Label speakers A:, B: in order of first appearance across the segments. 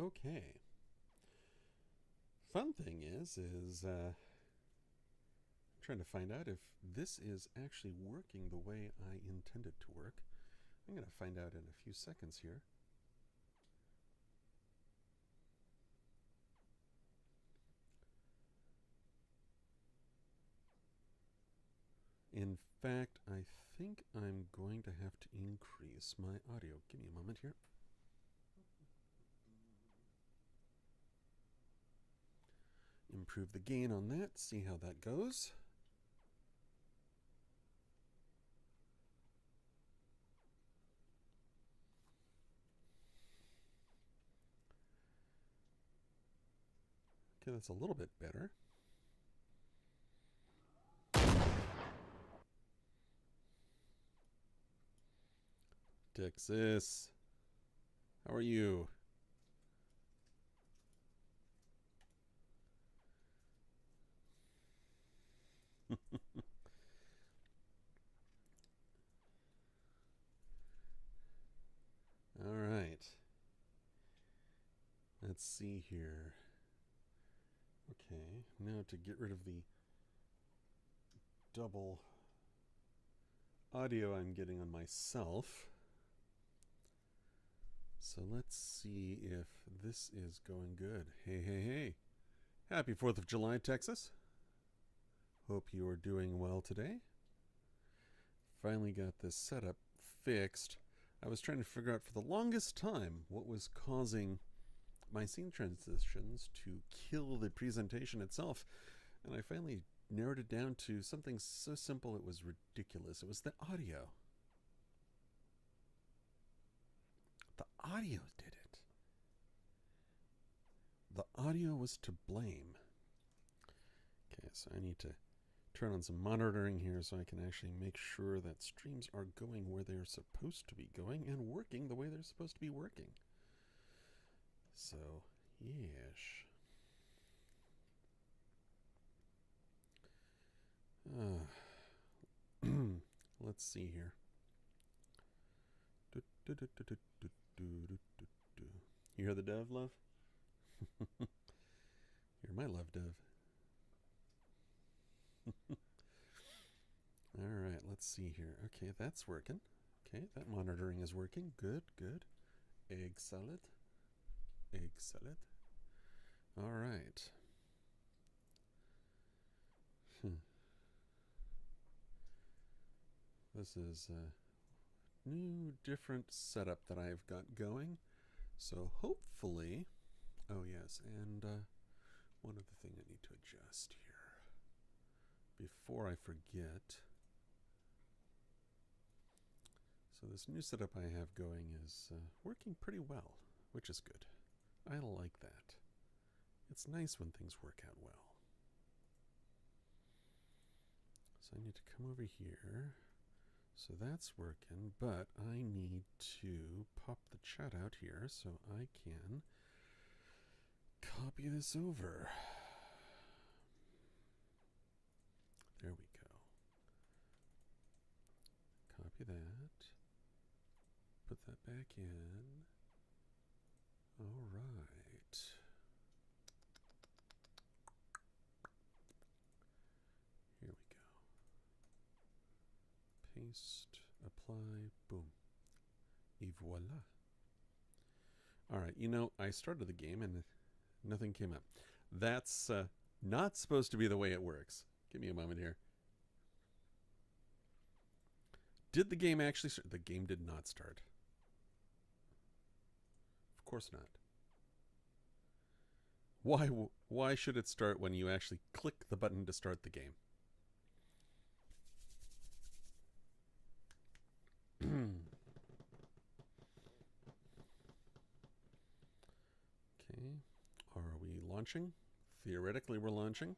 A: Okay. Fun thing is trying to find out if this is actually working the way I intend it to work. I'm going to find out in a few seconds here. In fact, I think I'm going to have to increase my audio. Give me a moment here. Improve the gain on that, see how that goes. Okay, that's a little bit better. Texas, how are you? All right. Let's see here. Okay, now to get rid of the double audio I'm getting on myself. So let's see if this is going good. Hey, hey, hey. Happy 4th of July, Texas. Hope you are doing well today. Finally got this setup fixed. I was trying to figure out for the longest time what was causing my scene transitions to kill the presentation itself. And I finally narrowed it down to something so simple it was ridiculous. It was the audio. The audio did it. The audio was to blame. Okay, so I need to turn on some monitoring here so I can actually make sure that streams are going where they're supposed to be going and working the way they're supposed to be working. So, yes. Let's see here. You hear the dove, love? You're my love dove. All right, let's see here. Okay, that's working. Okay, that monitoring is working. Good, good. Excellent. Excellent. All right. This is a new, different setup that I've got going. So hopefully, oh yes, and one other thing I need to adjust here before I forget. So this new setup I have going is working pretty well, which is good. I like that. It's nice when things work out well. So I need to come over here. So that's working, but I need to pop the chat out here so I can copy this over. There we go. Copy that. Put that back in. All right. Here we go. Paste, apply, boom. Et voila. All right, you know, I started the game and nothing came up. That's not supposed to be the way it works. Give me a moment here. Did the game actually start? The game did not start. Of course not. Why should it start when you actually click the button to start the game? Okay. Are we launching? Theoretically, we're launching.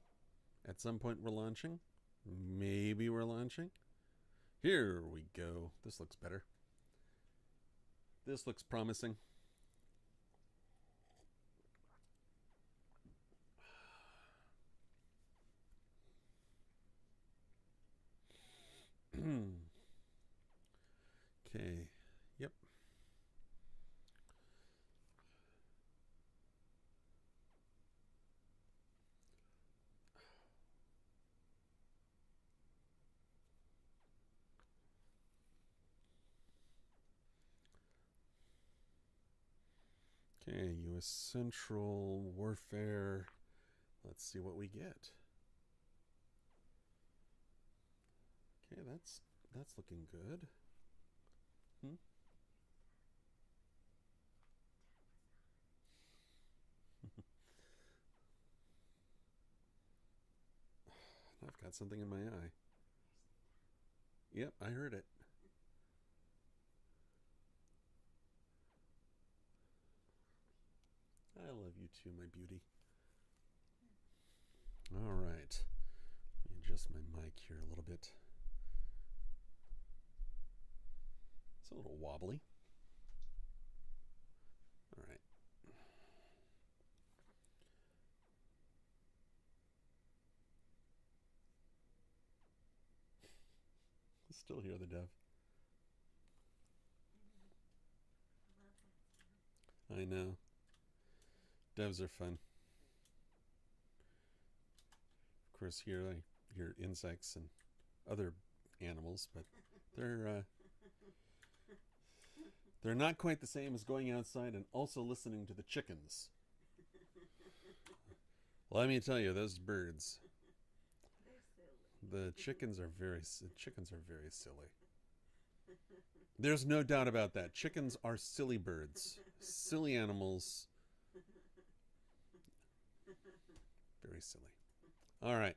A: At some point, we're launching. Maybe we're launching. Here we go. This looks better. This looks promising. Okay. Yep. Okay, U.S. Central Warfare. Let's see what we get. Okay, that's looking good. I've got something in my eye. Yep, I heard it. I love you too, my beauty. All right. Let me adjust my mic here a little bit. It's a little wobbly. All right. I still hear the dove. I know. Doves are fun. Of course, here I hear insects and other animals, but they're not quite the same as going outside and also listening to the chickens. Let me tell you, those birds. The chickens are very silly. There's no doubt about that. Chickens are silly birds, silly animals. Very silly. All right.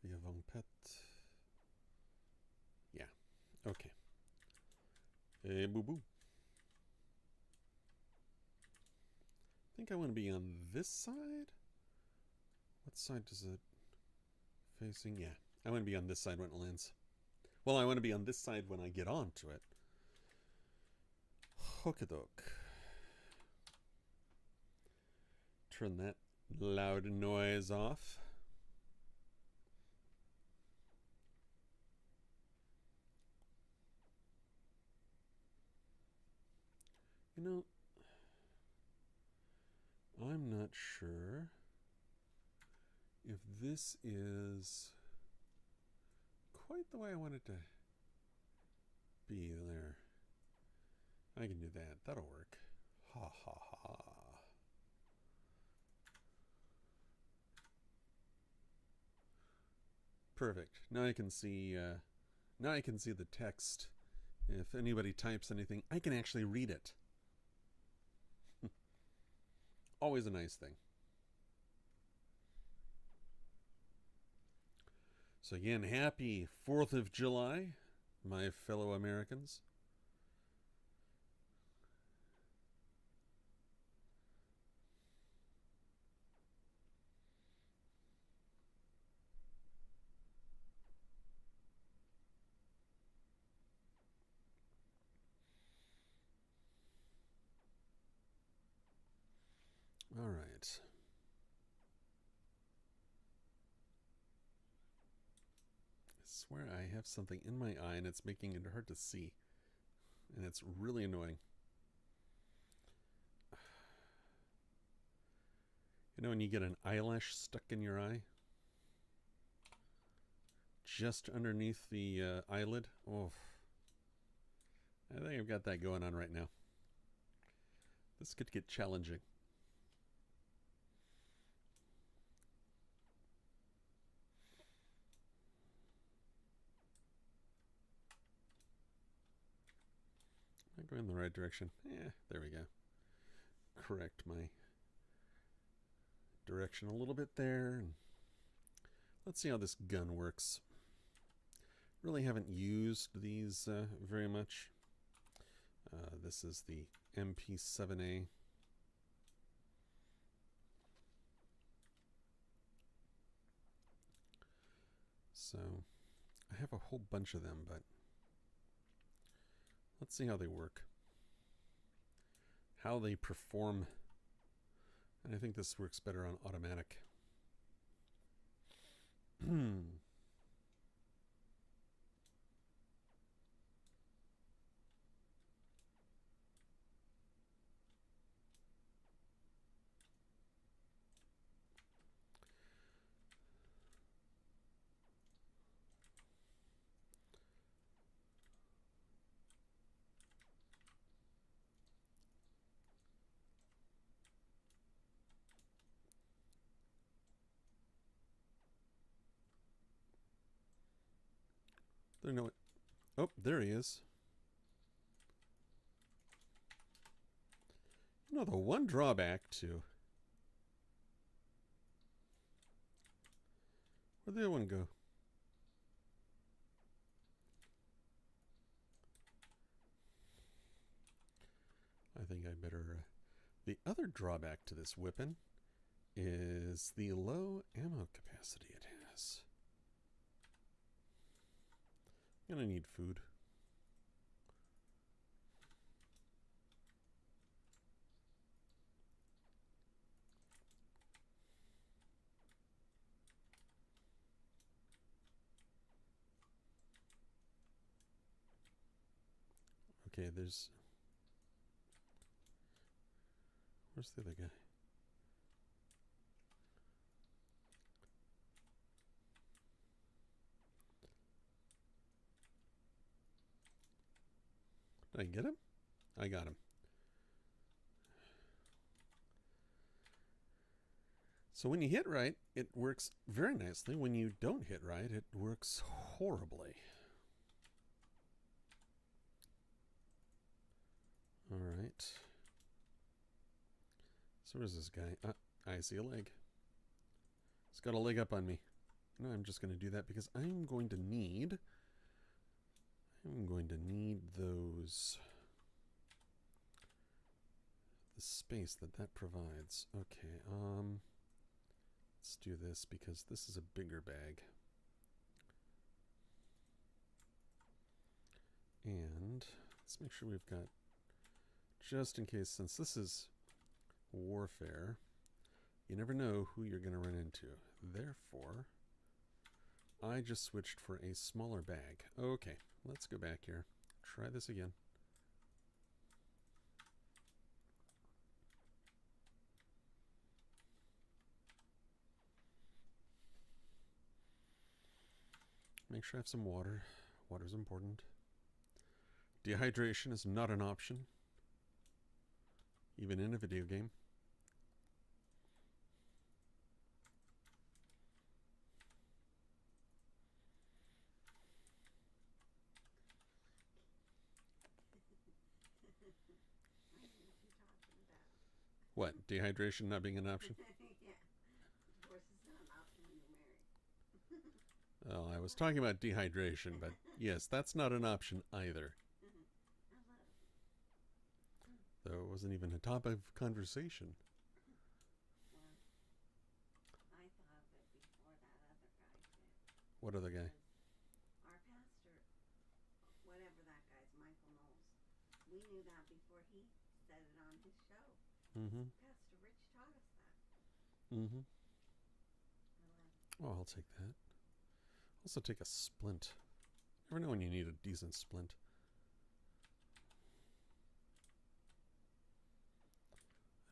A: The Avon Pet. Yeah. Okay. Hey, boo boo. I think I want to be on this side. What side does it facing? Yeah. I want to be on this side when it lands. Well, I want to be on this side when I get onto it. Hookadok. Turn that loud noise off. You know, I'm not sure if this is quite the way I want it to be there. I can do that. That'll work. Ha ha ha. Perfect. Now I can see. Now I can see the text. If anybody types anything, I can actually read it. Always a nice thing. So again, happy 4th of July, my fellow Americans. All right. I swear I have something in my eye and it's making it hard to see. And it's really annoying. You know when you get an eyelash stuck in your eye? Just underneath the eyelid? Oh. I think I've got that going on right now. This could get challenging. Am I going in the right direction? Yeah, there we go. Correct my direction a little bit there. Let's see how this gun works. Really haven't used these very much. This is the MP7A. So I have a whole bunch of them, but let's see how they work. How they perform. And I think this works better on automatic. There no. Oh, there he is. You know, the one drawback to. Where'd the other one go? I think I better. The other drawback to this weapon is the low ammo capacity it has. I'm gonna need food. Okay, there's. Where's the other guy? Did I get him? I got him. So when you hit right, it works very nicely. When you don't hit right, it works horribly. All right. So where's this guy? I see a leg. He's got a leg up on me. No, I'm just going to do that because I'm going to need those, the space that provides. Okay, let's do this because this is a bigger bag. And let's make sure we've got, just in case, since this is warfare, you never know who you're going to run into. Therefore, I just switched for a smaller bag. Okay, let's go back here. Try this again. Make sure I have some water. Water's important. Dehydration is not an option, even in a video game. What? Dehydration not being an option?
B: Yeah. Divorce is not an option when you're married.
A: Well, I was talking about dehydration, but yes, that's not an option either. Though it wasn't even a topic of conversation.
B: Well, I thought of it before that other guy did.
A: What other guy?
B: Our pastor, whatever that guy's, Michael Knowles, we knew that before he said it on his show.
A: Mm-hmm.
B: Pastor Rich taught us that.
A: Mm-hmm.
B: I
A: Oh, I'll take that. Also take a splint. Never know when you need a decent splint.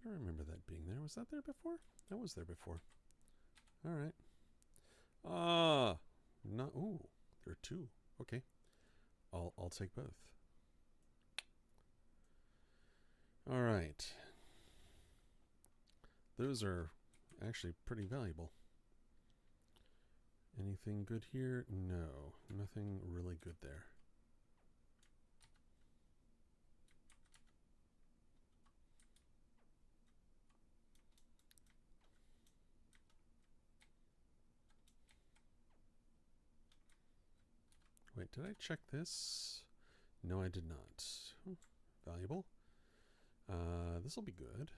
A: I don't remember that being there. Was that there before? That was there before. All right. Ah, not. Ooh, there are two. Okay, I'll take both. All right. Those are actually pretty valuable. Anything good here? No, nothing really good there. Wait, did I check this? No, I did not. Valuable. This will be good.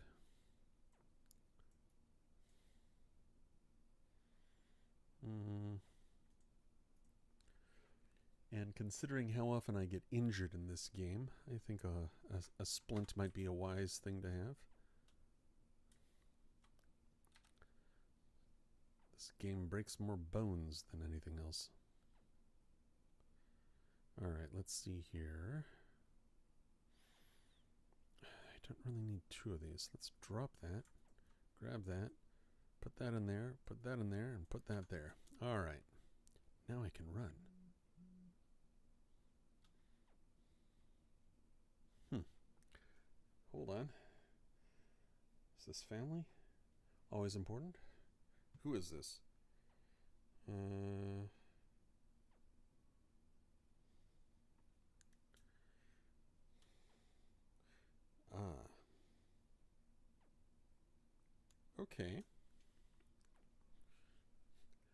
A: And considering how often I get injured in this game, I think a splint might be a wise thing to have. This game breaks more bones than anything else. Alright, let's see here. I don't really need two of these. Let's drop that, grab that, put that in there, put that in there, and put that there. Alright, now I can run. Hold on. Is this family? Always important? Who is this? Okay.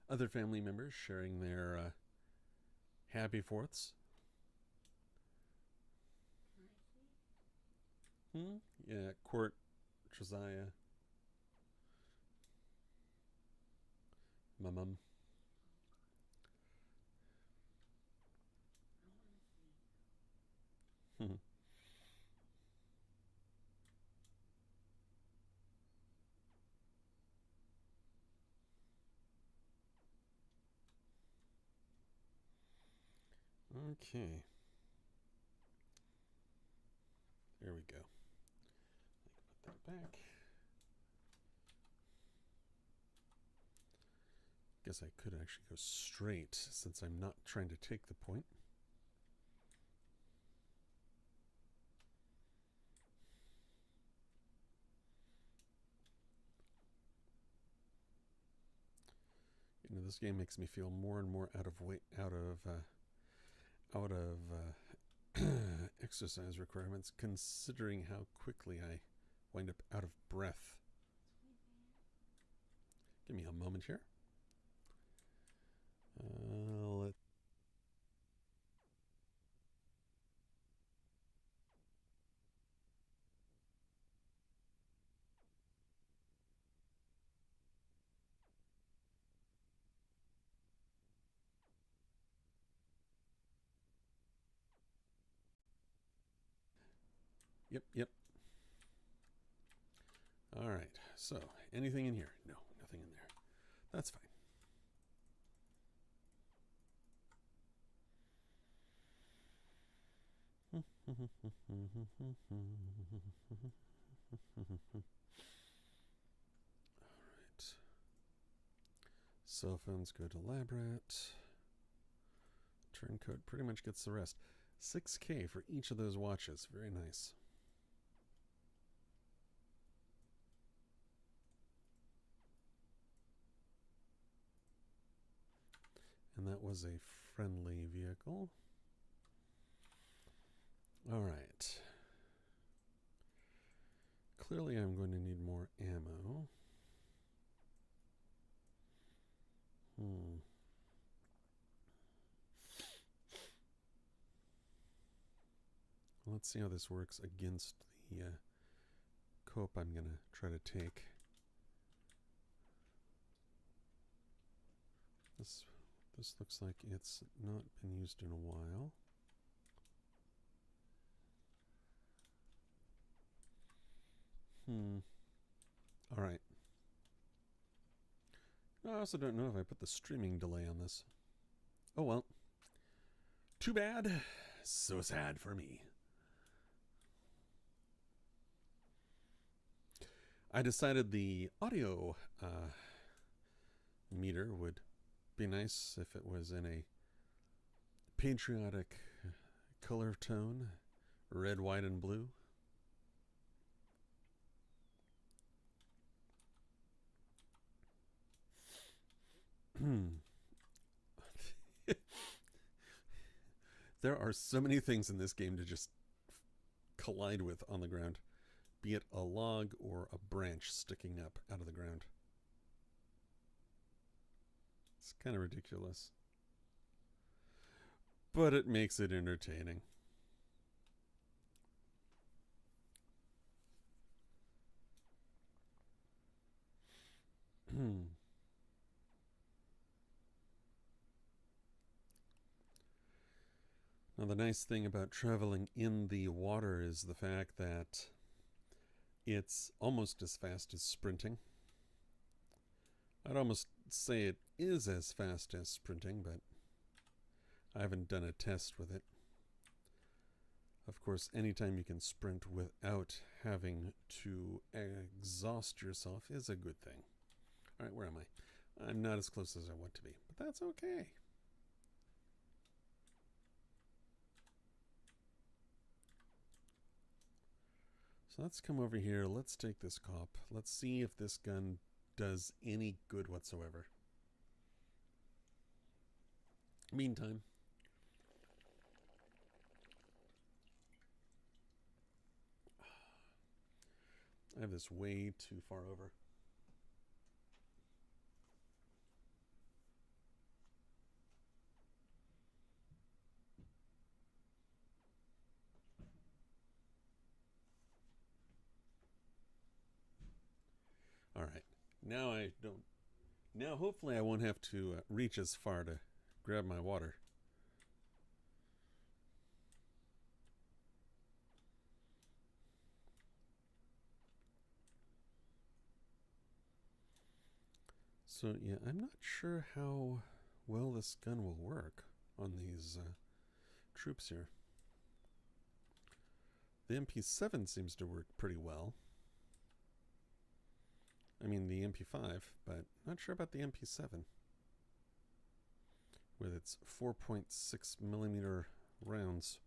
A: Other family members sharing their happy fourths. Yeah, Court, Josiah, my mum. Okay. There we go. Put that back. Guess I could actually go straight since I'm not trying to take the point. You know, this game makes me feel more and more out of exercise requirements, considering how quickly I wind up out of breath. Give me a moment here. Let's. Yep. All right. So, anything in here? No, nothing in there. That's fine. All right. Cell phones go to Labrat. Turncoat pretty much gets the rest. 6K for each of those watches. Very nice. And that was a friendly vehicle. All right. Clearly I'm going to need more ammo. Let's see how this works against the cope I'm going to try to take. This looks like it's not been used in a while. All right. I also don't know if I put the streaming delay on this. Oh well. Too bad. So sad for me. I decided the audio meter would be nice if it was in a patriotic color tone, red, white, and blue. There are so many things in this game to just collide with on the ground, be it a log or a branch sticking up out of the ground. It's kind of ridiculous, but it makes it entertaining. Now, the nice thing about traveling in the water is the fact that it's almost as fast as sprinting. I'd almost say it is as fast as sprinting, but I haven't done a test with it. Of course, anytime you can sprint without having to exhaust yourself is a good thing. All right, where am I? I'm not as close as I want to be, but that's okay. So let's come over here. Let's take this cop. Let's see if this gun does any good whatsoever. Meantime, I have this way too far over. All right. Now I don't. Now hopefully I won't have to reach as far to grab my water. So yeah, I'm not sure how well this gun will work on these troops here. The MP7 seems to work pretty well. I mean the MP5, but not sure about the MP7 with its 4.6 millimeter rounds.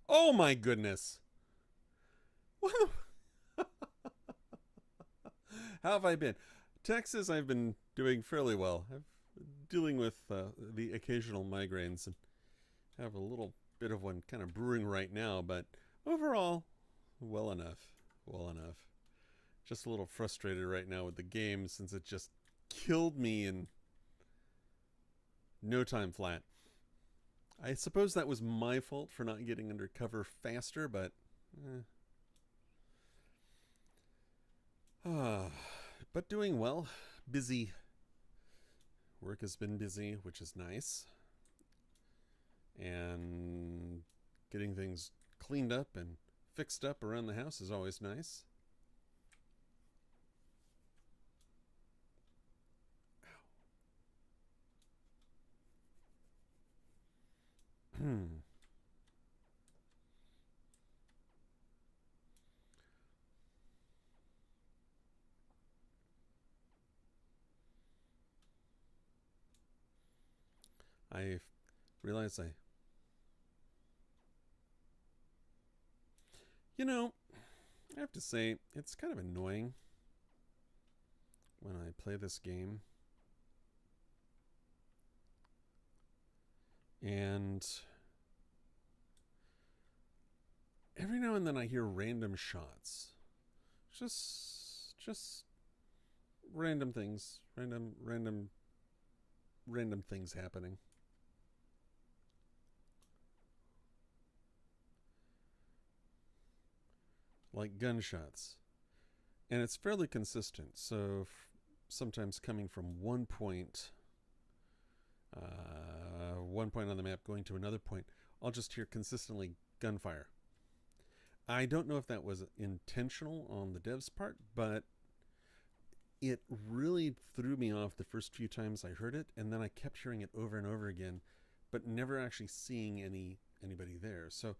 A: Oh my goodness! How have I been? Texas, I've been doing fairly well. I'm dealing with the occasional migraines and have a little bit of one kind of brewing right now, but overall, well enough. Well enough. Just a little frustrated right now with the game since it just killed me in no time flat. I suppose that was my fault for not getting under cover faster, but but doing well. Busy. Work has been busy, which is nice. And getting things cleaned up and fixed up around the house is always nice. I realize I have to say, it's kind of annoying when I play this game. And every now and then I hear random shots. Just random things. Random things happening. Like gunshots. And it's fairly consistent. So sometimes coming from one point on the map going to another point, I'll just hear consistently gunfire. I don't know if that was intentional on the devs' part, but it really threw me off the first few times I heard it, and then I kept hearing it over and over again, but never actually seeing anybody there. So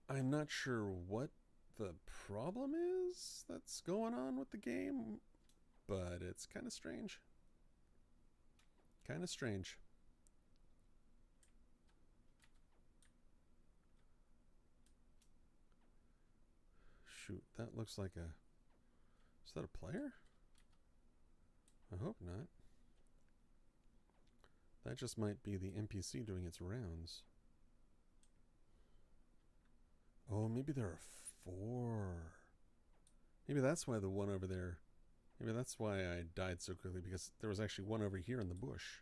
A: I'm not sure what the problem is that's going on with the game, but it's kind of strange. Kind of strange. Shoot, that looks like a... Is that a player? I hope not. That just might be the NPC doing its rounds. Oh, maybe there are 4. Maybe that's why the one over there... Maybe that's why I died so quickly, because there was actually one over here in the bush.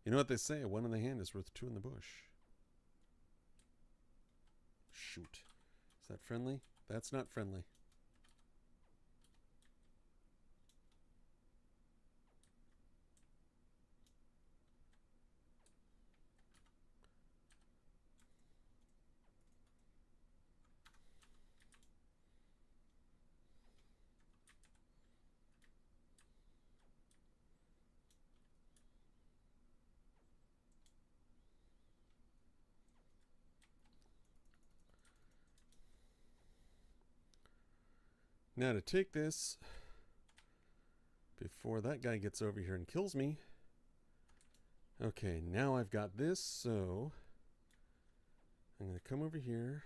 A: You know what they say, 1 in the hand is worth 2 in the bush. Shoot. Is that friendly? That's not friendly. Now to take this before that guy gets over here and kills me. Okay, now I've got this, so I'm going to come over here.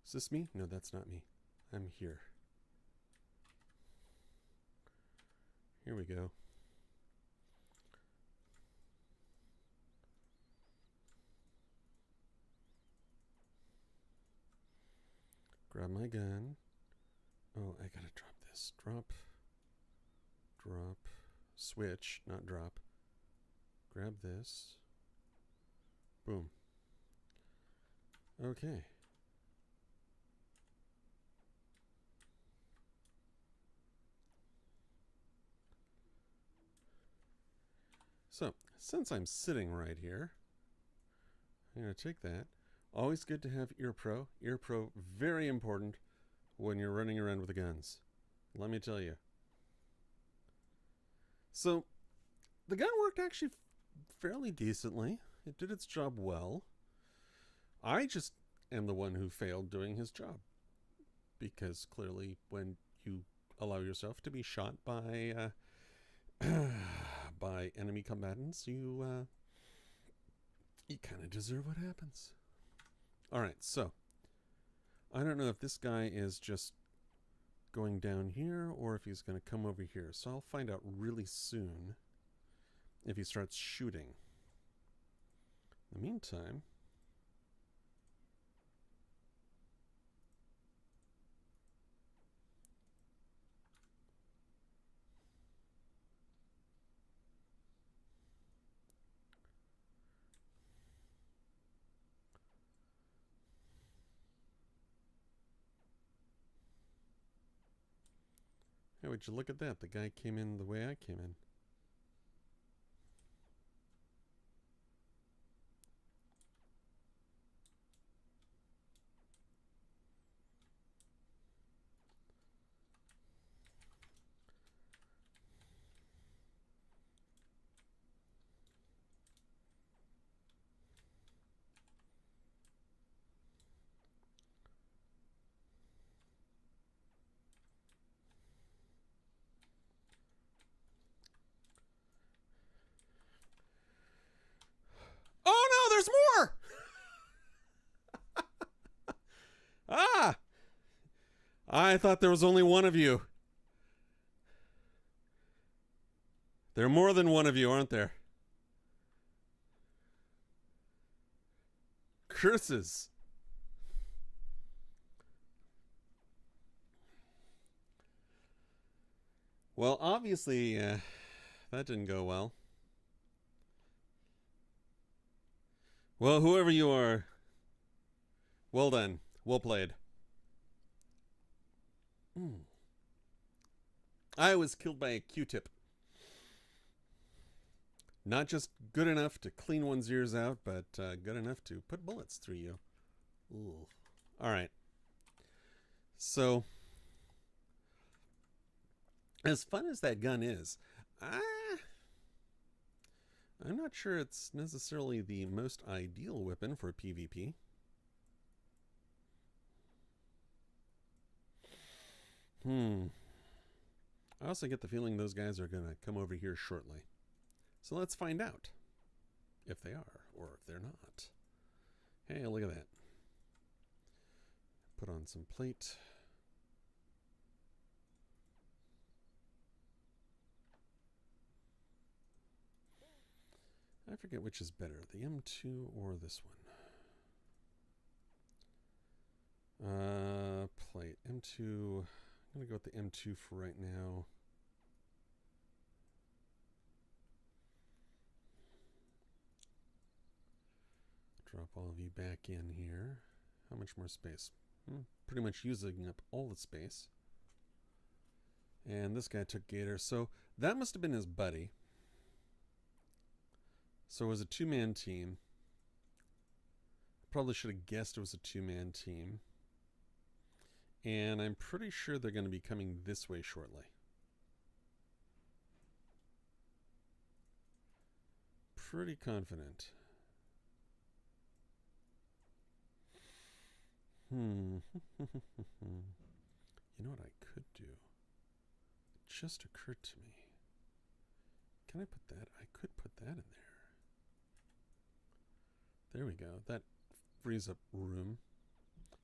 A: Is this me? No, that's not me. I'm here. Here we go. Grab my gun. Oh, I gotta drop this. Drop. Drop. Switch, not drop. Grab this. Boom. Okay. So, since I'm sitting right here, I'm going to take that. Always good to have Ear Pro. Ear Pro, very important when you're running around with the guns. Let me tell you. So, the gun worked actually fairly decently. It did its job well. I just am the one who failed doing his job. Because clearly when you allow yourself to be shot by by enemy combatants, you kind of deserve what happens. All right, so I don't know if this guy is just going down here or if he's going to come over here. So I'll find out really soon if he starts shooting. In the meantime, hey, would you look at that? The guy came in the way I came in. Oh no, there's more! Ah! I thought there was only one of you. There are more than one of you, aren't there? Curses. Well, obviously, that didn't go well. Well, whoever you are, well done. Well played. I was killed by a Q-tip. Not just good enough to clean one's ears out, but good enough to put bullets through you. Ooh. All right. So, as fun as that gun is, I'm not sure it's necessarily the most ideal weapon for PvP. I also get the feeling those guys are going to come over here shortly. So let's find out if they are or if they're not. Hey, look at that. Put on some plate. I forget which is better, the M2 or this one. Plate M2. I'm going to go with the M2 for right now. Drop all of you back in here. How much more space? Pretty much using up all the space. And this guy took Gator. So that must have been his buddy. So it was a two-man team. Probably should have guessed it was a two-man team. And I'm pretty sure they're going to be coming this way shortly. Pretty confident. You know what I could do? It just occurred to me. Can I put that? I could put that in there. There we go. That frees up room.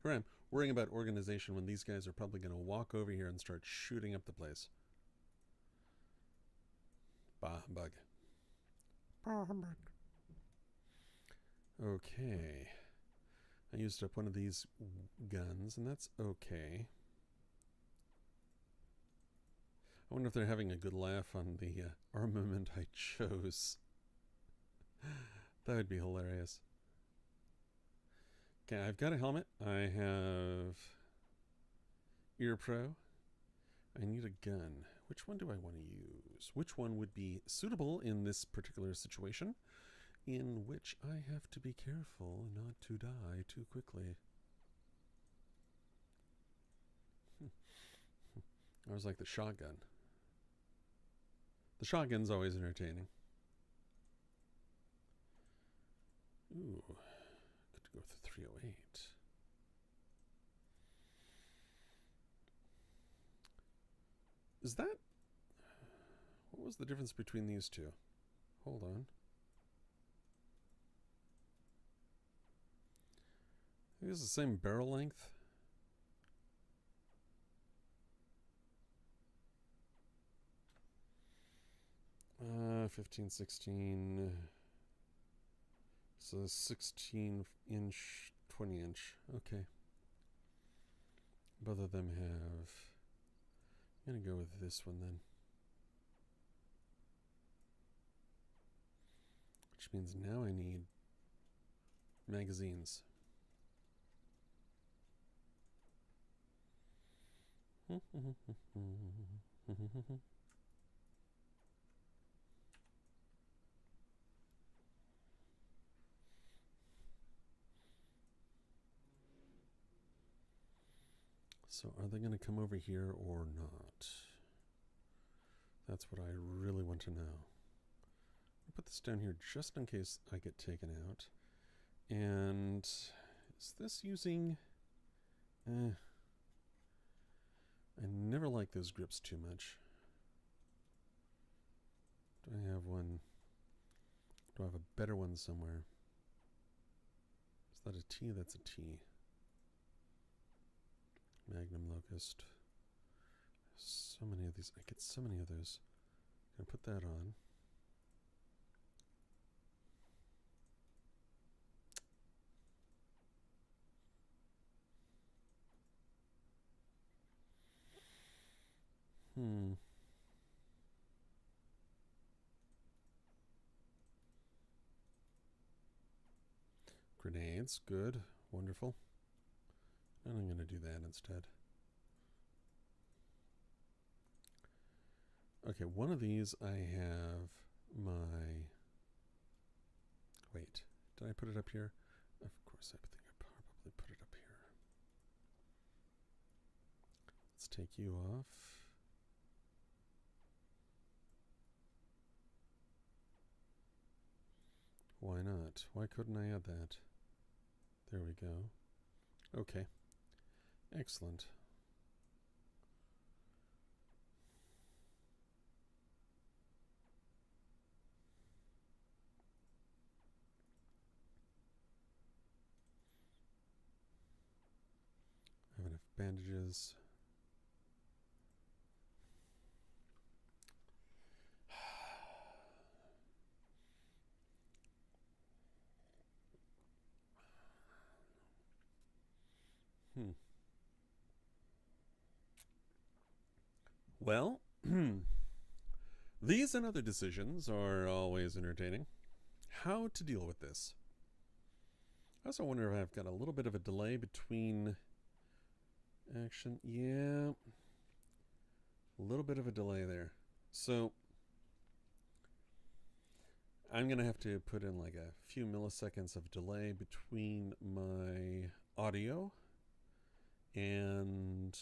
A: Here I am worrying about organization when these guys are probably going to walk over here and start shooting up the place. Bah humbug. Bah humbug. Okay. I used up one of these guns, and that's okay. I wonder if they're having a good laugh on the armament I chose. That would be hilarious. Okay, I've got a helmet. I have Ear Pro. I need a gun. Which one do I want to use? Which one would be suitable in this particular situation, in which I have to be careful not to die too quickly? I was like the shotgun. The shotgun's always entertaining. Ooh, good to go with the 308. Is that... What was the difference between these two? Hold on. I think it's the same barrel length. Uh, 15, 16... So 16 inch, 20 inch. Okay. Both of them have... I'm going to go with this one then. Which means now I need magazines. So are they going to come over here or not? That's what I really want to know. I'll put this down here just in case I get taken out. And is this using... I never like those grips too much. Do I have one? Do I have a better one somewhere? Is that a T? That's a T. Magnum Locust. So many of these. I get so many of those. I'm going to put that on. Grenades. Good. Wonderful. And I'm going to do that instead. Okay, one of these I have my... Wait, did I put it up here? Of course, I think I probably put it up here. Let's take you off. Why not? Why couldn't I add that? There we go. Okay. Excellent. I have enough bandages. Well, these and other decisions are always entertaining. How to deal with this? I also wonder if I've got a little bit of a delay between action. Yeah, a little bit of a delay there. So I'm going to have to put in like a few milliseconds of delay between my audio and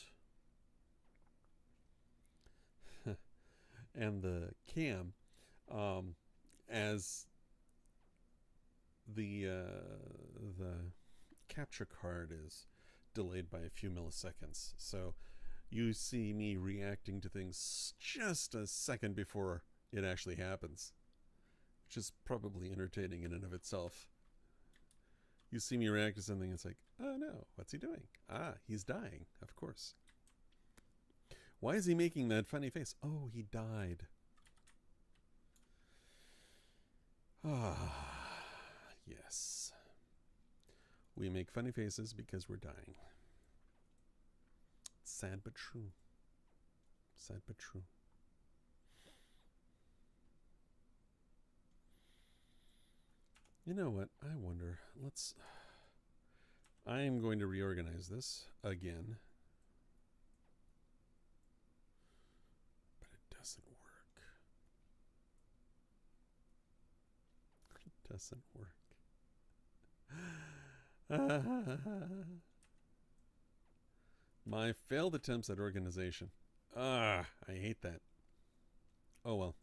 A: the cam, as the capture card is delayed by a few milliseconds. So you see me reacting to things just a second before it actually happens, which is probably entertaining in and of itself. You see me react to something, it's like, oh no, what's he doing? Ah, he's dying, of course. Why is he making that funny face? Oh, he died. Ah, yes. We make funny faces because we're dying. Sad but true. Sad but true. You know what? I wonder. I am going to reorganize this again. But it doesn't work. It doesn't work. My failed attempts at organization. I hate that. Oh well.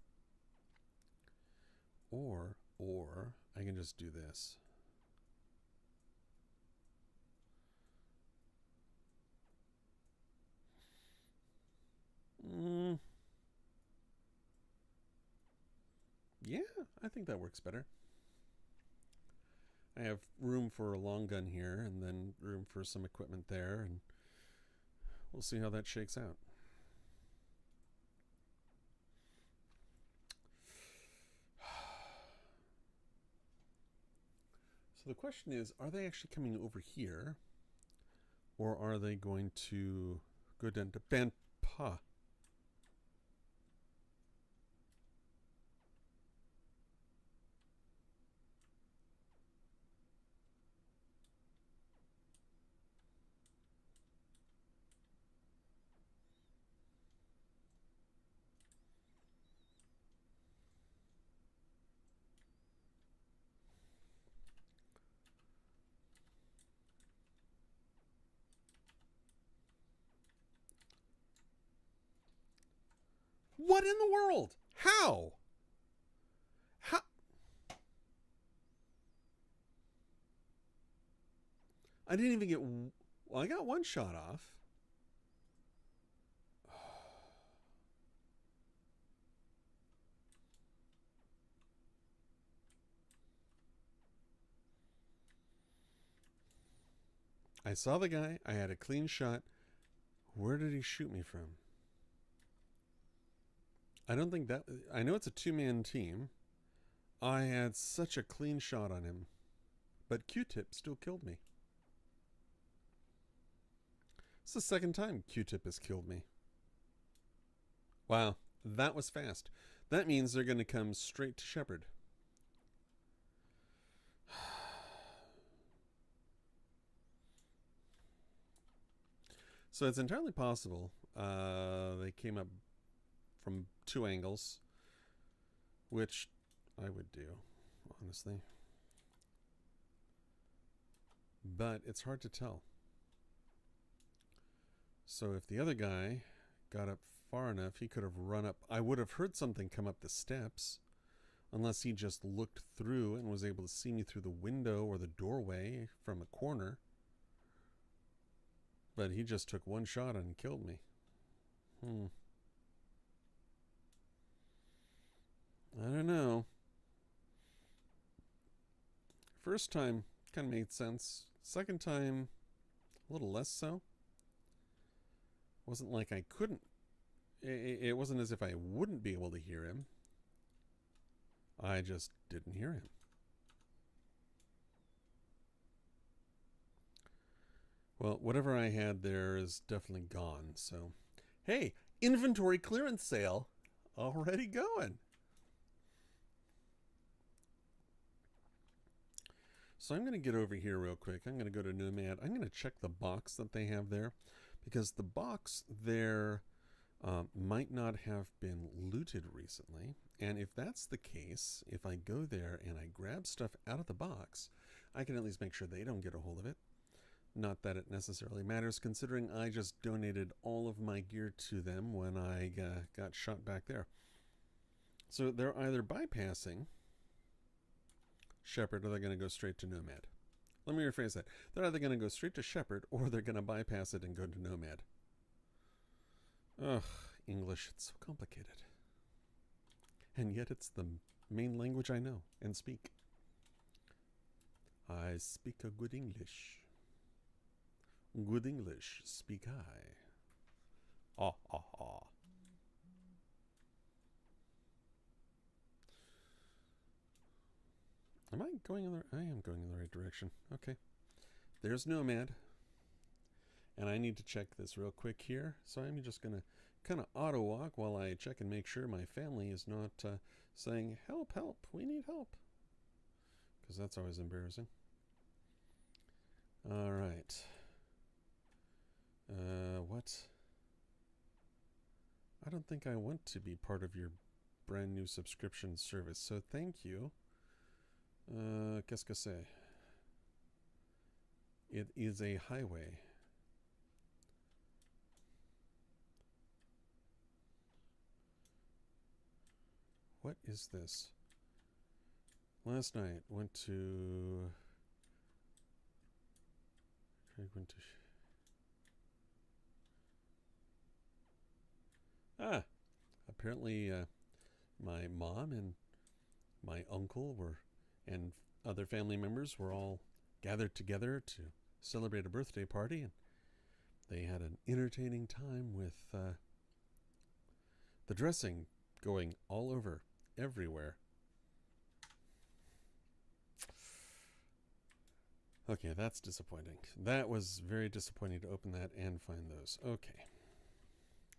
A: Or I can just do this. Yeah, I think that works better. I have room for a long gun here and then room for some equipment there, and we'll see how that shakes out. So the question is, are they actually coming over here, or are they going to go down to Banpa? What in the world? How? How? I didn't even get... Well, I got one shot off. I saw the guy. I had a clean shot. Where did he shoot me from? I don't think that... I know it's a two-man team. I had such a clean shot on him. But Q-Tip still killed me. It's the second time Q-Tip has killed me. Wow, that was fast. That means they're going to come straight to Shepard. So it's entirely possible they came up from two angles, which I would do, honestly. But it's hard to tell. So if the other guy got up far enough, he could have run up. I would have heard something come up the steps, unless he just looked through and was able to see me through the window or the doorway from a corner. But he just took one shot and killed me. I don't know. First time kind of made sense. Second time, a little less so. Wasn't like I couldn't. It wasn't as if I wouldn't be able to hear him. I just didn't hear him. Well, whatever I had there is definitely gone. So, hey, inventory clearance sale already going. So I'm going to get over here real quick. I'm going to go to Nomad. I'm going to check the box that they have there, because the box there might not have been looted recently. And if that's the case, if I go there and I grab stuff out of the box, I can at least make sure they don't get a hold of it. Not that it necessarily matters, considering I just donated all of my gear to them when I got shot back there. So they're either bypassing Shepard or they're going to go straight to Nomad. Let me rephrase that. They're either going to go straight to Shepard or they're going to bypass it and go to Nomad. Ugh, English, it's so complicated. And yet it's the main language I know and speak. I speak a good English. Good English, speak I. Ah, ah, ah. Am I going in the... I am going in the right direction. Okay. There's Nomad. And I need to check this real quick here. So I'm just going to kind of auto walk while I check and make sure my family is not saying, help, help, we need help. Because that's always embarrassing. All right. What? I don't think I want to be part of your brand new subscription service, so thank you. Qu'est-ce que c'est? It is a highway. What is this? Last night went to... apparently my mom and my uncle and other family members were all gathered together to celebrate a birthday party, and they had an entertaining time with the dressing going all over, everywhere. Okay, that's disappointing. That was very disappointing to open that and find those. Okay.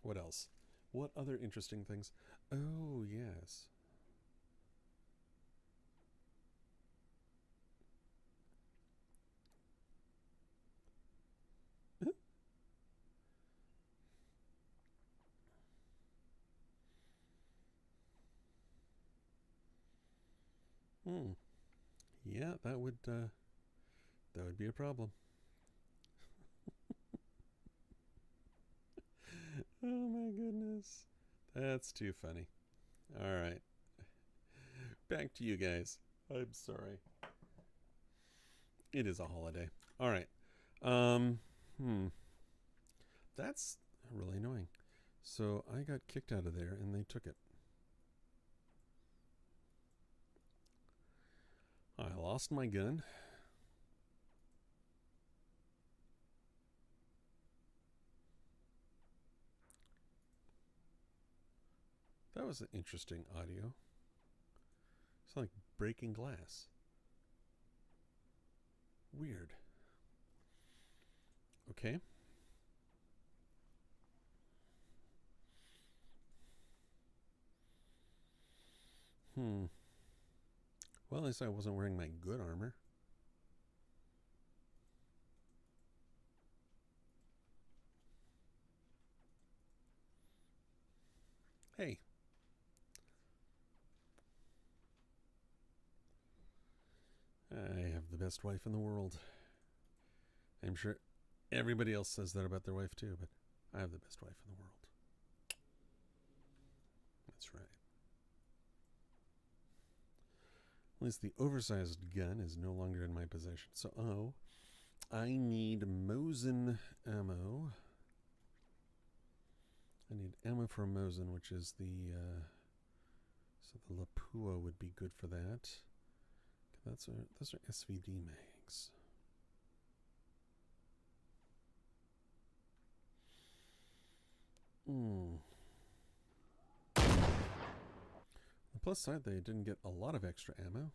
A: What else? What other interesting things? Oh, yes. Yeah, that would be a problem. Oh my goodness. That's too funny. All right. Back to you guys. I'm sorry. It is a holiday. All right. That's really annoying. So I got kicked out of there and they took it. I lost my gun. That was an interesting audio. It's like breaking glass. Weird. Okay. Well, at least I wasn't wearing my good armor. Hey. I have the best wife in the world. I'm sure everybody else says that about their wife too, but I have the best wife in the world. That's right. At least the oversized gun is no longer in my possession. So, I need Mosin ammo. I need ammo for Mosin, which is the... so the Lapua would be good for that. Those are SVD mags. On the plus side, they didn't get a lot of extra ammo.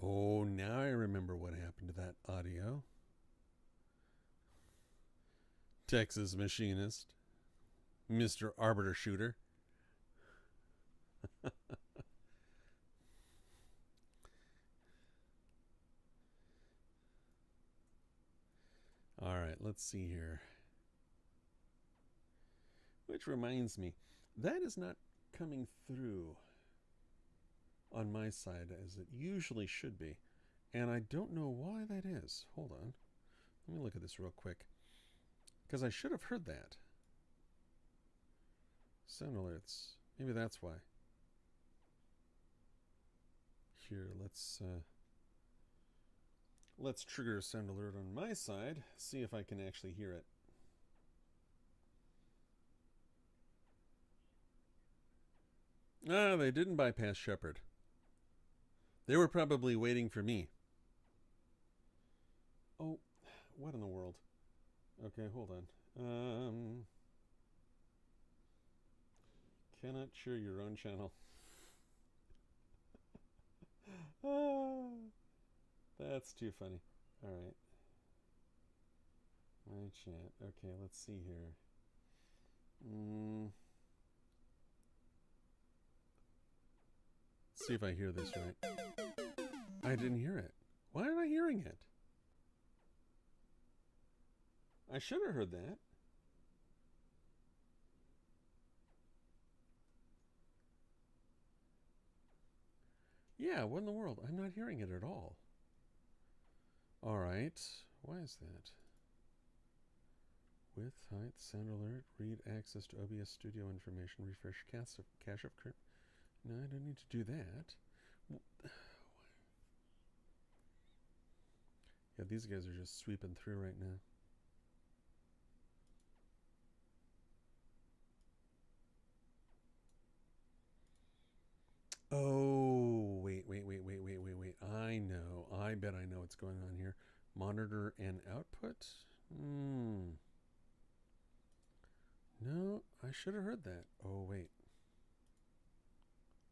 A: Oh, now I remember what happened to that audio. Texas Machinist. Mr. Arbiter Shooter. All right, let's see here. Which reminds me, that is not coming through on my side as it usually should be. And I don't know why that is. Hold on. Let me look at this real quick. Because I should have heard that. Sound alerts. Maybe that's why. Here, let's Let's trigger a sound alert on my side, see if I can actually hear it. Ah, they didn't bypass Shepard. They were probably waiting for me. Oh, what in the world? Okay, hold on. Cannot share your own channel. That's too funny. All right. My chat. Okay, let's see here. Let's see if I hear this right. I didn't hear it. Why am I hearing it? I should have heard that. Yeah, what in the world? I'm not hearing it at all. All right. Why is that? Width, height, sound alert, read access to OBS studio information, refresh cache of current. No, I don't need to do that. Yeah, these guys are just sweeping through right now. Oh, wait. I know. I bet I know what's going on here. Monitor and output? No, I should have heard that. Oh, wait.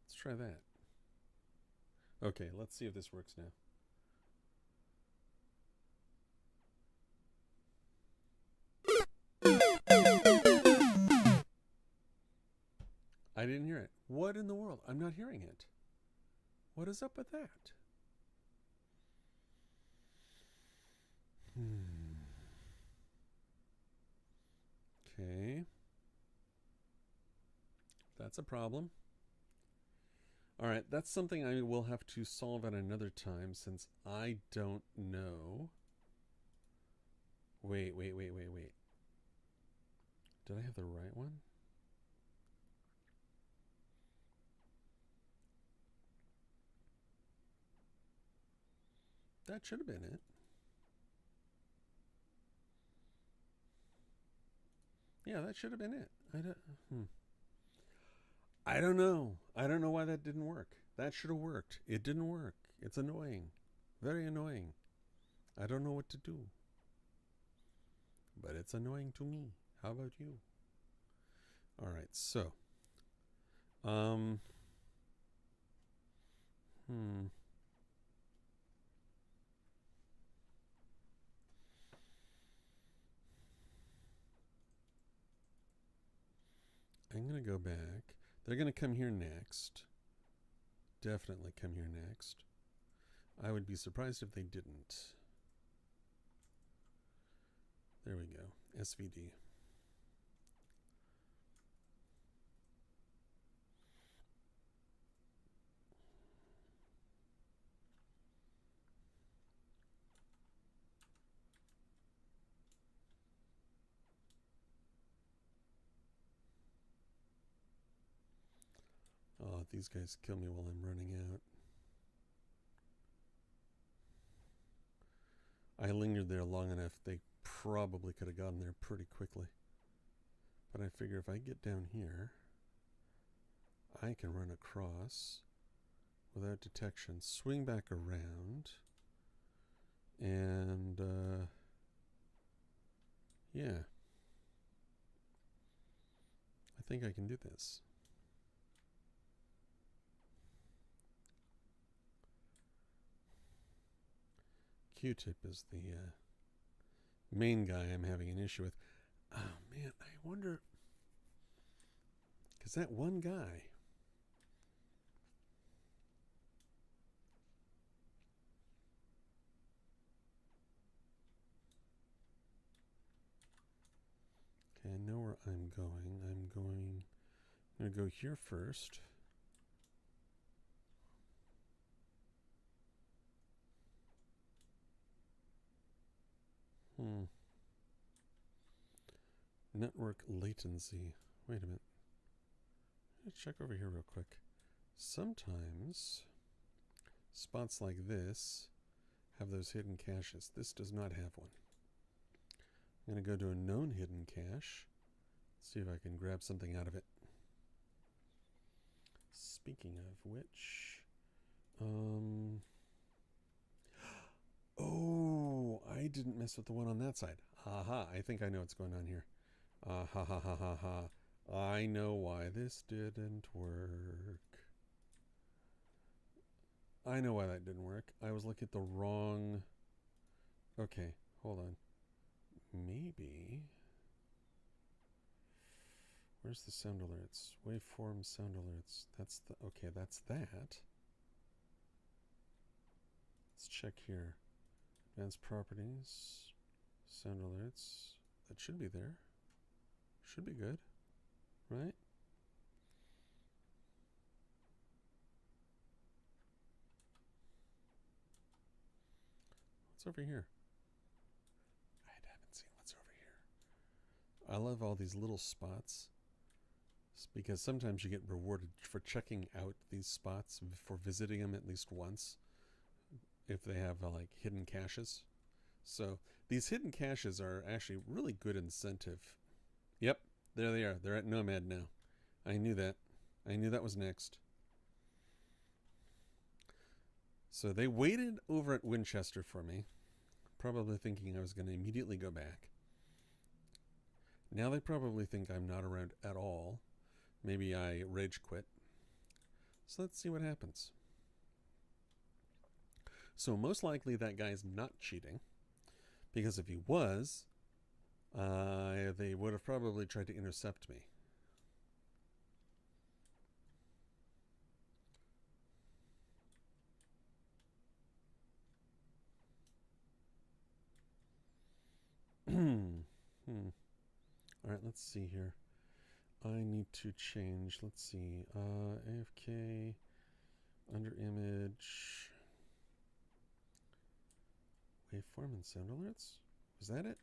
A: Let's try that. Okay, let's see if this works now. I didn't hear it. What in the world? I'm not hearing it. What is up with that? Okay. That's a problem. All right, that's something I will have to solve at another time since I don't know. Wait. Did I have the right one? That should have been it. Yeah, that should have been it. I don't know. I don't know why that didn't work. That should have worked. It didn't work. It's annoying. Very annoying. I don't know what to do. But it's annoying to me. How about you? All right, so. I'm going to go back. They're going to come here next. Definitely come here next. I would be surprised if they didn't. There we go. SVD. Oh, these guys kill me while I'm running out. I lingered there long enough. They probably could have gotten there pretty quickly. But I figure if I get down here, I can run across without detection, swing back around, and yeah. I think I can do this. Q-Tip is the main guy I'm having an issue with. Oh man, I wonder, because that one guy. Okay, I know where I'm going. I'm going to go here first. Network latency. Wait a minute. Let's check over here real quick. Sometimes spots like this have those hidden caches. This does not have one. I'm going to go to a known hidden cache. See if I can grab something out of it. Speaking of which, oh, I didn't mess with the one on that side. Aha, I think I know what's going on here. Ah ha ha ha ha ha. I know why this didn't work. I know why that didn't work. I was looking at the wrong... Okay, hold on. Maybe... Where's the sound alerts? Waveform sound alerts. That's the... Okay, that's that. Let's check here. Advanced properties. Sound alerts. That should be there. Should be good. Right? What's over here? I haven't seen what's over here. I love all these little spots. Because sometimes you get rewarded for checking out these spots, for visiting them at least once, if they have like hidden caches. So these hidden caches are actually really good incentive. Yep, there they are. They're at Nomad now. I knew that. I knew that was next. So they waited over at Winchester for me, probably thinking I was going to immediately go back. Now they probably think I'm not around at all. Maybe I rage quit. So let's see what happens. So most likely that guy's not cheating, because if he was, they would have probably tried to intercept me. All right, let's see here. I need to change. Let's see. AFK under image. Waveform and sound alerts. Was that it?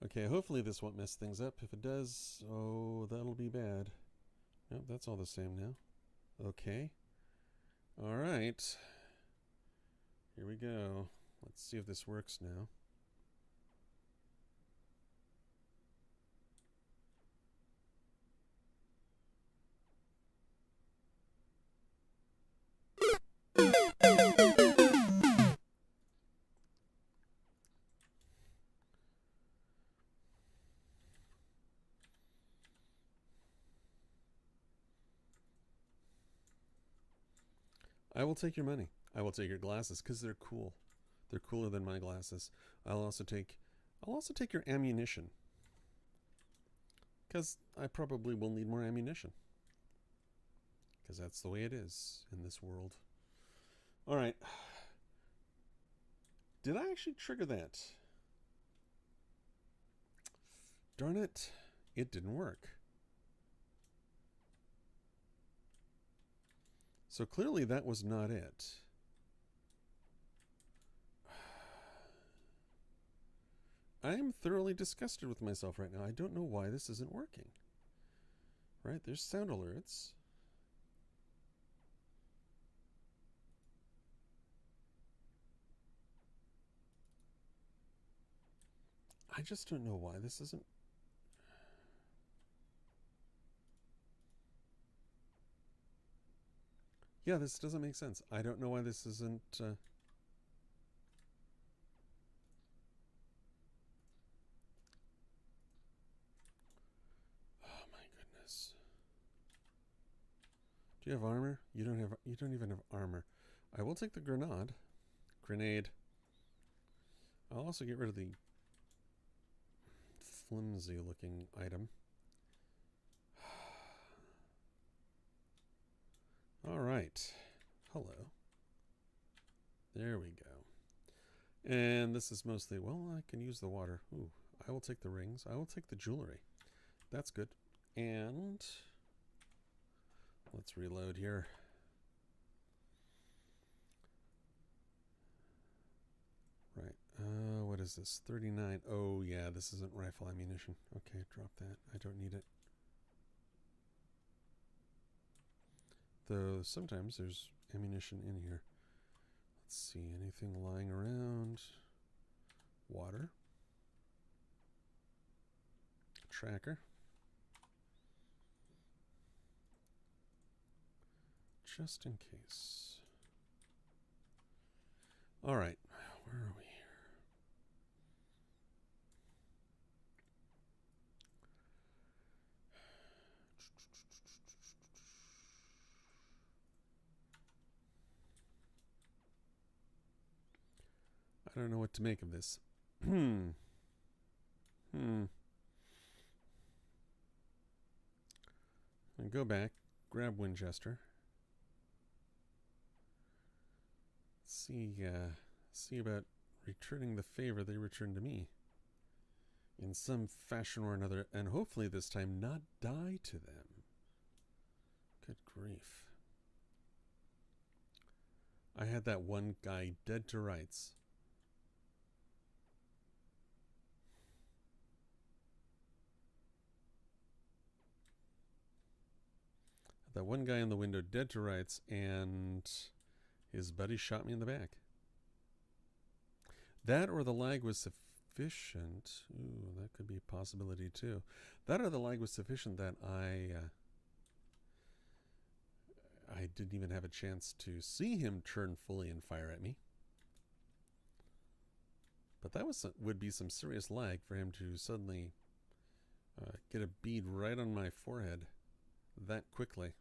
A: Okay, hopefully this won't mess things up. If it does, oh, that'll be bad. Nope, that's all the same now. Okay. All right. Here we go. Let's see if this works now. I will take your money. I will take your glasses because they're cool. They're cooler than my glasses. I'll also take your ammunition, because I probably will need more ammunition, because that's the way it is in this world. All right. Did I actually trigger that? Darn it. It didn't work. So clearly that was not it. I am thoroughly disgusted with myself right now. I don't know why this isn't working. Right? There's sound alerts. I just don't know why this isn't. Yeah, this doesn't make sense. I don't know why this isn't... Oh my goodness. Do you have armor? You don't even have armor. I will take the grenade. I'll also get rid of the flimsy looking item. All right. Hello. There we go. And this is mostly, well, I can use the water. Ooh, I will take the rings. I will take the jewelry. That's good. And let's reload here. Right. What is this? 39. Oh, yeah, this isn't rifle ammunition. Okay, drop that. I don't need it. Though sometimes there's ammunition in here. Let's see, anything lying around? Water. Tracker. Just in case. All right, where are we here? I don't know what to make of this. And go back, grab Winchester. See about returning the favor they returned to me in some fashion or another, and hopefully this time not die to them. Good grief. I had that one guy dead to rights. That one guy in the window dead to rights, and his buddy shot me in the back. That or the lag was sufficient. Ooh, that could be a possibility too. That or the lag was sufficient that I didn't even have a chance to see him turn fully and fire at me. But that would be some serious lag for him to suddenly get a bead right on my forehead that quickly.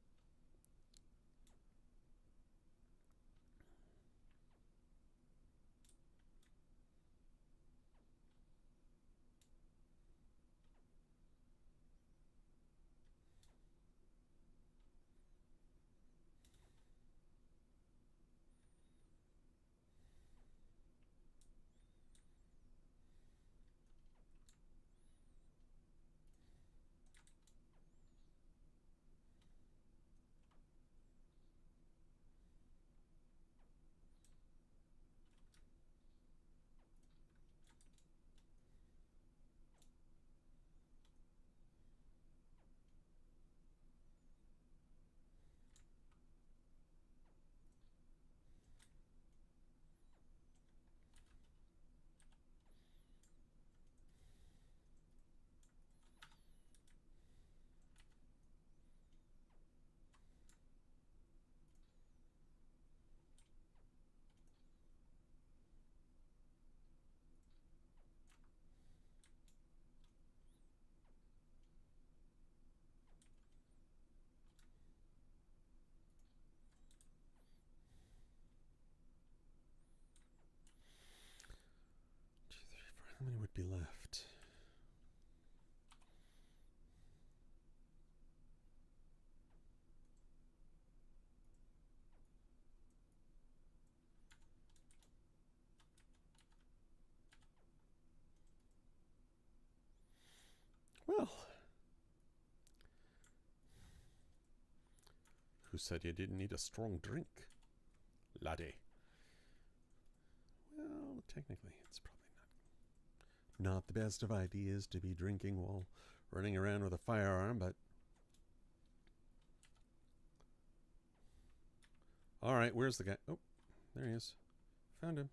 A: How many would be left? Well, who said you didn't need a strong drink, laddie? Well, technically, it's probably not the best of ideas to be drinking while running around with a firearm, but all right, where's the guy? Oh, there he is. Found him.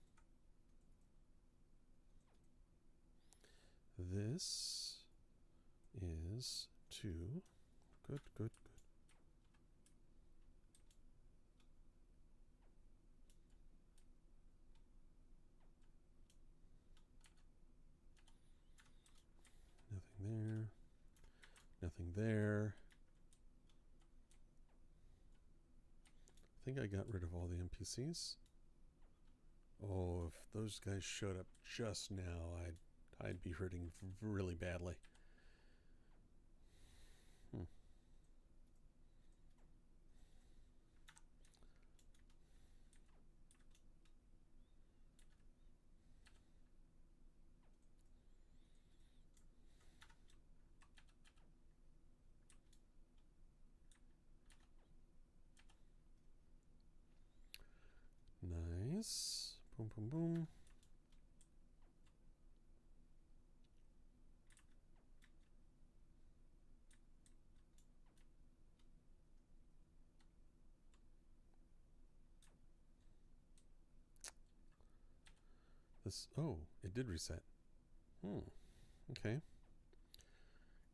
A: This is 2. Good, good, good. Nothing there. Nothing there. I think I got rid of all the NPCs. Oh, if those guys showed up just now, I'd be hurting really badly. Nice. Boom, boom, boom. This, oh, it did reset. Okay.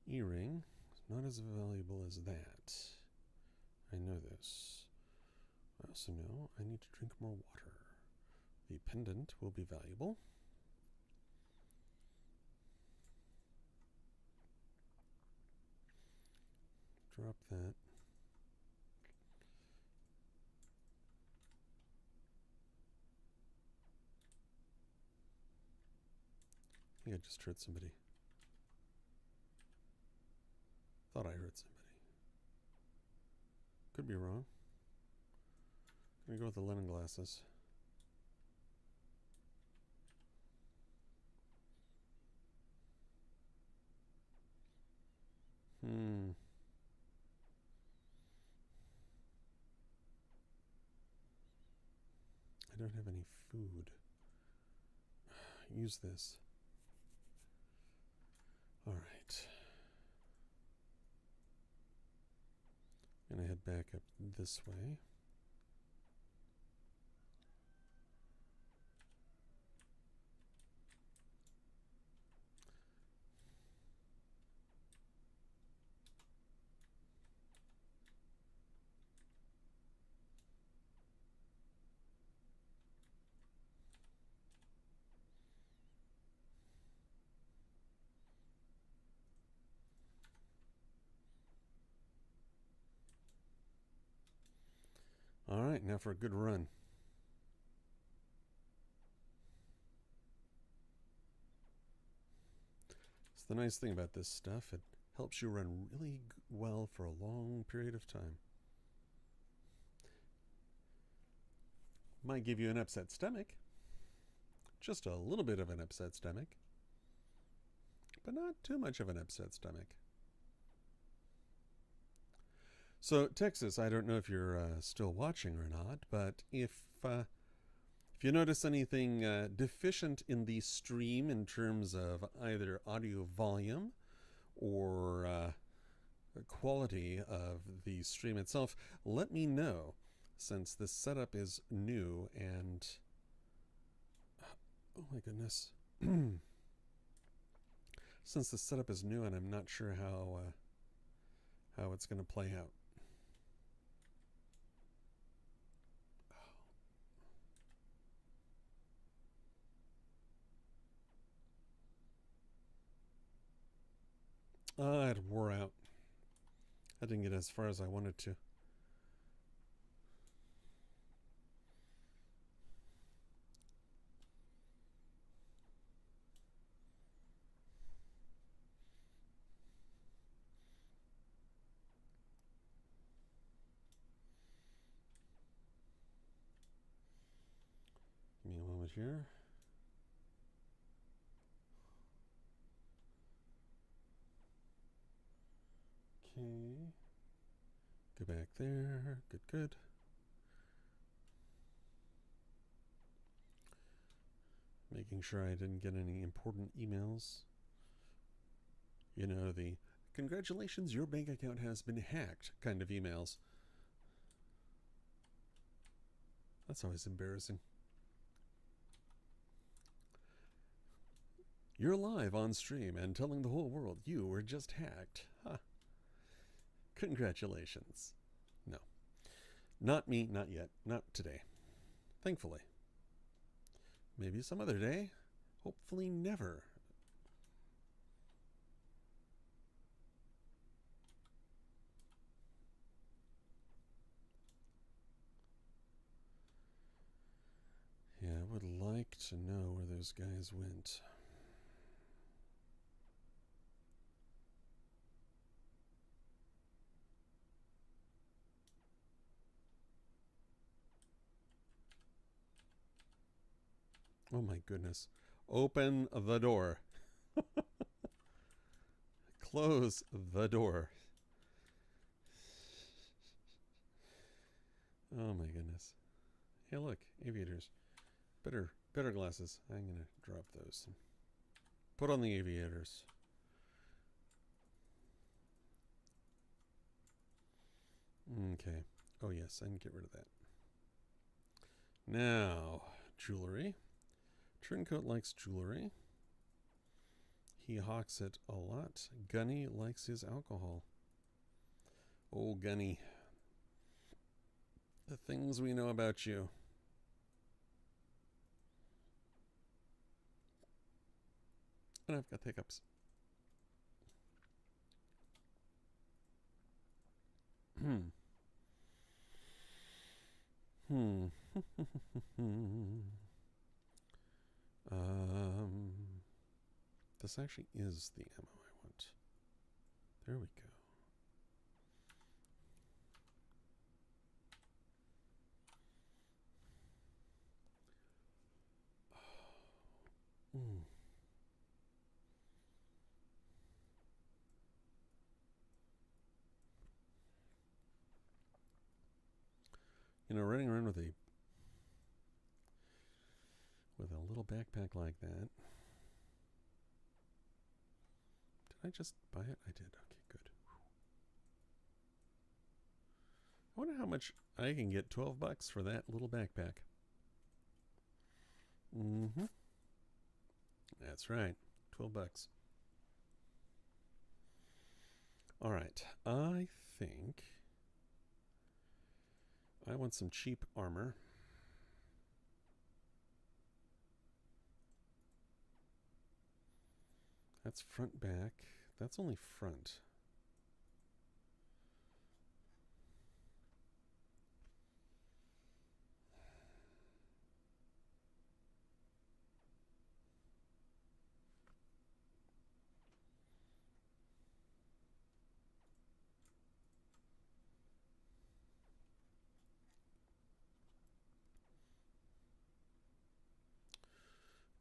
A: Earring, not as valuable as that. I know this. I also know I need to drink more water. The pendant will be valuable. Drop that. I think I just heard somebody. Thought I heard somebody. Could be wrong. Gonna go with the linen glasses. I don't have any food. Use this. All right. Gonna head back up this way. All right, now for a good run. It's the nice thing about this stuff. It helps you run really well for a long period of time. Might give you an upset stomach. Just a little bit of an upset stomach. But not too much of an upset stomach. So, Texas, I don't know if you're still watching or not, but if you notice anything deficient in the stream in terms of either audio volume or quality of the stream itself, let me know, since this setup is new and oh my goodness. Since the setup is new and I'm not sure how it's going to play out. It wore out. I didn't get as far as I wanted to. Give me a moment here. Okay. Go back there. Good, good. Making sure I didn't get any important emails. You know, the congratulations, your bank account has been hacked kind of emails. That's always embarrassing. You're live on stream and telling the whole world you were just hacked. Huh. Congratulations. No. Not me, not yet. Not today. Thankfully. Maybe some other day. Hopefully never. Yeah, I would like to know where those guys went. Oh my goodness. Open the door. Close the door. Oh my goodness. Hey, look, aviators. Better glasses. I'm going to drop those. Put on the aviators. Okay. Oh yes, I can get rid of that. Now, jewelry. Turncoat likes jewelry. He hawks it a lot. Gunny likes his alcohol. Oh, Gunny. The things we know about you. And I've got hiccups. This actually is the ammo I want. There we go. You know, running around with a little backpack like that. Did I just buy it? I did. Okay, good. I wonder how much I can get. $12 for that little backpack. Mm-hmm. That's right. $12. All right. I think I want some cheap armor. That's front back. That's only front.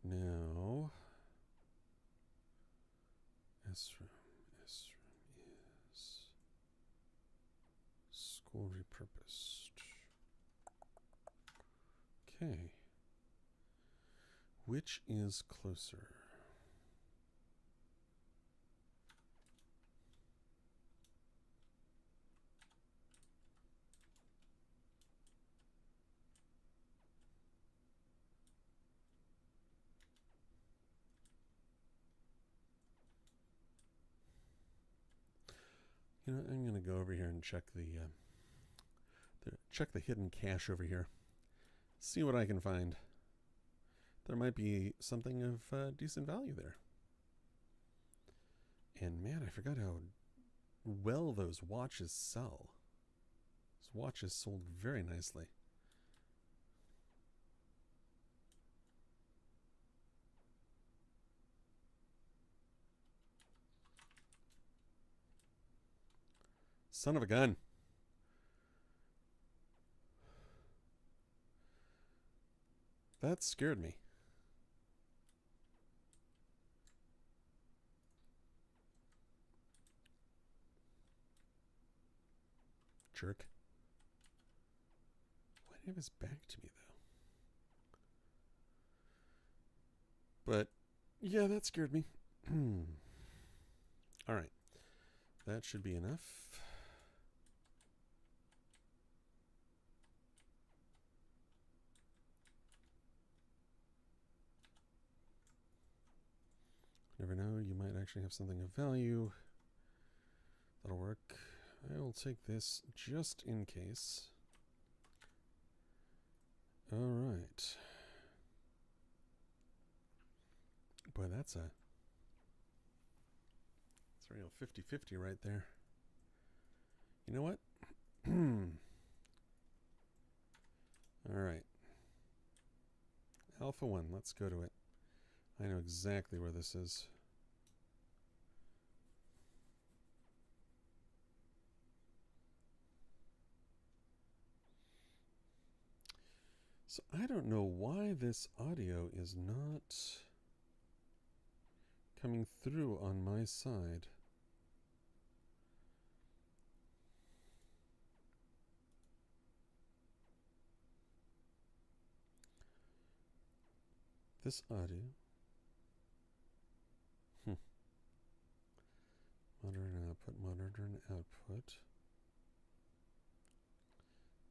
A: Now, SRAM is school repurposed. Okay. Which is closer? You know, I'm going to go over here and check the hidden cache over here. See what I can find. There might be something of decent value there. And man, I forgot how well those watches sell. Those watches sold very nicely. Son of a gun. That scared me. Jerk. Why did he have his back to me, though? But, yeah, that scared me. All right. That should be enough. Never know, you might actually have something of value. That'll work. I will take this just in case. All right. Boy, that's a real 50-50 right there. You know what? All right. Alpha 1, let's go to it. I know exactly where this is. So I don't know why this audio is not coming through on my side. This audio. Monitor and output, monitor and output.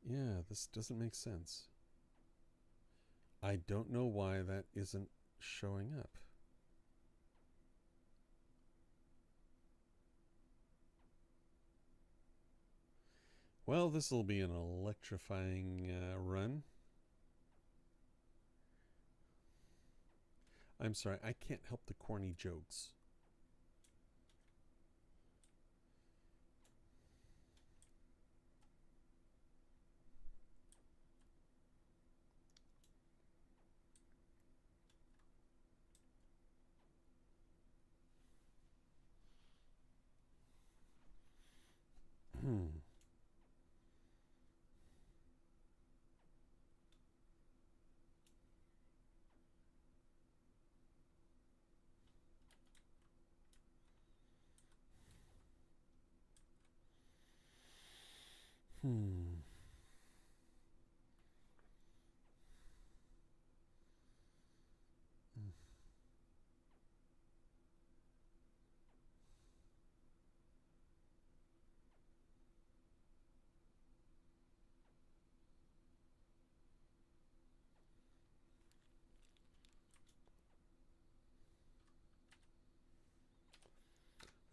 A: Yeah, this doesn't make sense. I don't know why that isn't showing up. Well, this will be an electrifying run. I'm sorry, I can't help the corny jokes.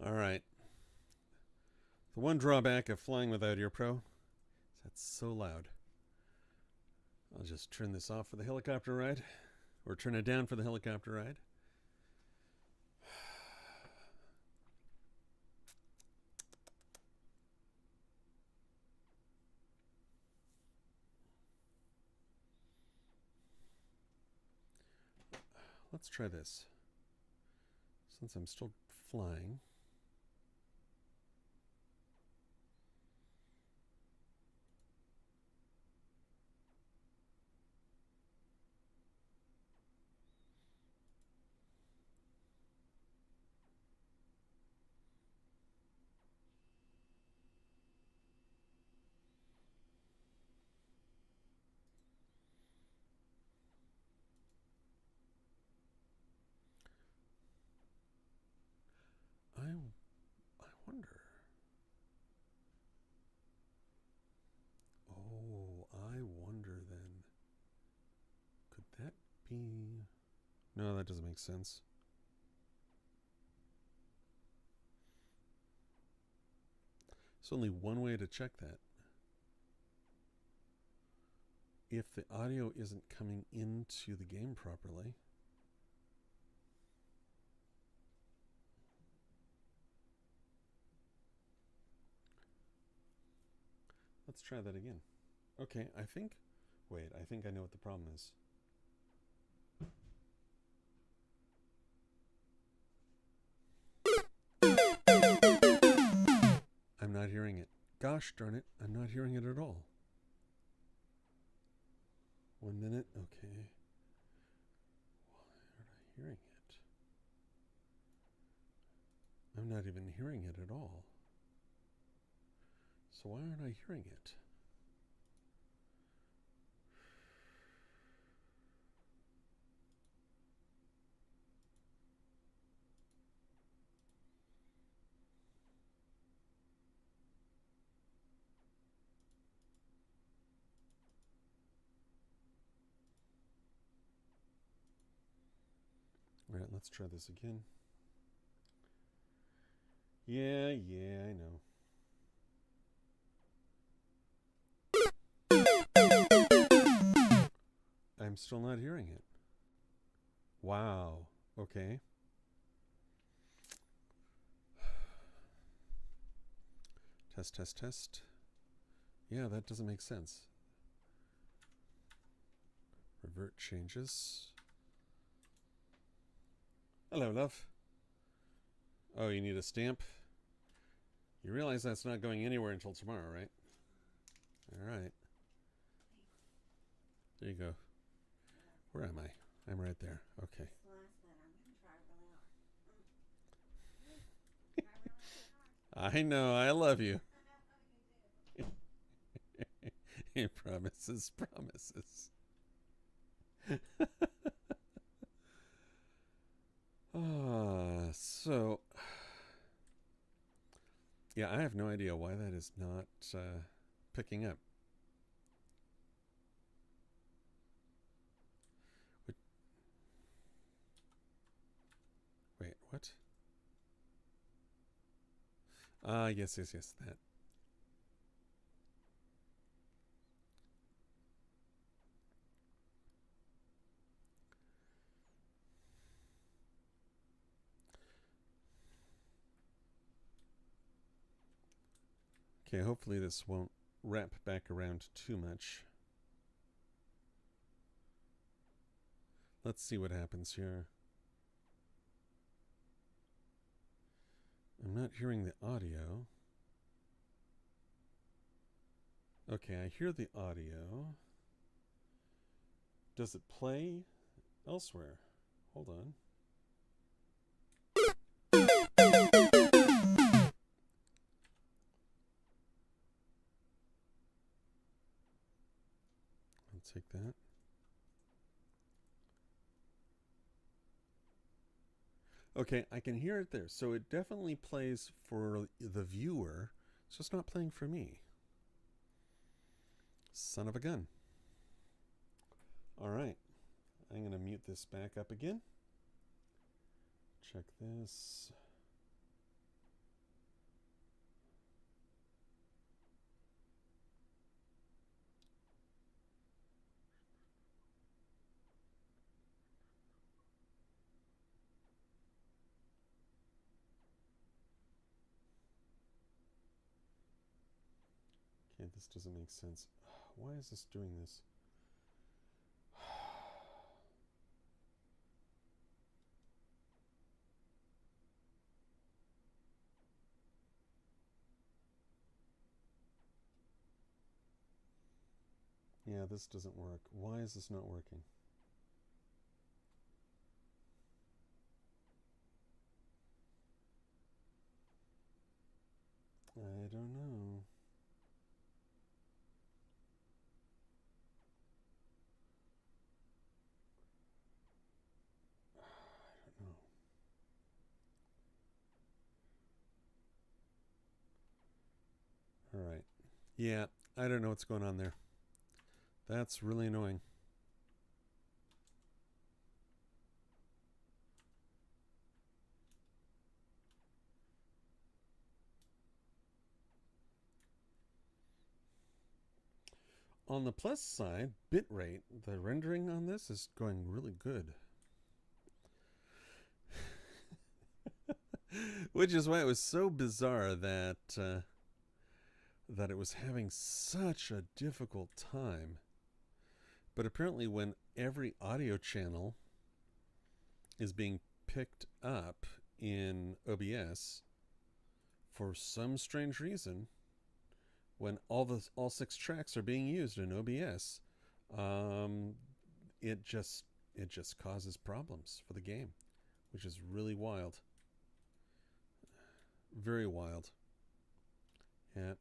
A: All right. The one drawback of flying without EarPro is that's so loud. I'll just turn this off for the helicopter ride, or turn it down for the helicopter ride. Let's try this. Since I'm still flying. I wonder. Oh, I wonder then. Could that be... No, that doesn't make sense. There's only one way to check that. If the audio isn't coming into the game properly. Let's try that again. Okay, I think I know what the problem is. I'm not hearing it. Gosh darn it, I'm not hearing it at all. 1 minute, okay. Why aren't I hearing it? I'm not even hearing it at all. So why aren't I hearing it? All right, let's try this again. Yeah, I know. I'm still not hearing it. Wow. Okay. Test. Yeah, that doesn't make sense. Revert changes. Hello, love. Oh, you need a stamp? You realize that's not going anywhere until tomorrow, right? All right. There you go. Where am I? I'm right there. Okay.
B: This last letter, I'm going to try really hard.
A: I know. I love you.
B: You do.
A: Promises. So yeah, I have no idea why that is not picking up. Yes, that. Okay, hopefully this won't wrap back around too much. Let's see what happens here. I'm not hearing the audio. Okay, I hear the audio. Does it play elsewhere? Hold on. I'll take that. Okay, I can hear it there. So it definitely plays for the viewer. It's just not playing for me. Son of a gun. All right. I'm going to mute this back up again. Check this. Okay, this doesn't make sense. Why is this doing this? Yeah, this doesn't work. Why is this not working? I don't know. I don't know. All right. Yeah, I don't know what's going on there. That's really annoying. On the plus side, bitrate, the rendering on this is going really good. Which is why it was so bizarre that that it was having such a difficult time. But apparently when every audio channel is being picked up in OBS, for some strange reason, when all 6 tracks are being used in OBS, it just causes problems for the game, which is really wild. Very wild. Yeah.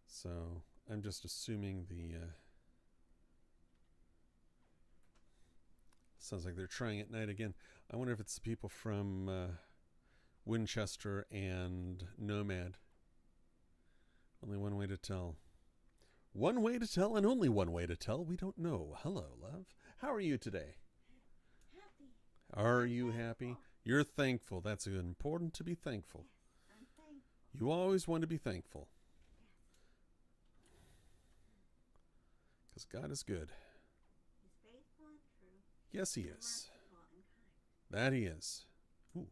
A: So I'm just assuming the sounds like they're trying at night again. I wonder if it's the people from Winchester and Nomad. Only one way to tell. One way to tell and only one way to tell. We don't know. Hello, love. How are you today?
B: Happy.
A: Are you happy? You're thankful. That's important to be thankful.
B: I'm thankful.
A: You always want to be thankful. Because God is good.
B: He's faithful and true.
A: Yes, He
B: and
A: is.
B: merciful and kind.
A: That He is. Ooh.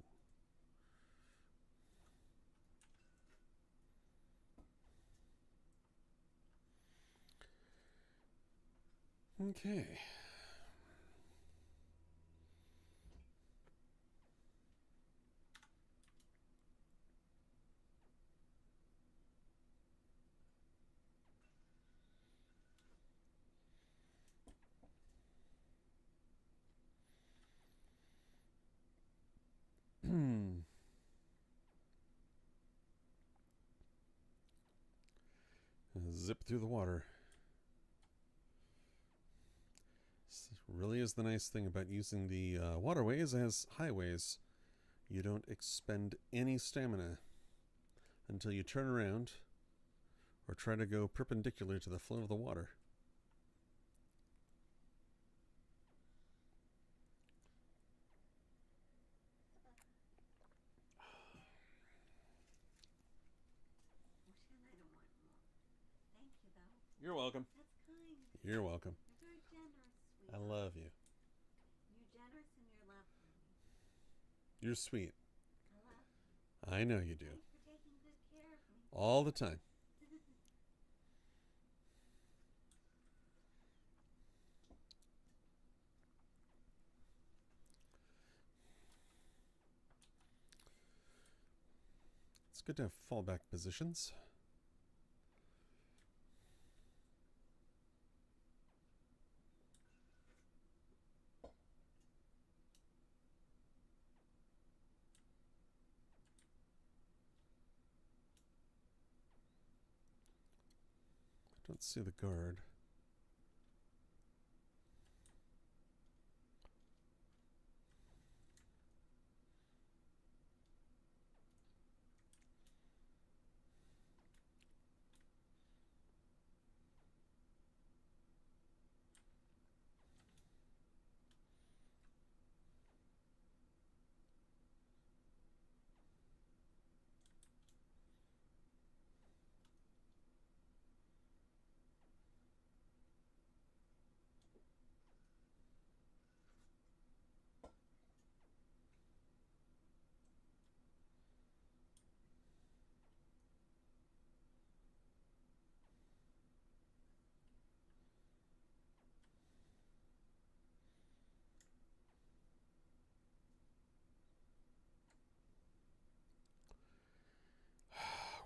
A: Okay. Zip through the water. This really is the nice thing about using the waterways as highways. You don't expend any stamina until you turn around or try to go perpendicular to the flow of the water. welcome.
B: That's kind.
A: You're welcome.
B: You're very generous,
A: I
B: sweetheart.
A: love you.
B: You're generous and you're lovely.
A: You're sweet.
B: I love you.
A: I know you do.
B: Thanks for taking good care of me.
A: All the time. It's good to have fallback positions. I don't see the guard.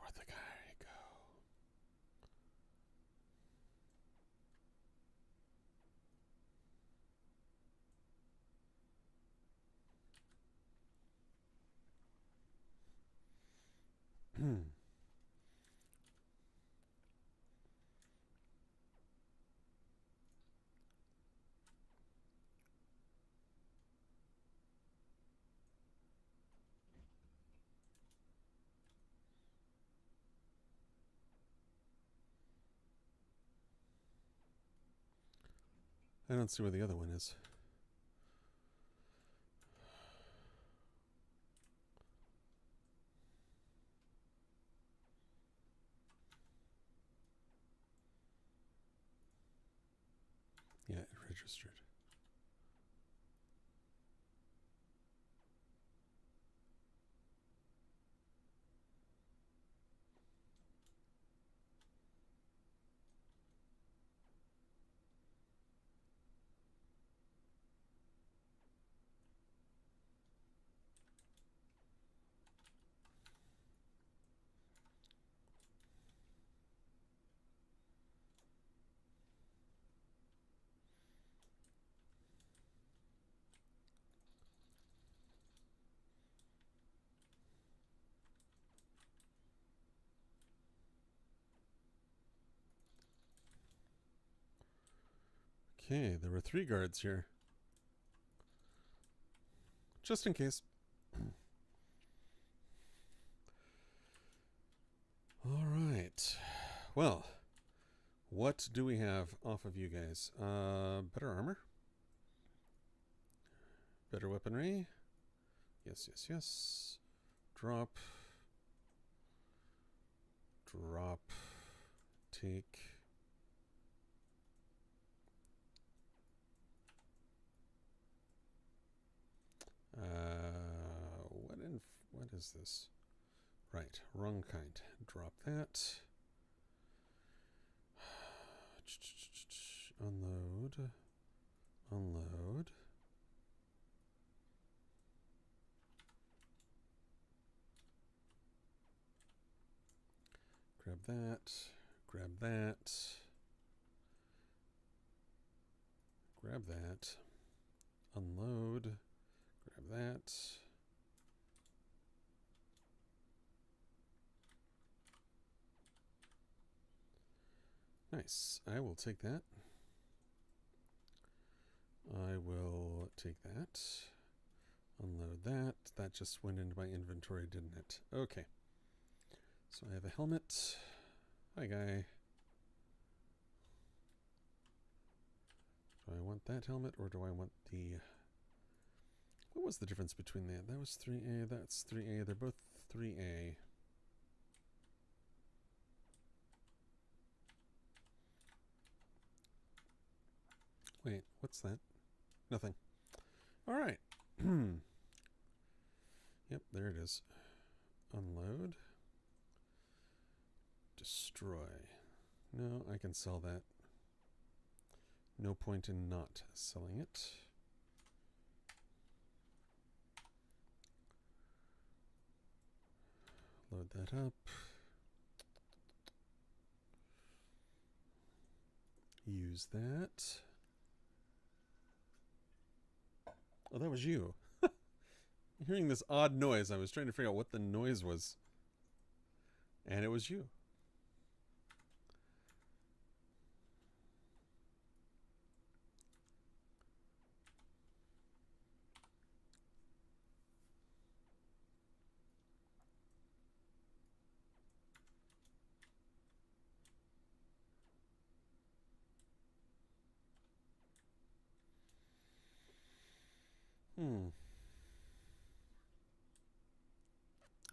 A: Where'd the guy go? I don't see where the other one is. Yeah, it registered. Okay, there were 3 guards here. Just in case. All right. Well, what do we have off of you guys? Better armor? Better weaponry? Yes, yes, yes. Drop. Drop. Take. What is this? Right, wrong kind. Drop that. Unload. Unload. Grab that. Grab that. Grab that. Unload. Grab that. Nice. I will take that. I will take that. Unload that. That just went into my inventory, didn't it? Okay. So I have a helmet. Hi, guy. Do I want that helmet or do I want the... What was the difference between that? That was 3A, that's 3A. They're both 3A. Wait, what's that? Nothing. All right. Yep, there it is. Unload. Destroy. No, I can sell that. No point in not selling it. Load that up. Use that. Oh, that was you. Hearing this odd noise, I was trying to figure out what the noise was. And it was you.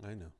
A: I know.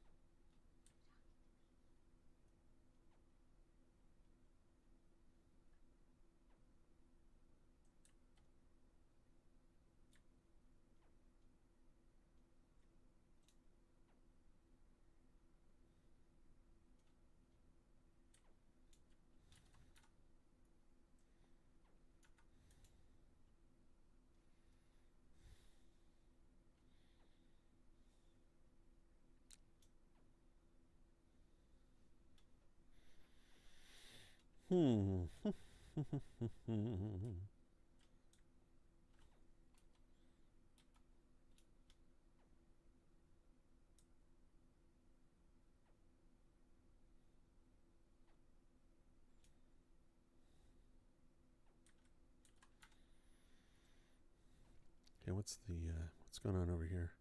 A: Okay, what's going on over here?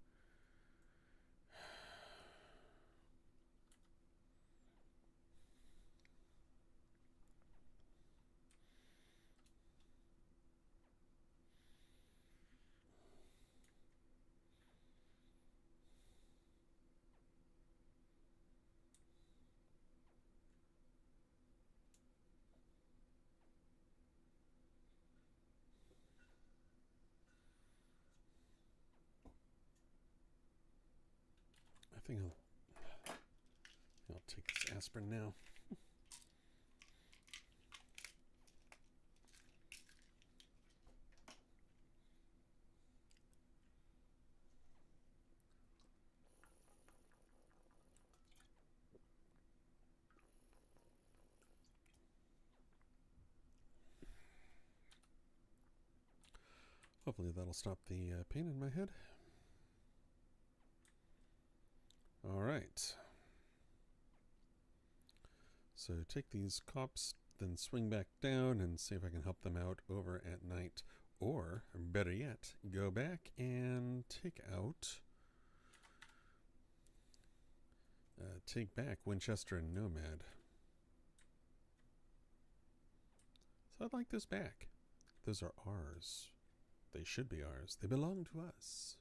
A: I think I'll take this aspirin now. Hopefully that'll stop the pain in my head. All right. So take these cops, then swing back down and see if I can help them out over at night. Or, better yet, go back and take back Winchester and Nomad. So I'd like those back. Those are ours. They should be ours. They belong to us.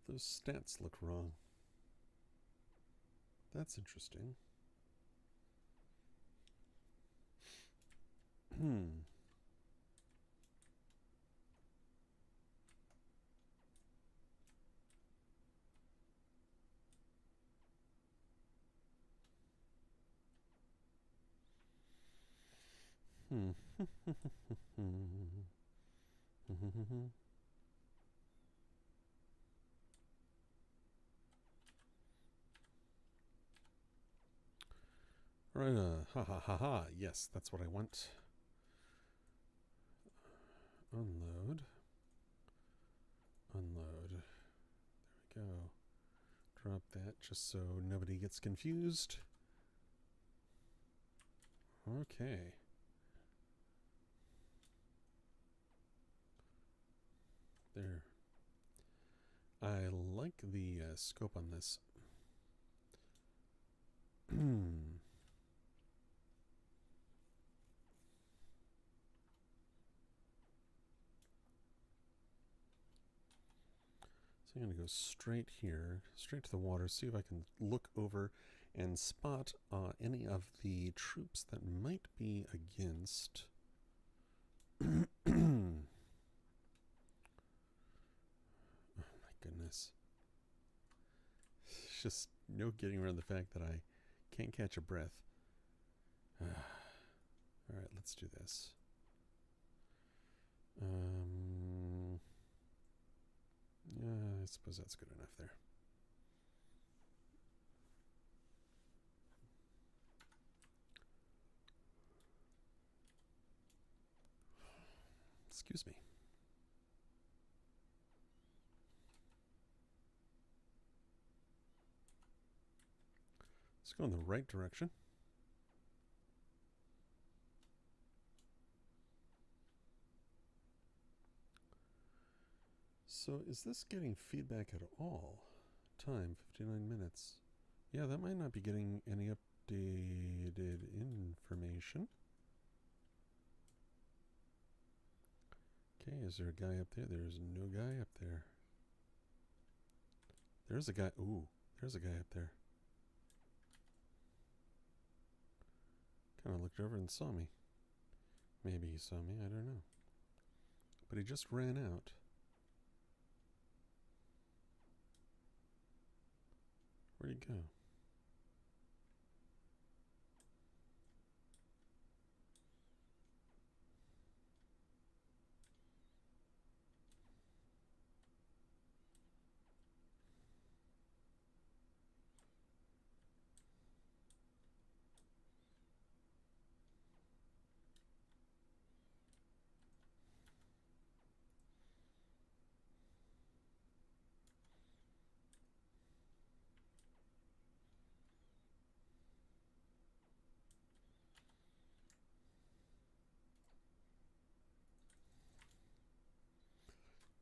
A: Those stats look wrong. That's interesting. Right, ha ha ha ha. Yes, that's what I want. Unload. Unload. There we go. Drop that just so nobody gets confused. Okay. There. I like the scope on this. So I'm going to go straight here, straight to the water, see if I can look over and spot any of the troops that might be against. Oh my goodness. It's just no getting around the fact that I can't catch a breath. Alright, let's do this. Yeah, I suppose that's good enough there. Excuse me. Let's go in the right direction. So is this getting feedback at all? Time, 59 minutes. Yeah, that might not be getting any updated information. Okay, is there a guy up there? There's no guy up there. There's a guy. Ooh, there's a guy up there. Kind of looked over and saw me. Maybe he saw me, I don't know. But he just ran out. Where'd he go?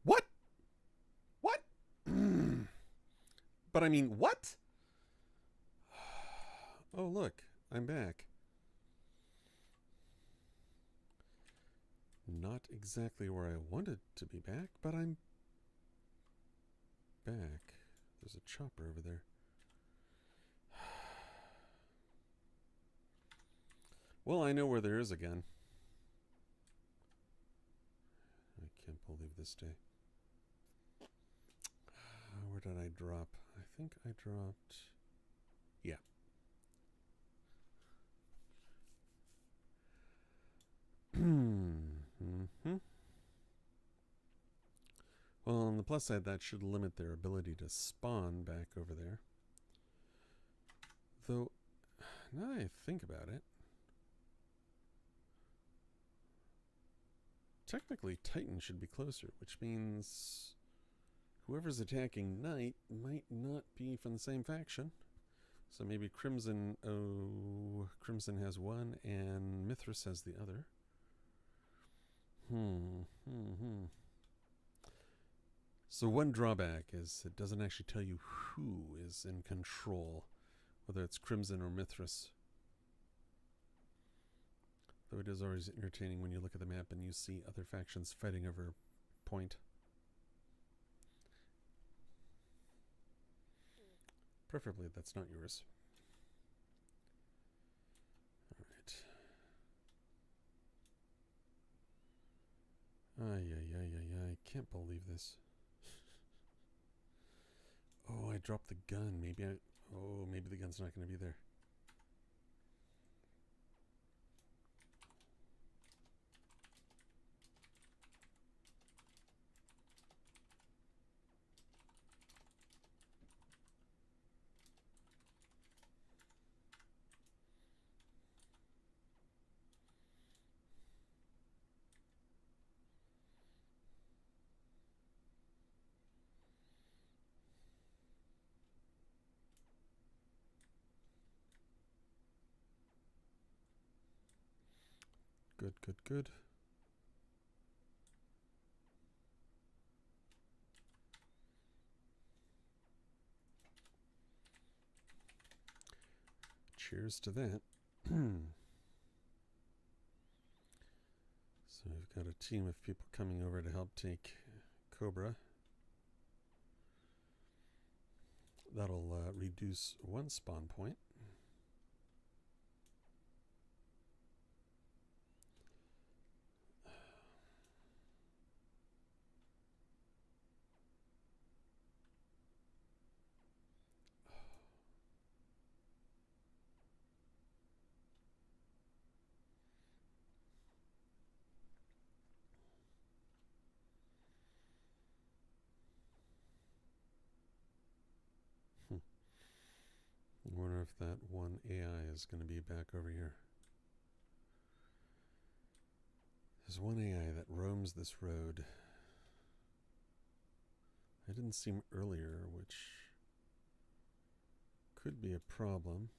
A: What? What? But I mean, what? Oh, look, I'm back. Not exactly where I wanted to be back, but I'm back. There's a chopper over there. Well, I know where there is again. I can't believe this day. Where did I drop? I think I dropped... Yeah. Well, on the plus side, that should limit their ability to spawn back over there. Though, now that I think about it, technically Titan should be closer, which means whoever's attacking Knight might not be from the same faction. So maybe Crimson, Crimson has one and Mithras has the other. So one drawback is it doesn't actually tell you who is in control, whether it's Crimson or Mithras. Though it is always entertaining when you look at the map and you see other factions fighting over a point. Preferably that's not yours. Alright. I can't believe this. Oh, I dropped the gun. Maybe the gun's not going to be there. Good, good, good. Cheers to that. So we've got a team of people coming over to help take Cobra. That'll reduce one spawn point. I wonder if that one AI is going to be back over here. There's one AI that roams this road. I didn't see him earlier, which could be a problem.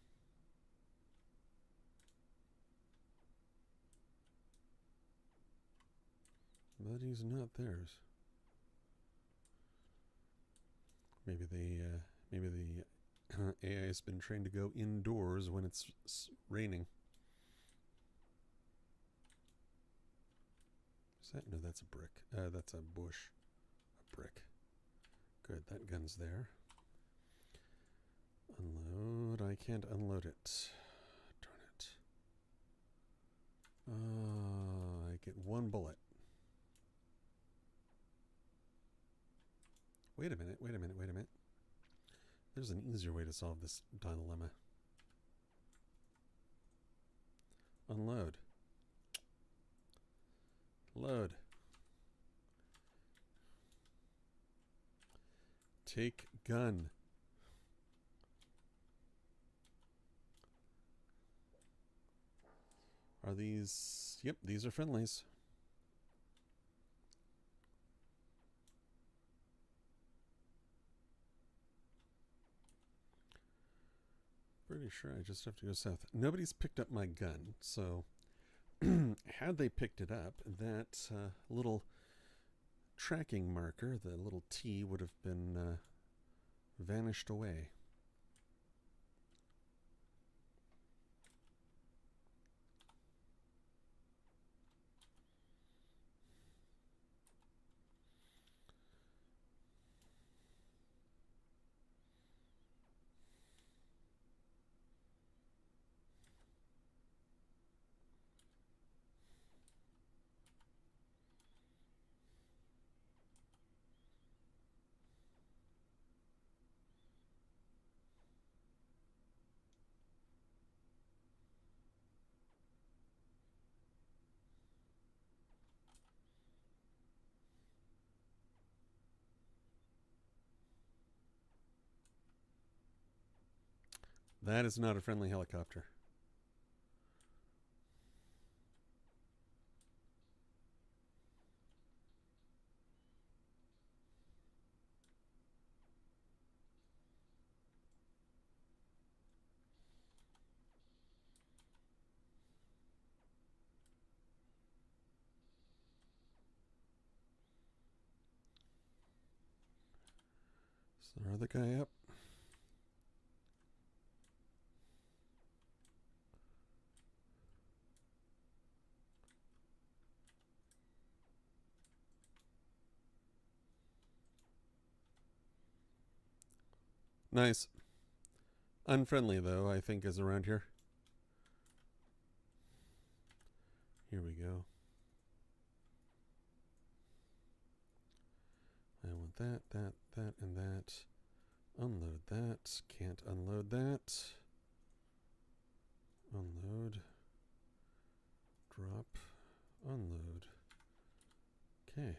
A: But he's not theirs. Maybe the AI has been trained to go indoors when it's raining. Is that? No, that's a brick. That's a bush. A brick. Good, that gun's there. Unload. I can't unload it. Darn it. I get one bullet. Wait a minute, wait a minute, wait a minute. There's an easier way to solve this dilemma. Unload. Load. Take gun. Are these... Yep, these are friendlies. Pretty sure I just have to go south. Nobody's picked up my gun, so had they picked it up, that little tracking marker, the little T, would have been vanished away. That is not a friendly helicopter. Is there another guy up? Nice. Unfriendly, though, I think, is around here. Here we go. I want that, and that. Unload that. Can't unload that. Unload. Drop. Unload. Okay.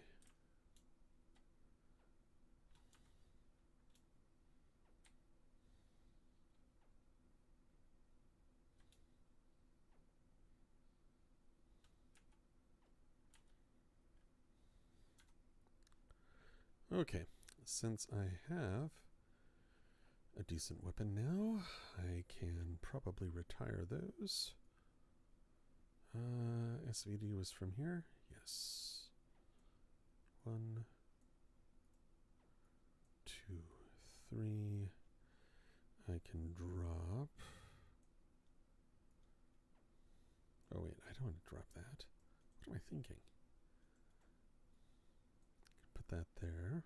A: Okay, since I have a decent weapon now, I can probably retire those. SVD was from here. Yes. 1, 2, 3. I can drop. Oh, wait, I don't want to drop that. What am I thinking? Put that there.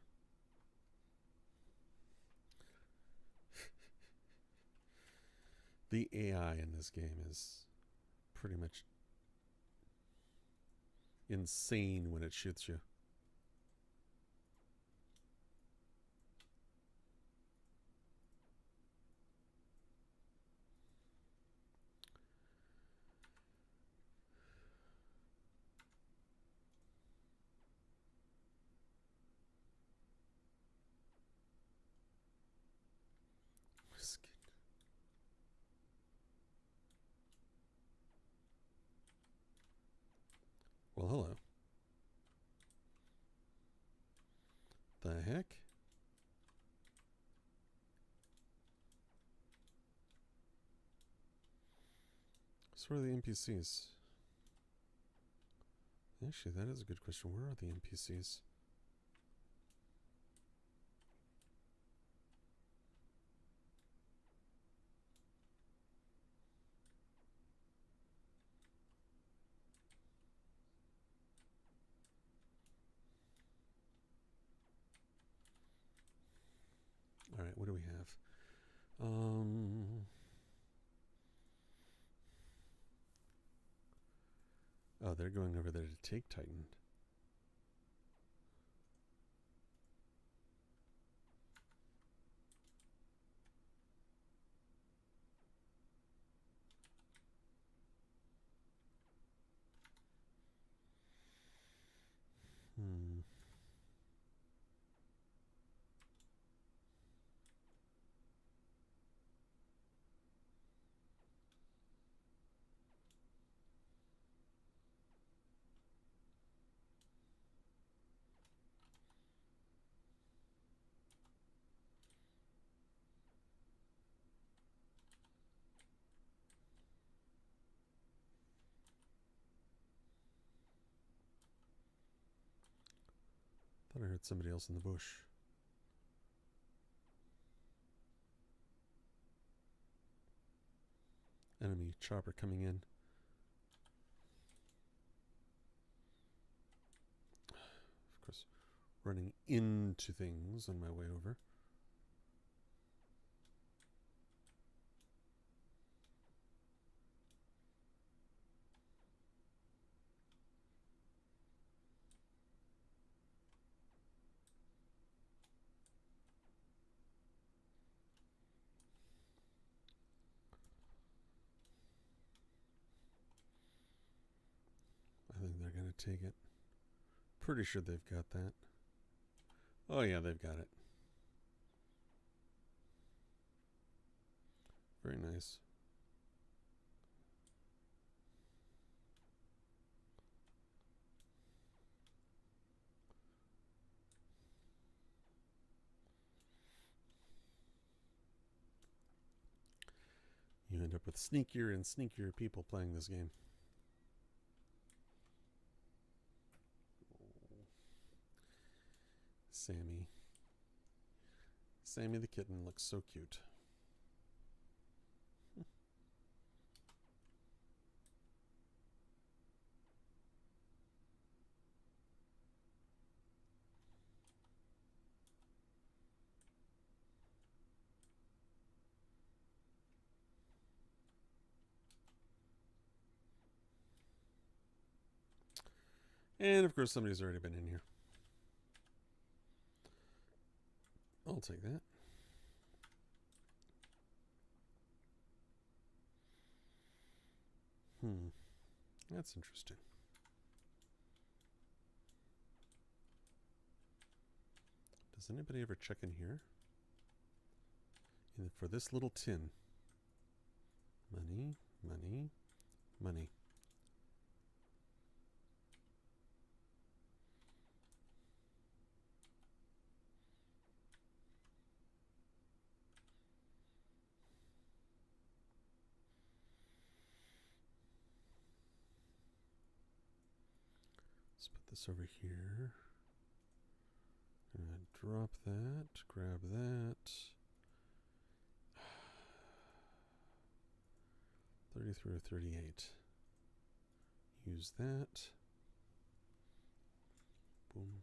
A: The AI in this game is pretty much insane when it shoots you. Well, hello. The heck? So where are the NPCs? Actually, that is a good question. Where are the NPCs? All right, what do we have? Oh, they're going over there to take Titan. Thought I heard somebody else in the bush. Enemy chopper coming in. Of course, running into things on my way over. I think they're going to take it. Pretty sure they've got that. Oh, yeah, they've got it. Very nice. You end up with sneakier and sneakier people playing this game. Sammy. Sammy the kitten looks so cute. And of course, somebody's already been in here. I'll take that. That's interesting. Does anybody ever check in here? For this little tin. Money, money, money. Let's put this over here. And drop that, grab that. 33 or 38. Use that. Boom.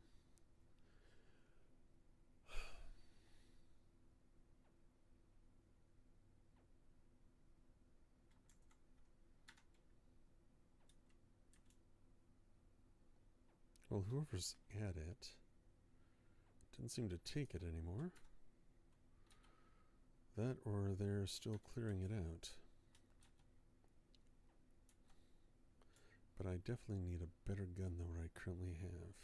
A: Well, whoever's at it didn't seem to take it anymore. That or they're still clearing it out. But I definitely need a better gun than what I currently have.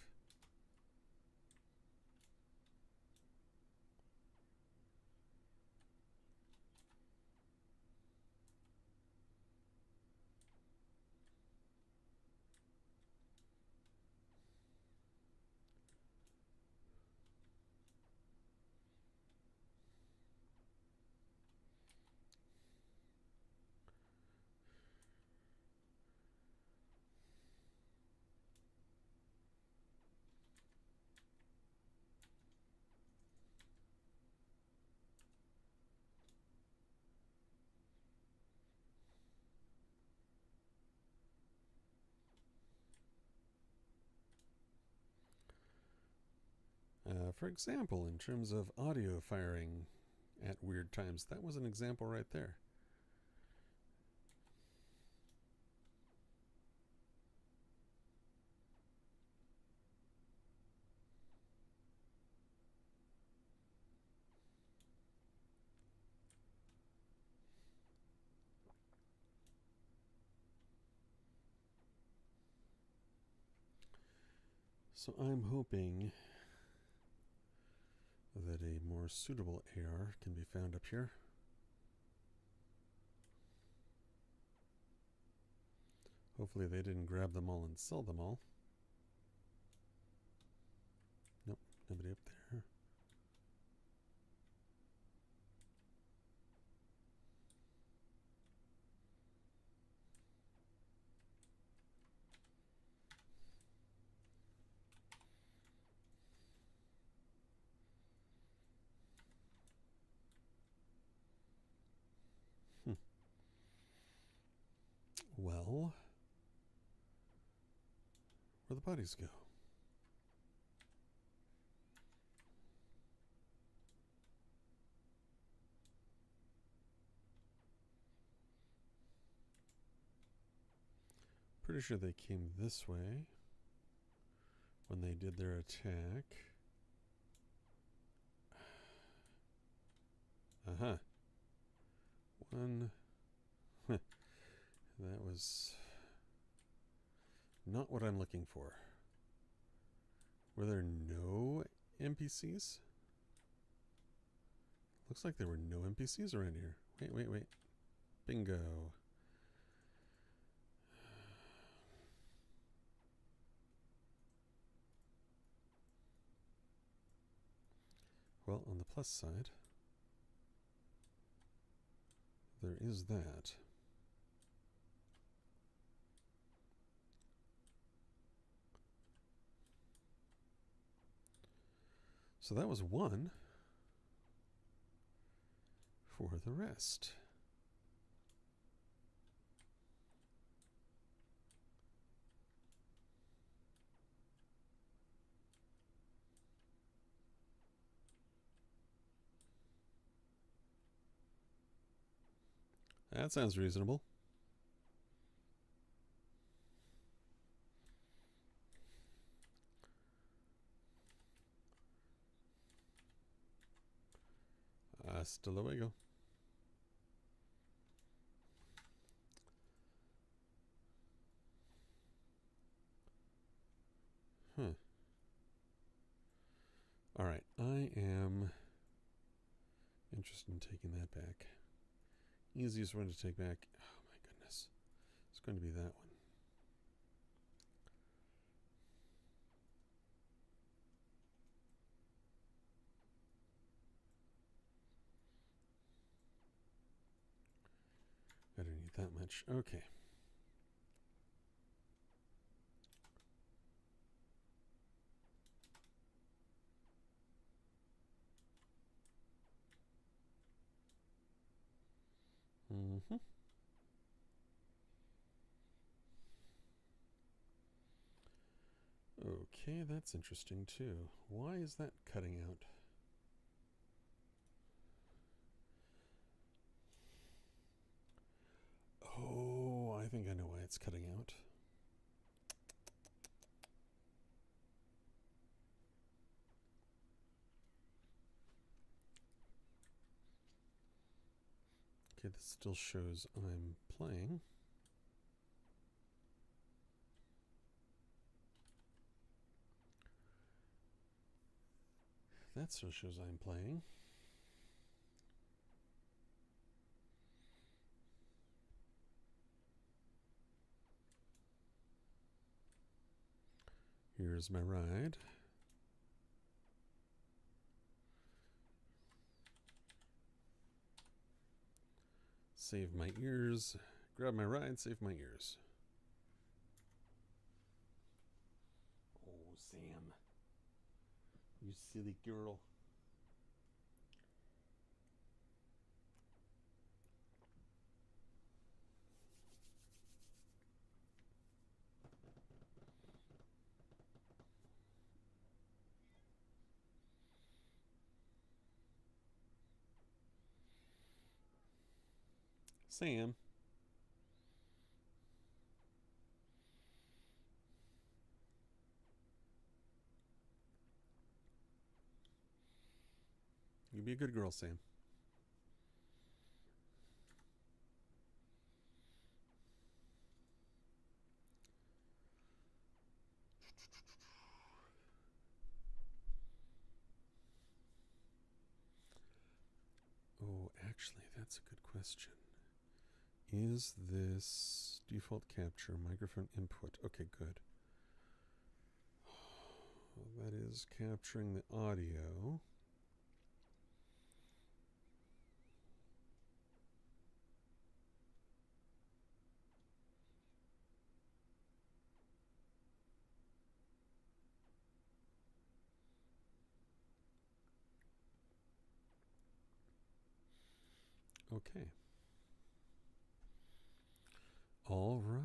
A: For example, in terms of audio firing at weird times, that was an example right there. So I'm hoping that a more suitable AR can be found up here. Hopefully they didn't grab them all and sell them all. Nope, nobody up there. Well, where'd the bodies go? Pretty sure they came this way when they did their attack. Uh-huh. One. That was not what I'm looking for. Were there no NPCs? Looks like there were no NPCs around here. Wait. Bingo. Well, on the plus side, there is that. So that was one for the rest. That sounds reasonable. Hasta luego. All right, I am interested in taking that back. Easiest one to take back. Oh my goodness. It's going to be that one. I don't need that much. Okay. Mm-hmm. Okay, that's interesting too. Why is that cutting out? Oh, I think I know why it's cutting out. Okay, this still shows I'm playing. That still shows I'm playing. Here's my ride. Save my ears. Grab my ride, save my ears. Oh, Sam. You silly girl. Sam. You be a good girl, Sam. Oh, actually, that's a good question. Is this default capture microphone input? Okay, good. That is capturing the audio. Okay. All right.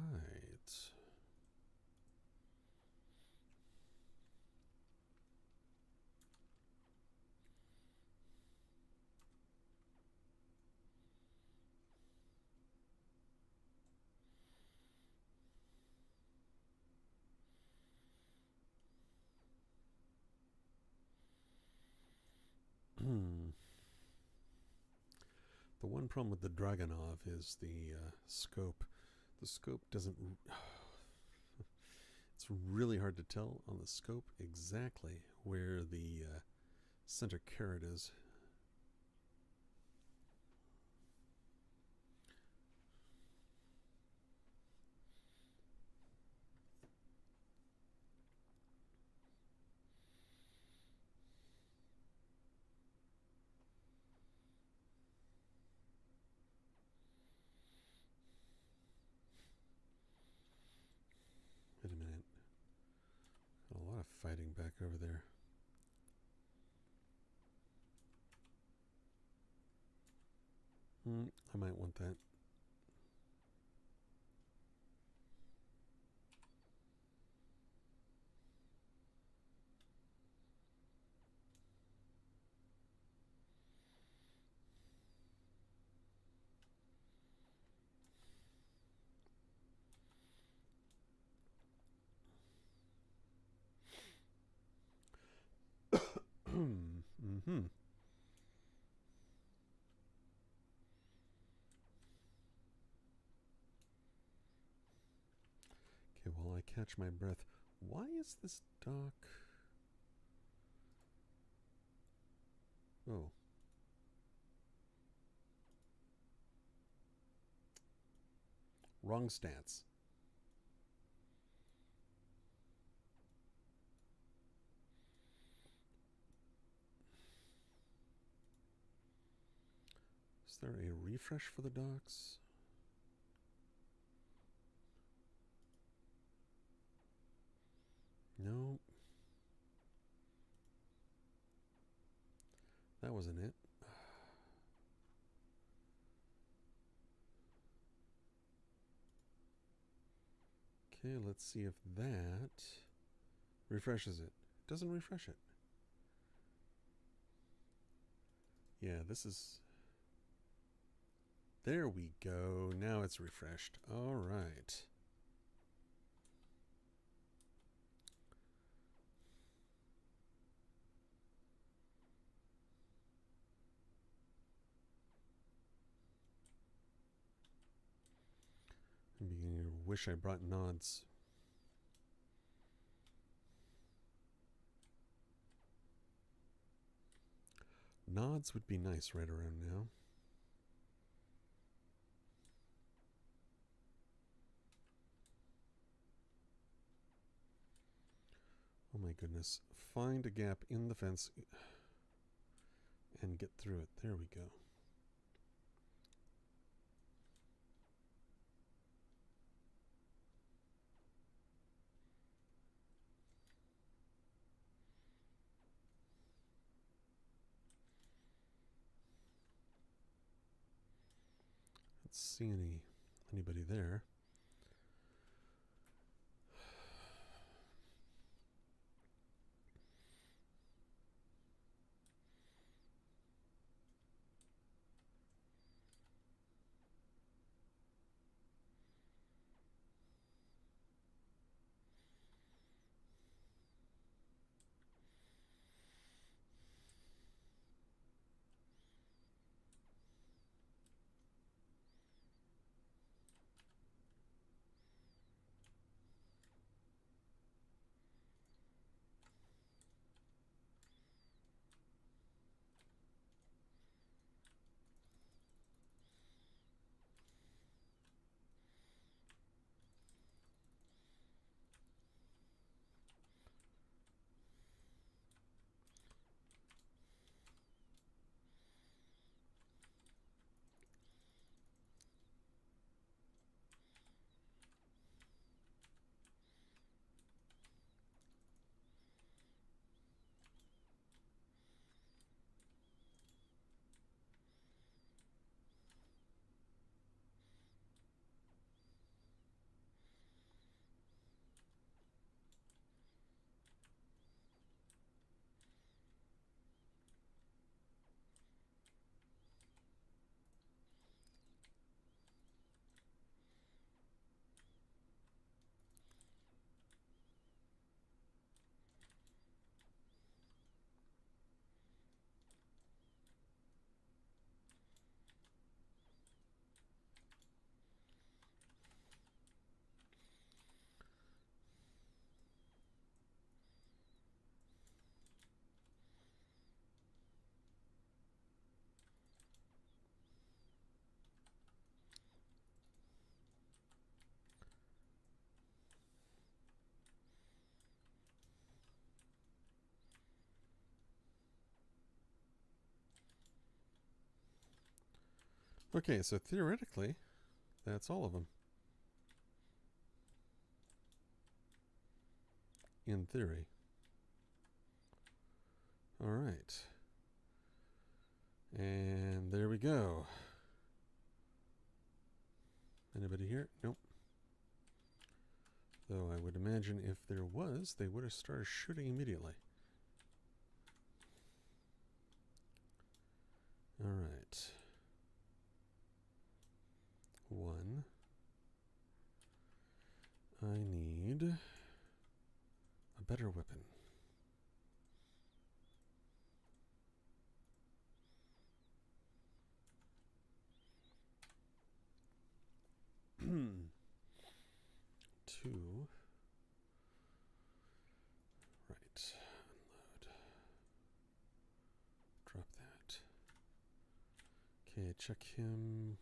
A: The one problem with the Dragunov is the scope. The scope doesn't. It's really hard to tell on the scope exactly where the center caret is. Wait a minute. Got a lot of fighting back over there. I might want that. Mm-hmm. Okay, while I catch my breath, why is this dock? Oh. Wrong stance. Is there a refresh for the docks? No. That wasn't it. Okay, let's see if that refreshes it. Doesn't refresh it. Yeah, this is... There we go. Now it's refreshed. All right. I'm beginning to wish I brought nods. Nods would be nice right around now. Oh my goodness. Find a gap in the fence and get through it. There we go. Let's see anybody there. Okay, so theoretically, that's all of them. In theory. All right. And there we go. Anybody here? Nope. Though I would imagine if there was, they would have started shooting immediately. All right. 1. I need a better weapon. Two. Right. Unload. Drop that. Okay, check him.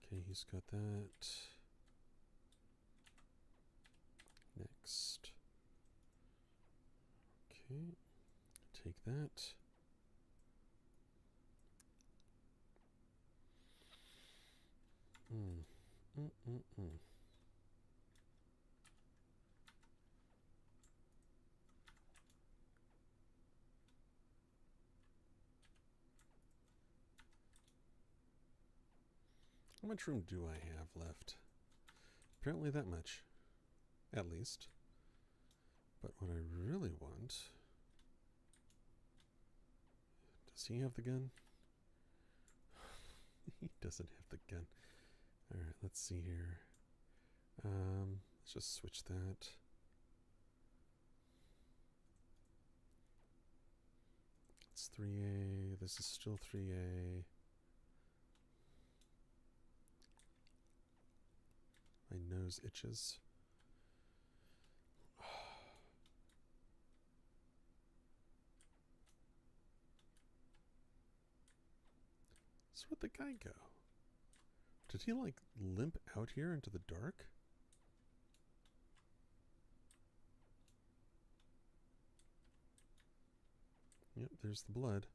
A: Okay, he's got that. Next. Okay. Take that. How much room do I have left? Apparently that much. at least. But what I really want... Does he have the gun? He doesn't have the gun. Alright, let's see here. Let's just switch that. It's 3A. This is still 3A. My nose itches. So where'd the guy go? Did he like limp out here into the dark? Yep, there's the blood.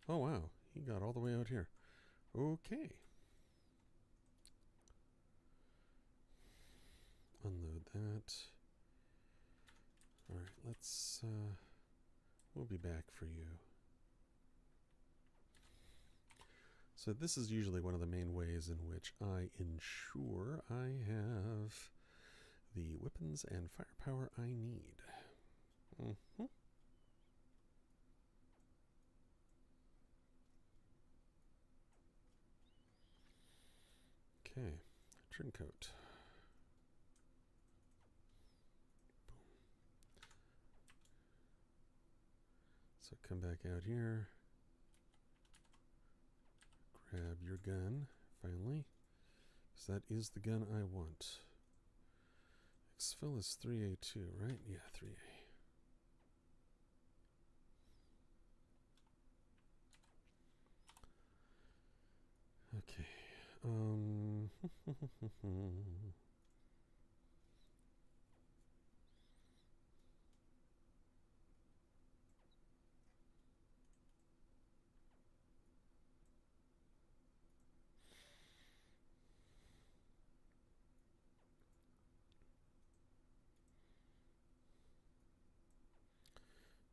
A: Oh wow, he got all the way out here. Okay. Unload that. Alright, let's, we'll be back for you. So this is usually one of the main ways in which I ensure I have the weapons and firepower I need. Okay, turncoat. So come back out here. Grab your gun, finally. Because that is the gun I want. Exfil is 3A2, right? Yeah, 3A. Okay.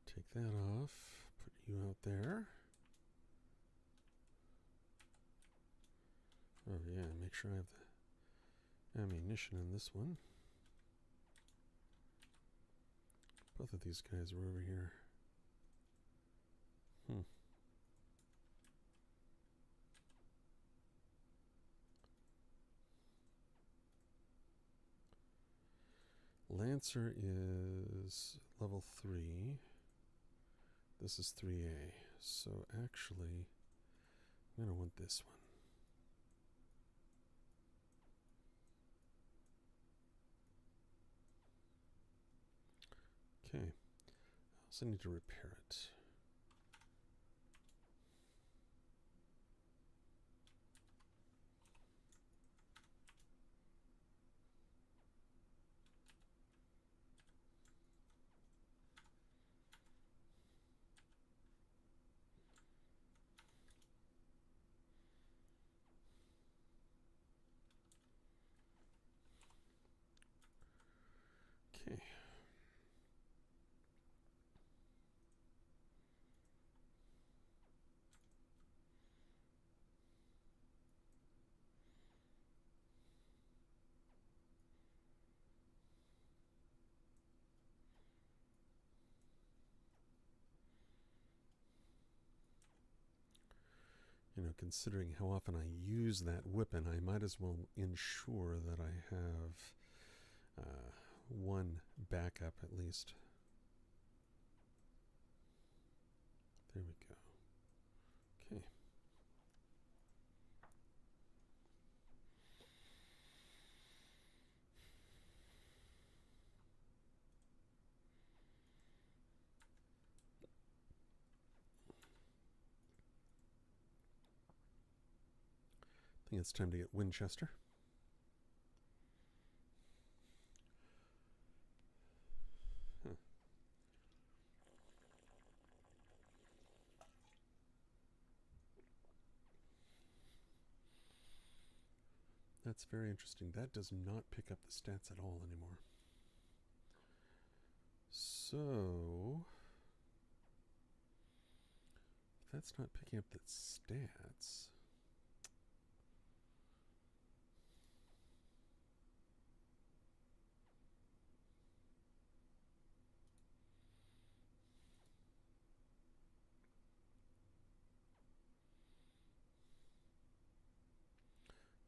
A: Take that off. Put you out there. Oh yeah, make sure I have the ammunition in this one. Both of these guys are over here. Lancer is level 3. This is 3A. So actually, I'm going to want this one. Okay. I also need to repair it. Okay. You know, considering how often I use that weapon, I might as well ensure that I have one backup at least. There we go. Okay. I think it's time to get Winchester. That's very interesting. That does not pick up the stats at all anymore. So, if that's not picking up the stats,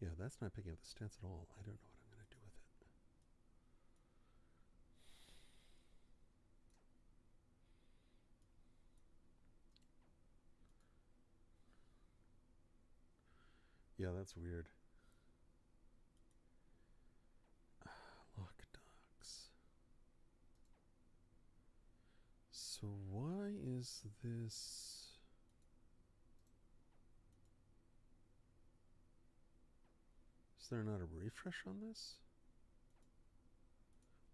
A: Yeah, that's not picking up the stats at all. I don't know what I'm going to do with it. Yeah, that's weird. Lock docs. So why is this? Is there not a refresh on this?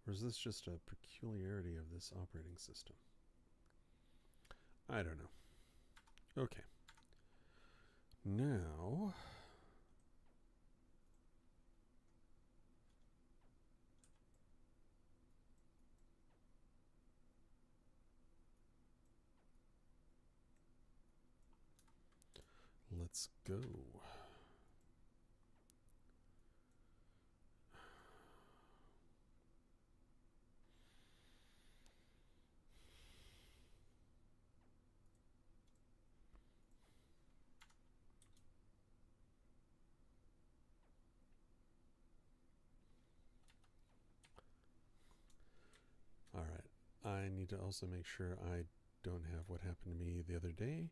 A: Or is this just a peculiarity of this operating system? I don't know. Okay. Now, let's go. All right. I need to also make sure I don't have what happened to me the other day.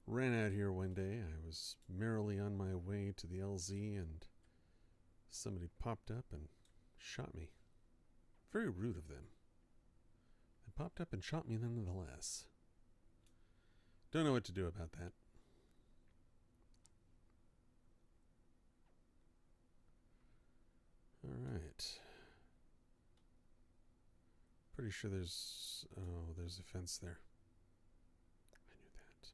A: Ran out here one day. I was merrily on my way to the LZ and somebody popped up and shot me. Very rude of them. They popped up and shot me nonetheless. Don't know what to do about that. All right. Pretty sure there's... Oh, there's a fence there. I knew that.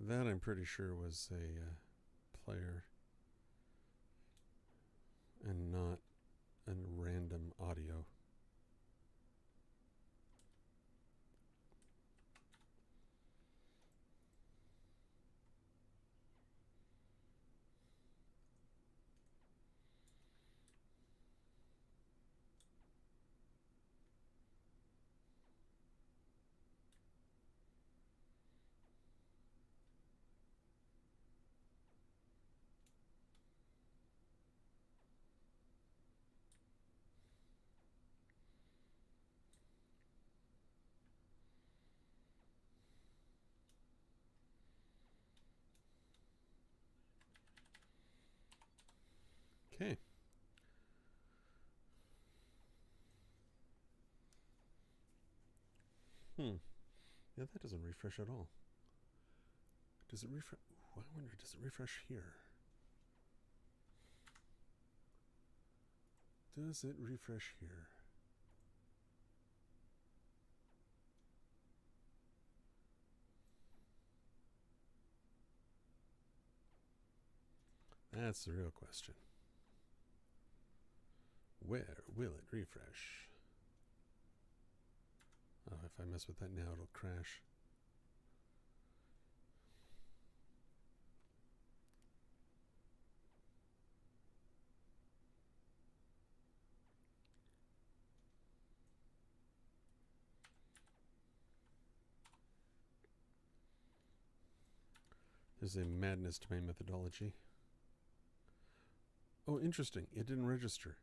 A: That I'm pretty sure was a player and not a random audio. Okay. Yeah, that doesn't refresh at all. Does it refresh? I wonder, does it refresh here? Does it refresh here? That's the real question. Where will it refresh? Oh, if I mess with that now, it'll crash. There's a madness to my methodology. Oh, interesting. It didn't register.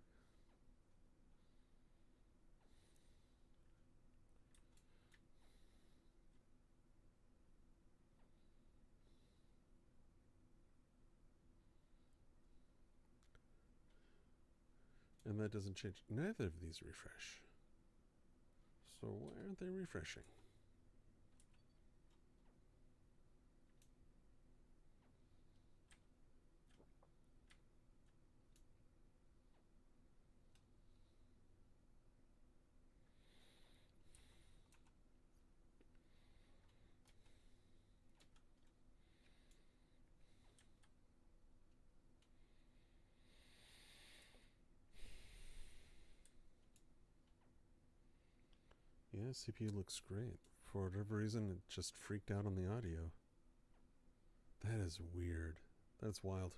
A: And that doesn't change. Neither of these refresh. So why aren't they refreshing? CPU looks great. For whatever reason, it just freaked out on the audio. That is weird. That's wild.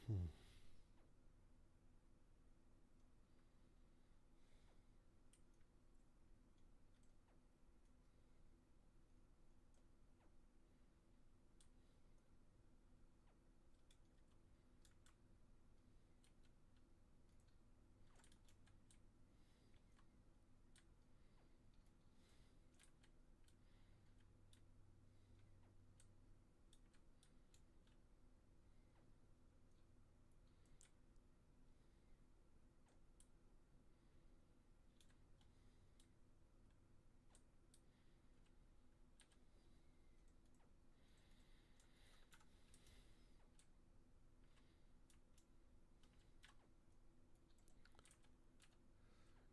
A: Hmm.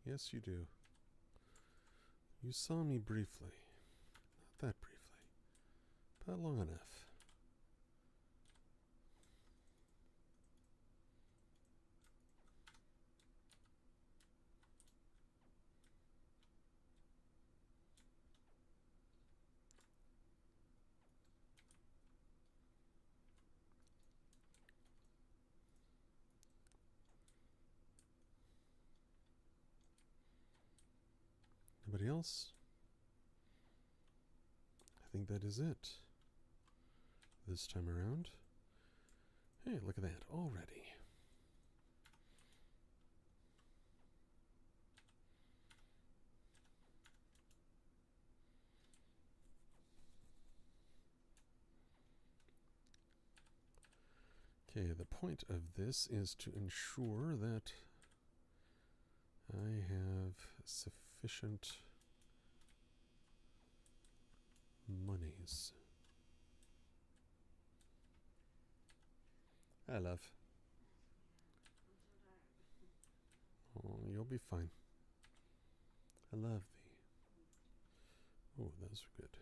A: Yes, you do. You saw me briefly. Not that briefly, but long enough. Anybody else? I think that is it. This time around. Hey, look at that already. Okay, the point of this is to ensure that I have sufficient monies. I love. Oh, you'll be fine. I love thee. Oh, those are good.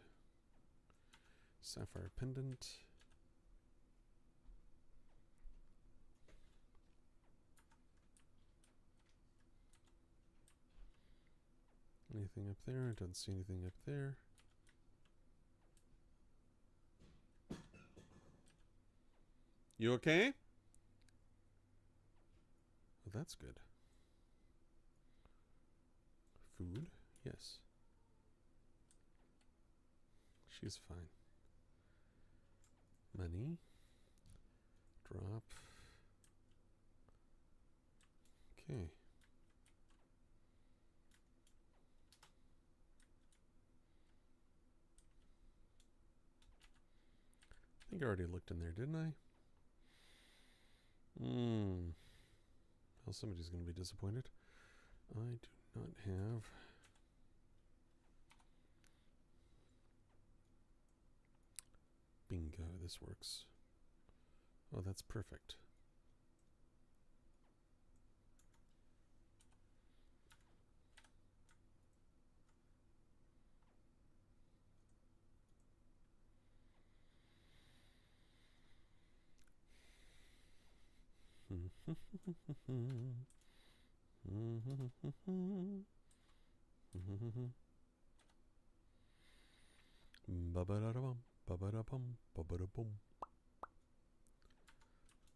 A: Sapphire pendant. Anything up there? I don't see anything up there. You okay? Oh, that's good. Food? Yes. She's fine. Money. Drop. Okay. I think I already looked in there, didn't I? Well, somebody's going to be disappointed. I do not have... Bingo, this works. Oh, that's perfect. Ba-ba-da-da-bum, ba-ba-da-bum, ba-ba-da-bum.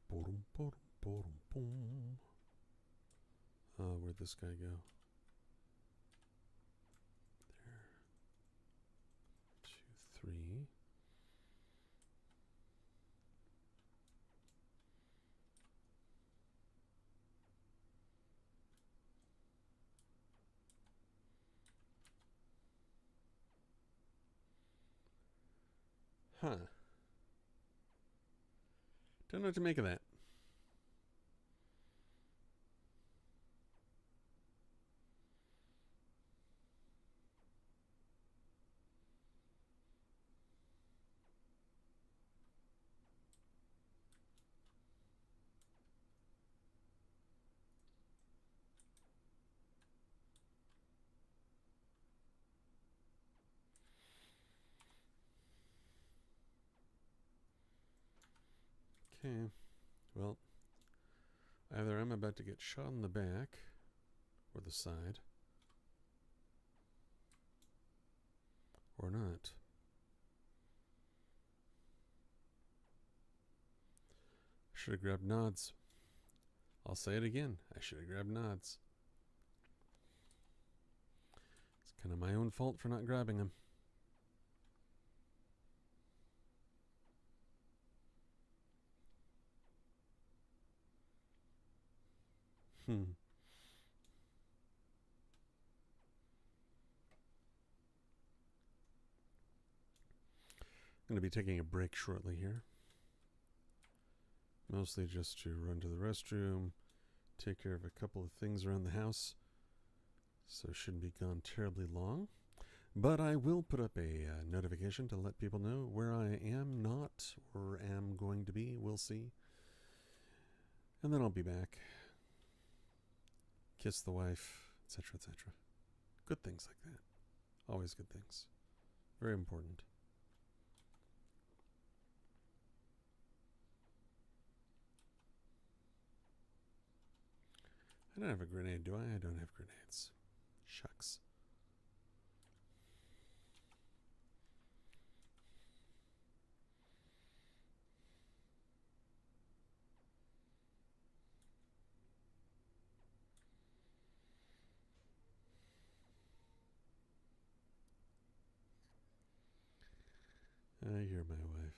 A: Boom, boom, boom, boom. Where'd this guy go? There. 2, 3. Huh. Don't know what to make of that. Okay. Well, either I'm about to get shot in the back or the side, or not. I should have grabbed nods. I'll say it again. I should have grabbed nods. It's kind of my own fault for not grabbing them. I'm going to be taking a break shortly here. Mostly just to run to the restroom, take care of a couple of things around the house. So shouldn't be gone terribly long. But I will put up a notification to let people know where I am not or am going to be. We'll see. And then I'll be back. Kiss the wife, etc., etc. Good things like that. Always good things. Very important. I don't have a grenade, do I? I don't have grenades. Shucks. I hear my wife.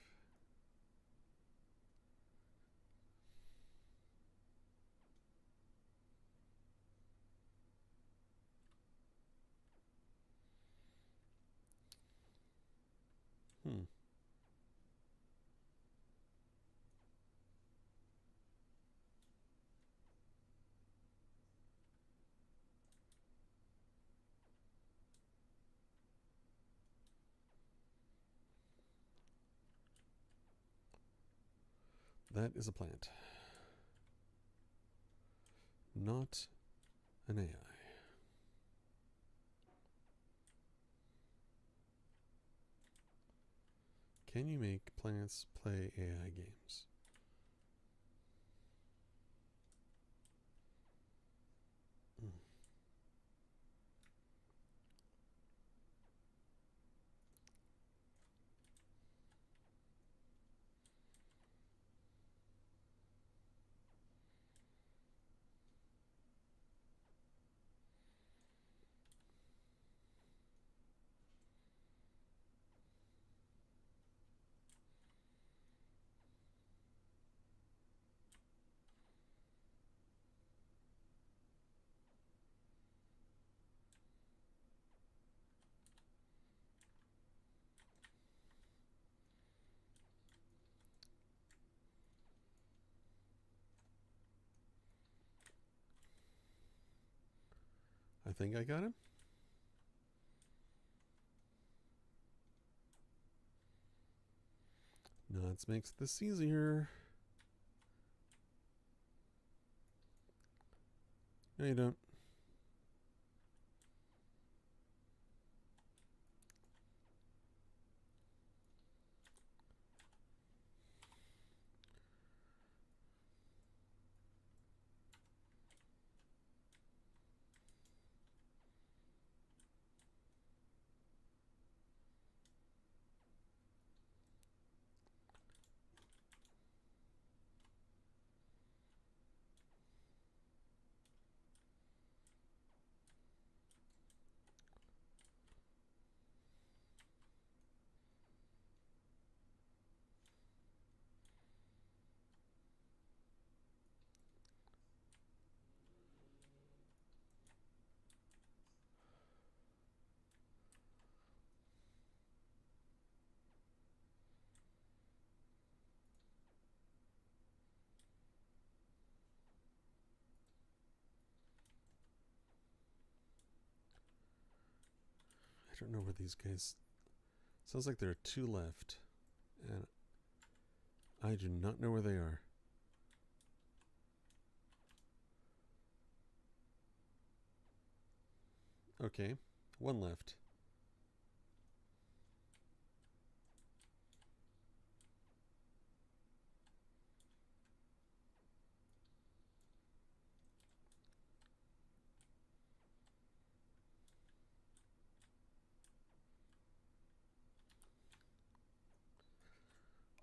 A: That is a plant. Not an AI. Can you make plants play AI games? I think I got him. Nods makes this easier. No, you don't. I don't know where these guys... Sounds like there are two left. And I do not know where they are. Okay, one left.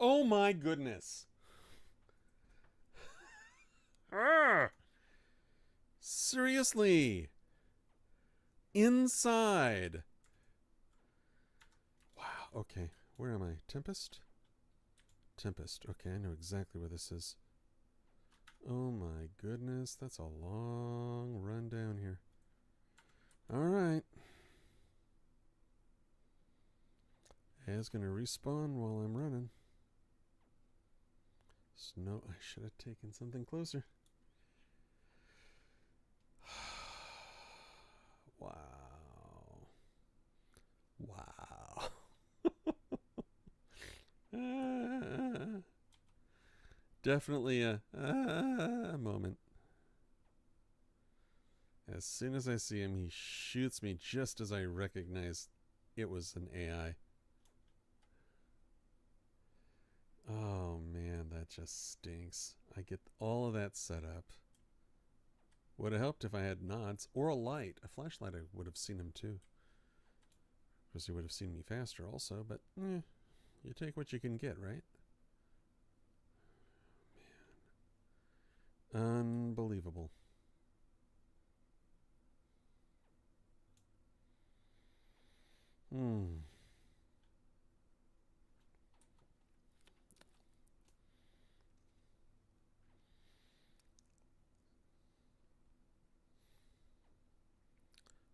A: Oh my goodness. Ah, seriously. Inside. Wow. Okay. Where am I? Tempest? Tempest. Okay, I know exactly where this is. Oh my goodness. That's a long run down here. All right. A's going to respawn while I'm running. Snow. I should have taken something closer. Wow. Wow. Definitely a moment. As soon as I see him, he shoots me just as I recognize it was an AI. Oh man, that just stinks. I get all of that set up. Would have helped if I had nods or a light. A flashlight, I would have seen him too. Because he would have seen me faster also, but you take what you can get, right? Man. Unbelievable.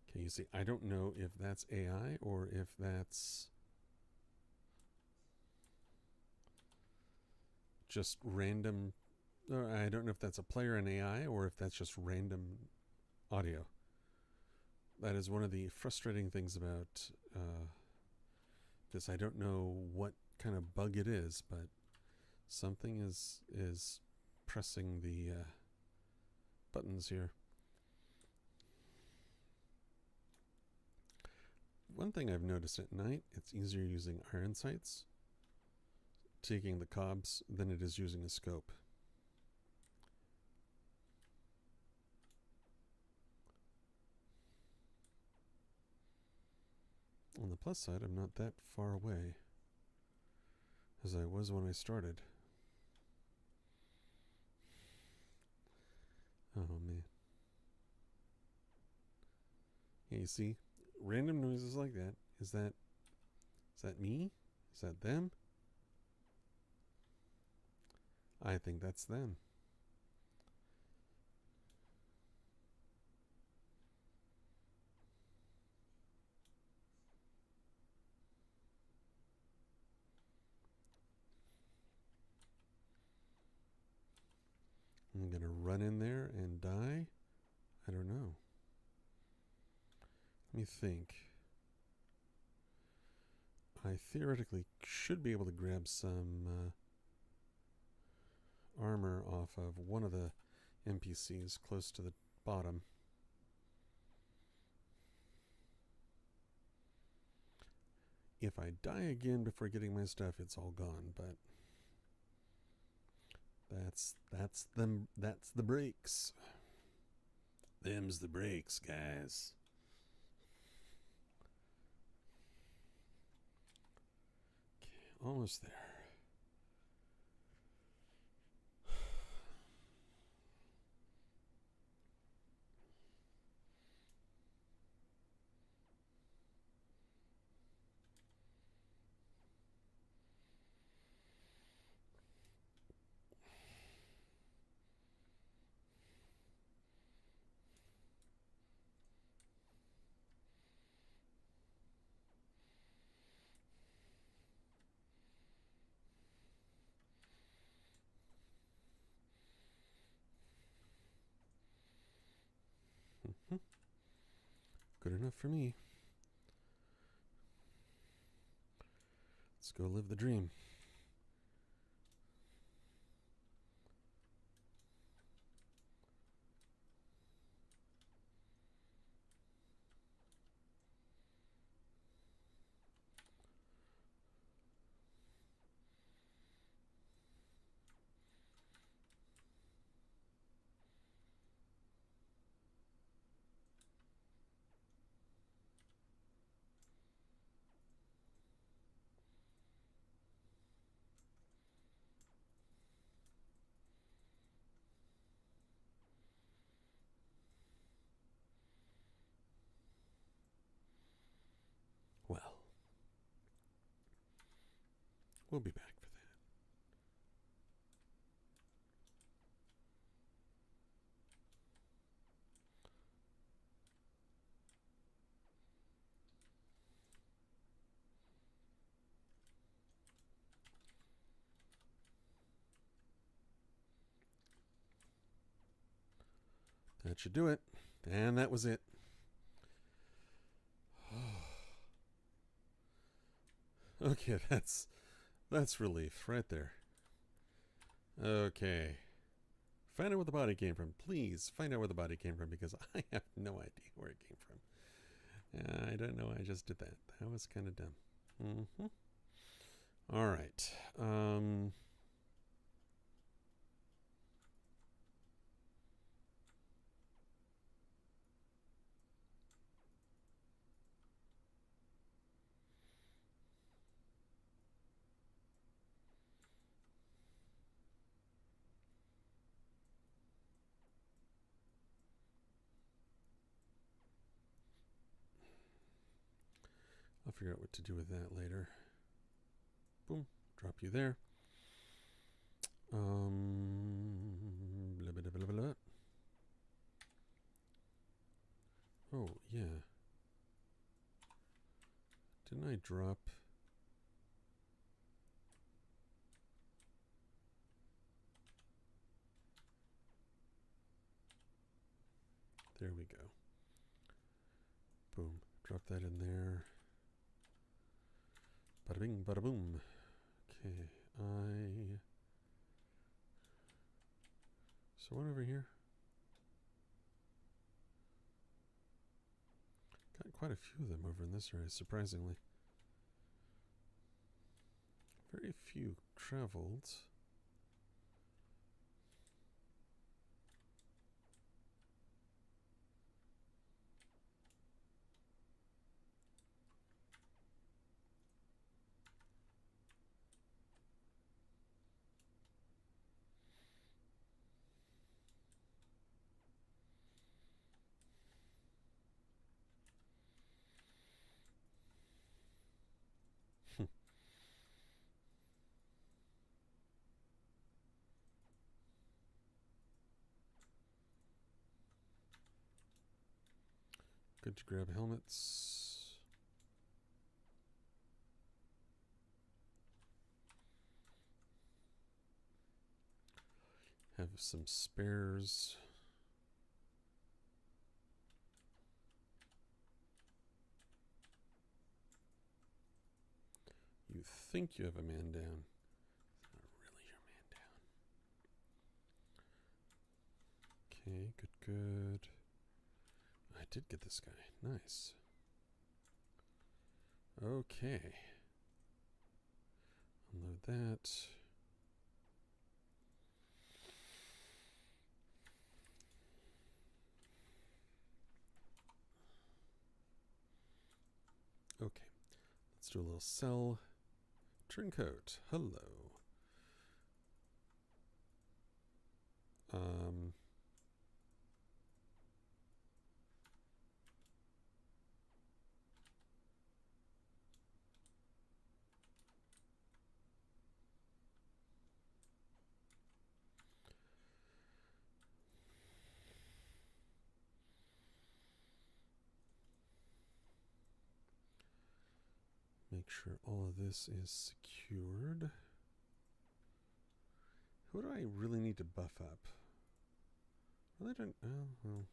A: Okay, you see, I don't know if that's AI or if that's just random. I don't know if that's a player in AI or if that's just random audio. That is one of the frustrating things about this. I don't know what kind of bug it is, but something is pressing the buttons here. One thing I've noticed at night, it's easier using iron sights, taking the cobs, than it is using a scope. On the plus side, I'm not that far away as I was when I started. Oh man. Yeah, you see, random noises like that. Is that me? Is that them? I think that's them. I'm going to run in there and die? I don't know. Let me think. I theoretically should be able to grab some armor off of one of the NPCs close to the bottom. If I die again before getting my stuff, it's all gone, but that's the breaks. Them's the breaks, guys. Okay, almost there. Good enough for me. Let's go live the dream. We'll be back for that. That should do it. And that was it. Okay, that's relief right there. Okay. Find out where the body came from. Please find out where the body came from, because I have no idea where it came from. I don't know why I just did that. That was kind of dumb. Mm-hmm. All right. I'll figure out what to do with that later. Boom. Drop you there. Blah, blah, blah, blah, blah. Oh, yeah. Didn't I drop... There we go. Boom. Drop that in there. Bada bing, bada boom. Okay, So what over here? Got quite a few of them over in this area, surprisingly. Very few traveled. Good to grab helmets. Have some spares. You think you have a man down. It's not really your man down. Okay, good. I did get this guy. Nice. Okay. Unload that. Okay. Let's do a little sell. Turncoat. Hello. Make sure all of this is secured. Who do I really need to buff up? Really don't. Oh, well.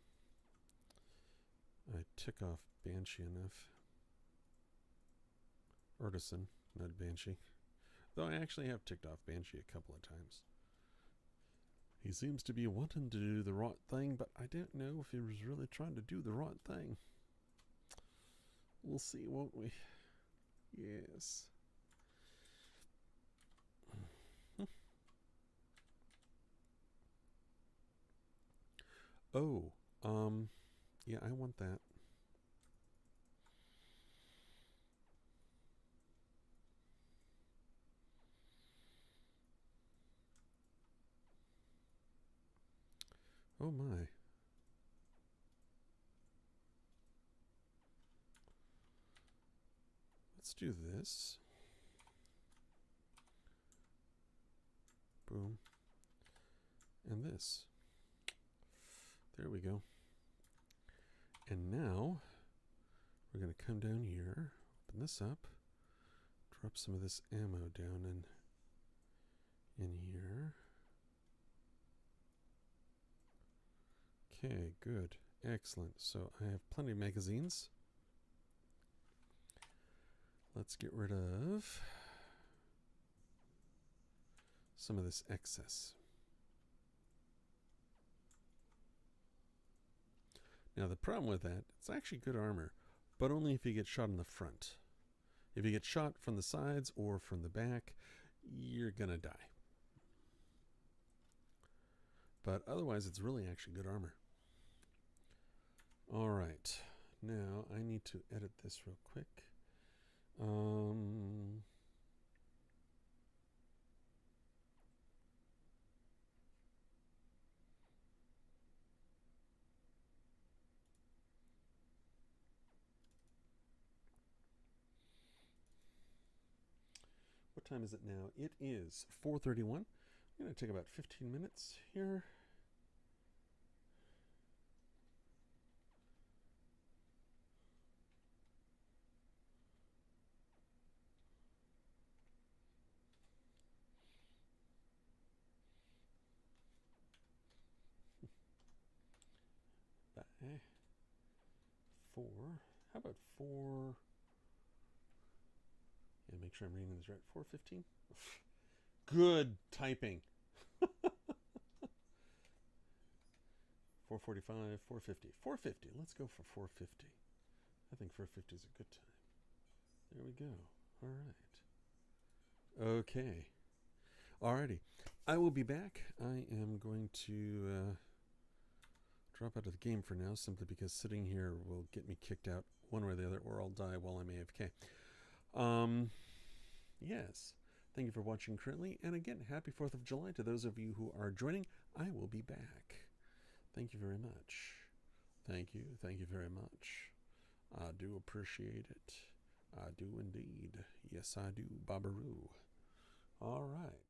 A: I tick off Banshee enough. Artisan, not Banshee. Though I actually have ticked off Banshee a couple of times. He seems to be wanting to do the right thing, but I don't know if he was really trying to do the right thing. We'll see, won't we? Yes. Oh, yeah, I want that. Oh my. Let's do this. boom, and this. There we go. And now we're going to come down here, open this up, drop some of this ammo down in here. Okay, good. Excellent. So I have plenty of magazines. Let's get rid of some of this excess. Now the problem with that, it's actually good armor, but only if you get shot in the front. If you get shot from the sides or from the back, you're gonna die. But otherwise, it's really actually good armor. All right, now I need to edit this real quick. What time is it now? It is 4:31. I'm going to take about 15 minutes here. Four. How about 4? Yeah, make sure I'm reading this right. 4:15. Good typing. 4:45, 4:50. 4:50. Let's go for 4:50. I think 4:50 is a good time. There we go. All right. Okay. Alrighty. I will be back. I am going to drop out of the game for now, simply because sitting here will get me kicked out one way or the other, or I'll die while I'm AFK. Yes. Thank you for watching currently. And again, happy 4th of July to those of you who are joining. I will be back. Thank you very much. Thank you. Thank you very much. I do appreciate it. I do indeed. Yes, I do. Babaroo. All right.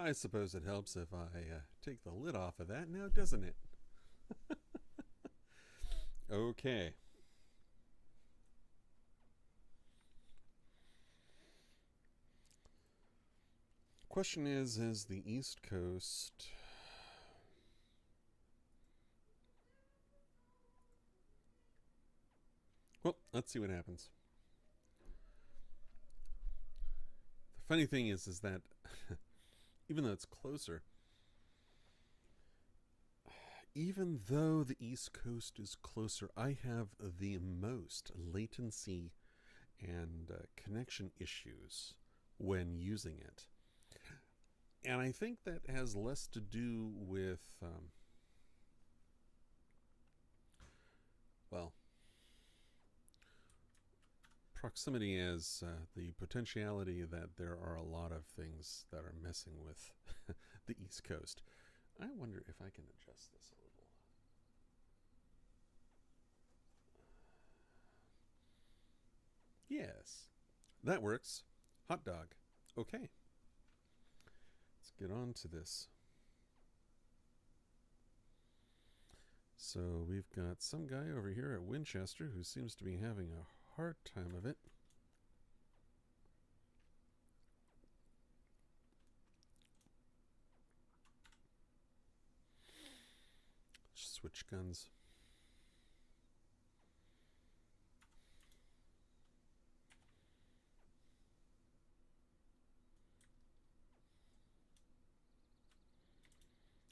A: I suppose it helps if I take the lid off of that now, doesn't it? Okay. Question is the East Coast... Well, let's see what happens. The funny thing is that even though it's closer, even though the East Coast is closer, I have the most latency and connection issues when using it. And I think that has less to do with, well, proximity as the potentiality that there are a lot of things that are messing with the East Coast. I wonder if I can adjust this a little. Yes, that works. Hot dog. Okay. Let's get on to this. So we've got some guy over here at Winchester who seems to be having a hard time of it. Switch guns.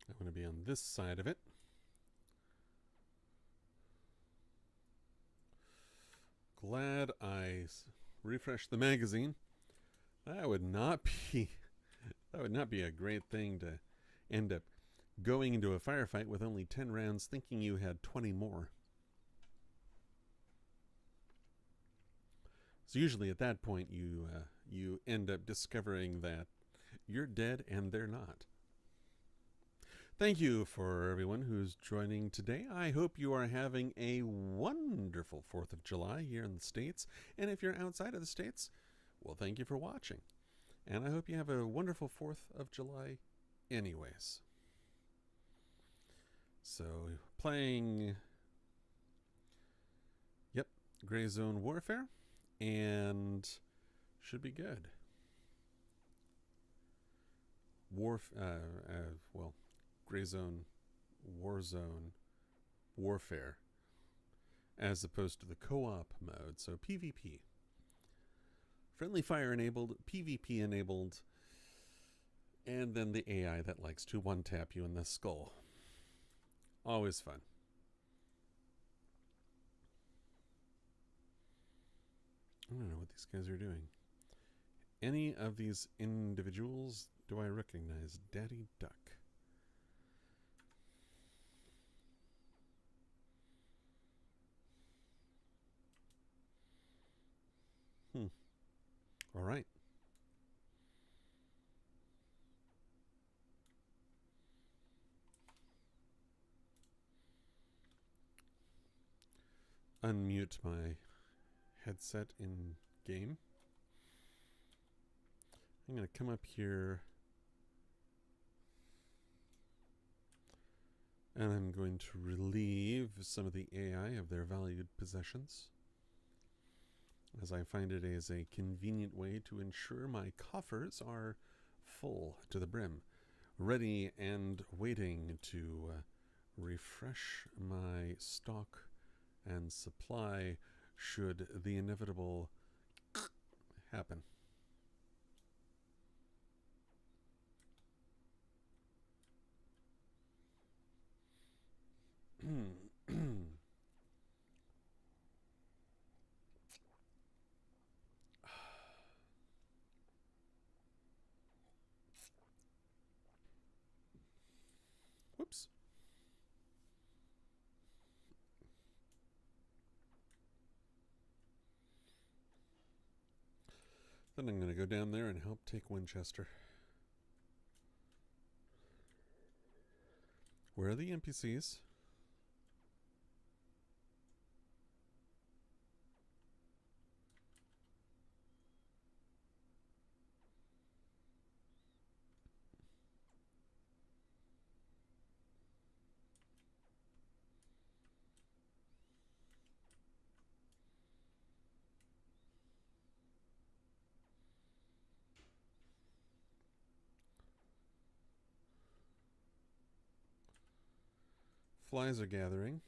A: I want to be on this side of it. Glad I refreshed the magazine. That would not be a great thing to end up going into a firefight with only 10 rounds thinking you had 20 more. So usually at that point you end up discovering that you're dead and they're not. Thank you for everyone who's joining today. I hope you are having a wonderful 4th of July here in the States. And if you're outside of the States, well, thank you for watching. And I hope you have a wonderful 4th of July anyways. So, playing, yep, Gray Zone Warfare, and should be good. Well, Gray Zone, Warzone, Warfare, as opposed to the co-op mode, so PvP. Friendly fire enabled, PvP enabled, and then the AI that likes to one-tap you in the skull. Always fun. I don't know what these guys are doing. Any of these individuals do I recognize? Daddy Duck. All right. Unmute my headset in game. I'm going to come up here and I'm going to relieve some of the AI of their valued possessions, as I find it is a convenient way to ensure my coffers are full to the brim, ready and waiting to refresh my stock and supply should the inevitable happen. Whoops. Then I'm going to go down there and help take Winchester. Where are the NPCs? Flies are gathering.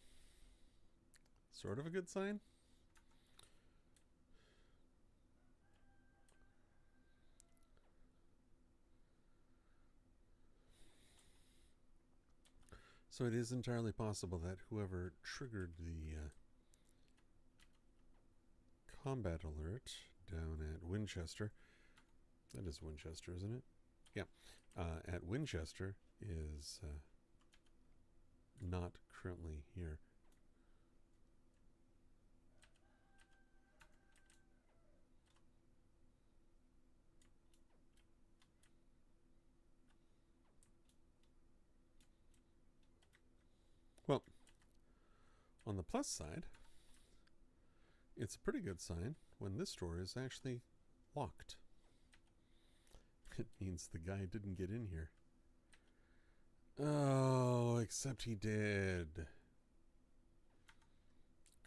A: Sort of a good sign. So it is entirely possible that whoever triggered the combat alert down at Winchester, that is Winchester, isn't it? Yeah. At Winchester is not currently here. Well, on the plus side, it's a pretty good sign when this door is actually locked. It means the guy didn't get in here. Oh, except he did.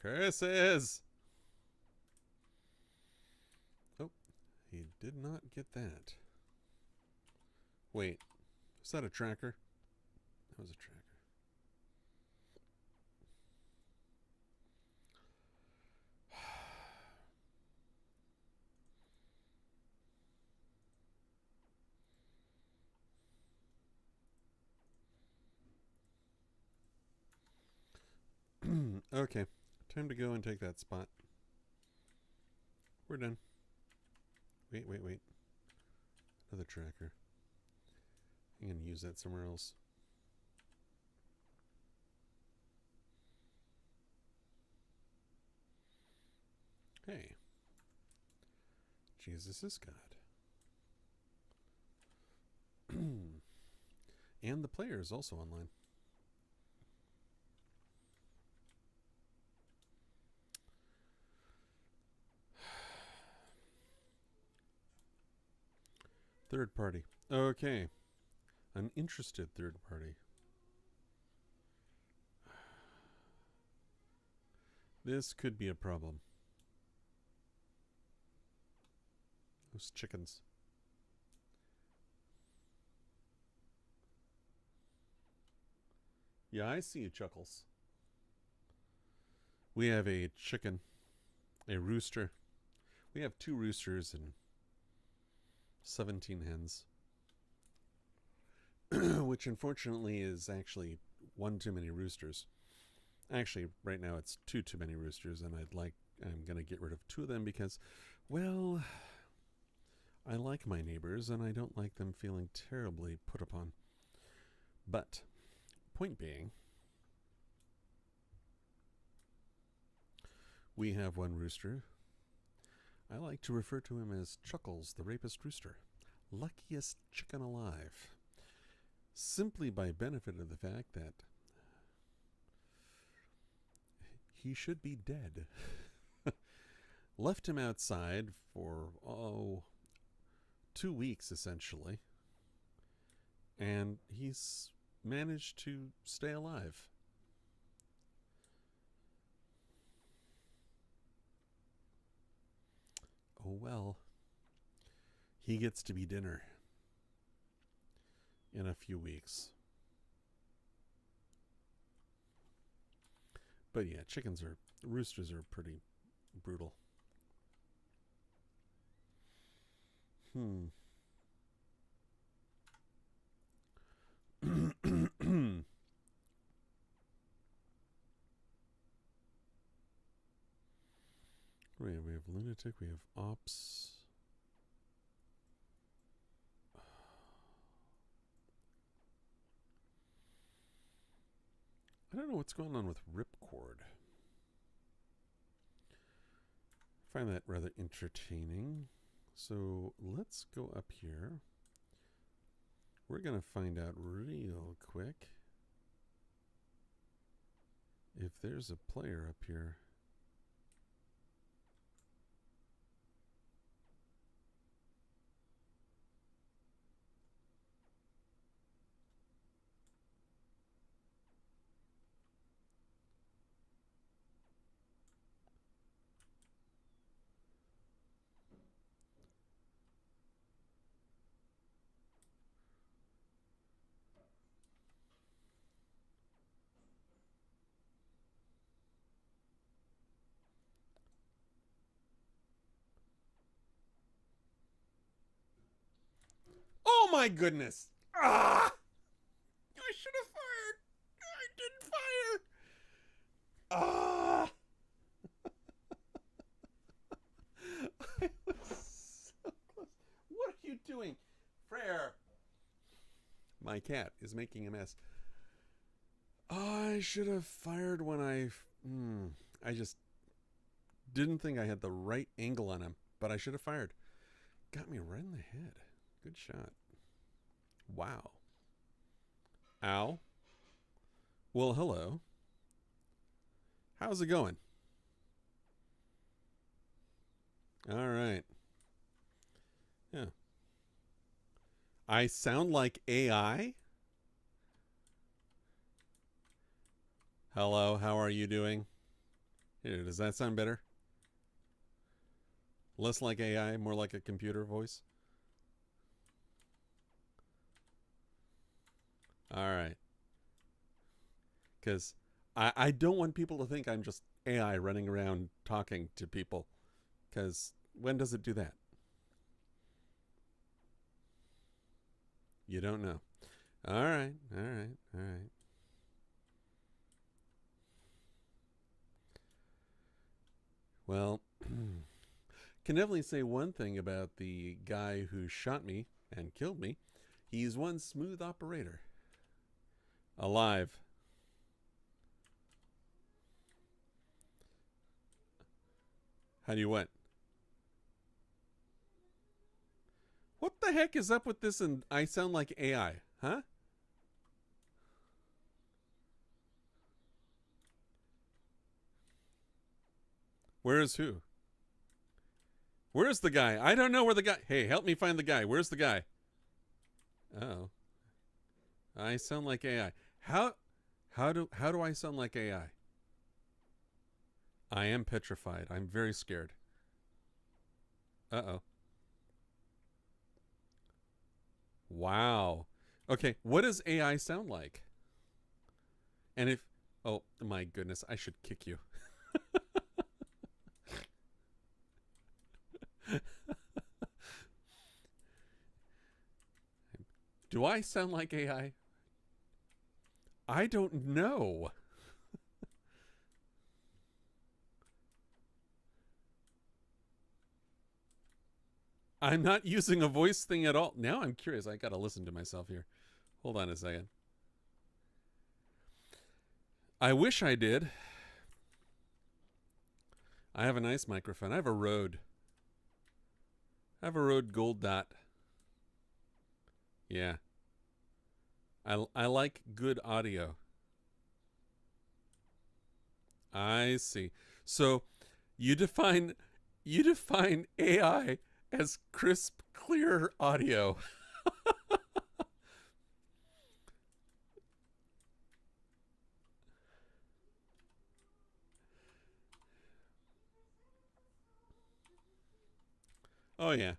A: Curses! Oh, he did not get that. Wait, was that a tracker? That was a tracker. Okay, time to go and take that spot. We're done. Wait. Another tracker. I'm going to use that somewhere else. Hey. Jesus is God. And the player is also online. Third party. Okay. An interested third party. This could be a problem. Those chickens. Yeah, I see you, Chuckles. We have a chicken, a rooster. We have 2 roosters and 17 hens. Which unfortunately is actually 1 too many roosters. Actually, right now it's 2 too many roosters, and I'm going to get rid of 2 of them because, well, I like my neighbors and I don't like them feeling terribly put upon. But, point being, we have 1 rooster. I like to refer to him as Chuckles, the rapist rooster. Luckiest chicken alive. Simply by benefit of the fact that he should be dead. Left him outside for, 2 weeks, essentially. And he's managed to stay alive. Oh well. He gets to be dinner in a few weeks. But yeah, roosters are pretty brutal. We have lunatic, we have ops. I don't know what's going on with Ripcord. I find that rather entertaining. So let's go up here. We're going to find out real quick if there's a player up here. my goodness. Ah! I should have fired. I didn't fire. Ah! I was so close. What are you doing? Frere. My cat is making a mess. I should have fired when I just didn't think I had the right angle on him, but I should have fired. Got me right in the head. Good shot. Wow. Ow. Well, hello. How's it going? All right. Yeah. I sound like AI? Hello, how are you doing? Here, does that sound better? Less like AI, more like a computer voice? All right. Because I don't want people to think I'm just AI running around talking to people. Because when does it do that? You don't know. All right, all right, all right. Well, can definitely say one thing about the guy who shot me and killed me. He's one smooth operator. Alive. How do you what? What the heck is up with this and I sound like AI, huh? Where is who? Where's the guy? I don't know where the guy. Hey, help me find the guy. Where's the guy? Oh. I sound like AI. How do I sound like AI? I am petrified. I'm very scared. Uh-oh. Wow. Okay, what does AI sound like? And if oh my goodness, I should kick you. Do I sound like AI? I don't know. I'm not using a voice thing at all. Now I'm curious. I got to listen to myself here. Hold on a second. I wish I did. I have a nice microphone. I have a Rode. I have a Rode Gold Dot. Yeah. I like good audio. I see. So you define AI as crisp, clear audio. Oh yeah.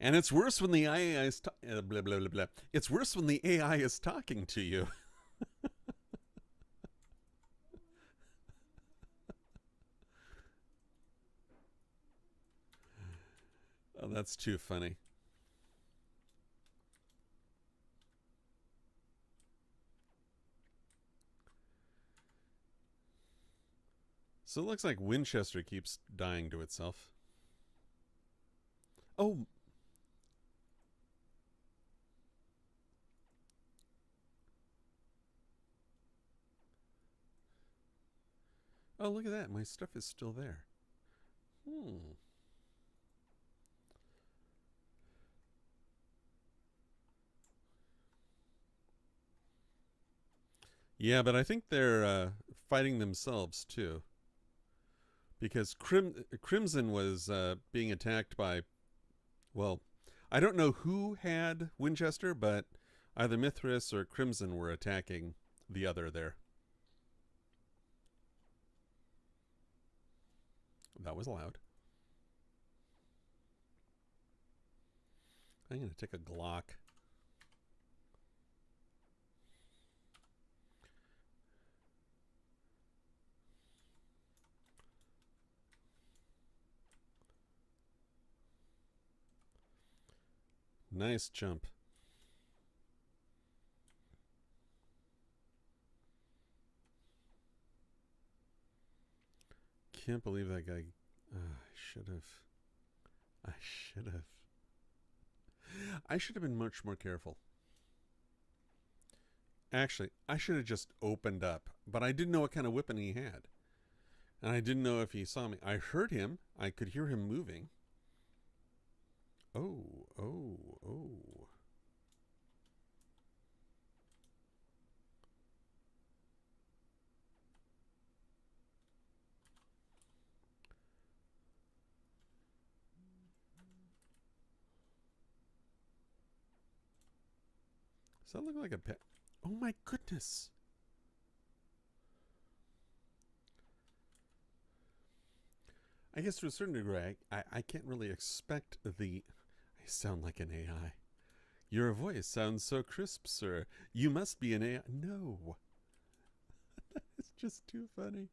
A: And it's worse when the AI is blah blah blah blah. It's worse when the AI is talking to you. Oh, that's too funny. So it looks like Winchester keeps dying to itself. Oh, oh, look at that. My stuff is still there. Hmm. Yeah, but I think they're fighting themselves too. Because Crimson was being attacked by, well, I don't know who had Winchester, but either Mithras or Crimson were attacking the other there. That was loud. I'm going to take a Glock. Nice jump. Can't believe that guy. I should have. I should have been much more careful. Actually, I should have just opened up, but I didn't know what kind of weapon he had. And I didn't know if he saw me. I heard him. I could hear him moving. Oh. Does that look like a pet? Oh my goodness. I guess to a certain degree, I can't really expect the. I sound like an AI. Your voice sounds so crisp, sir. You must be an AI. No. It's just too funny.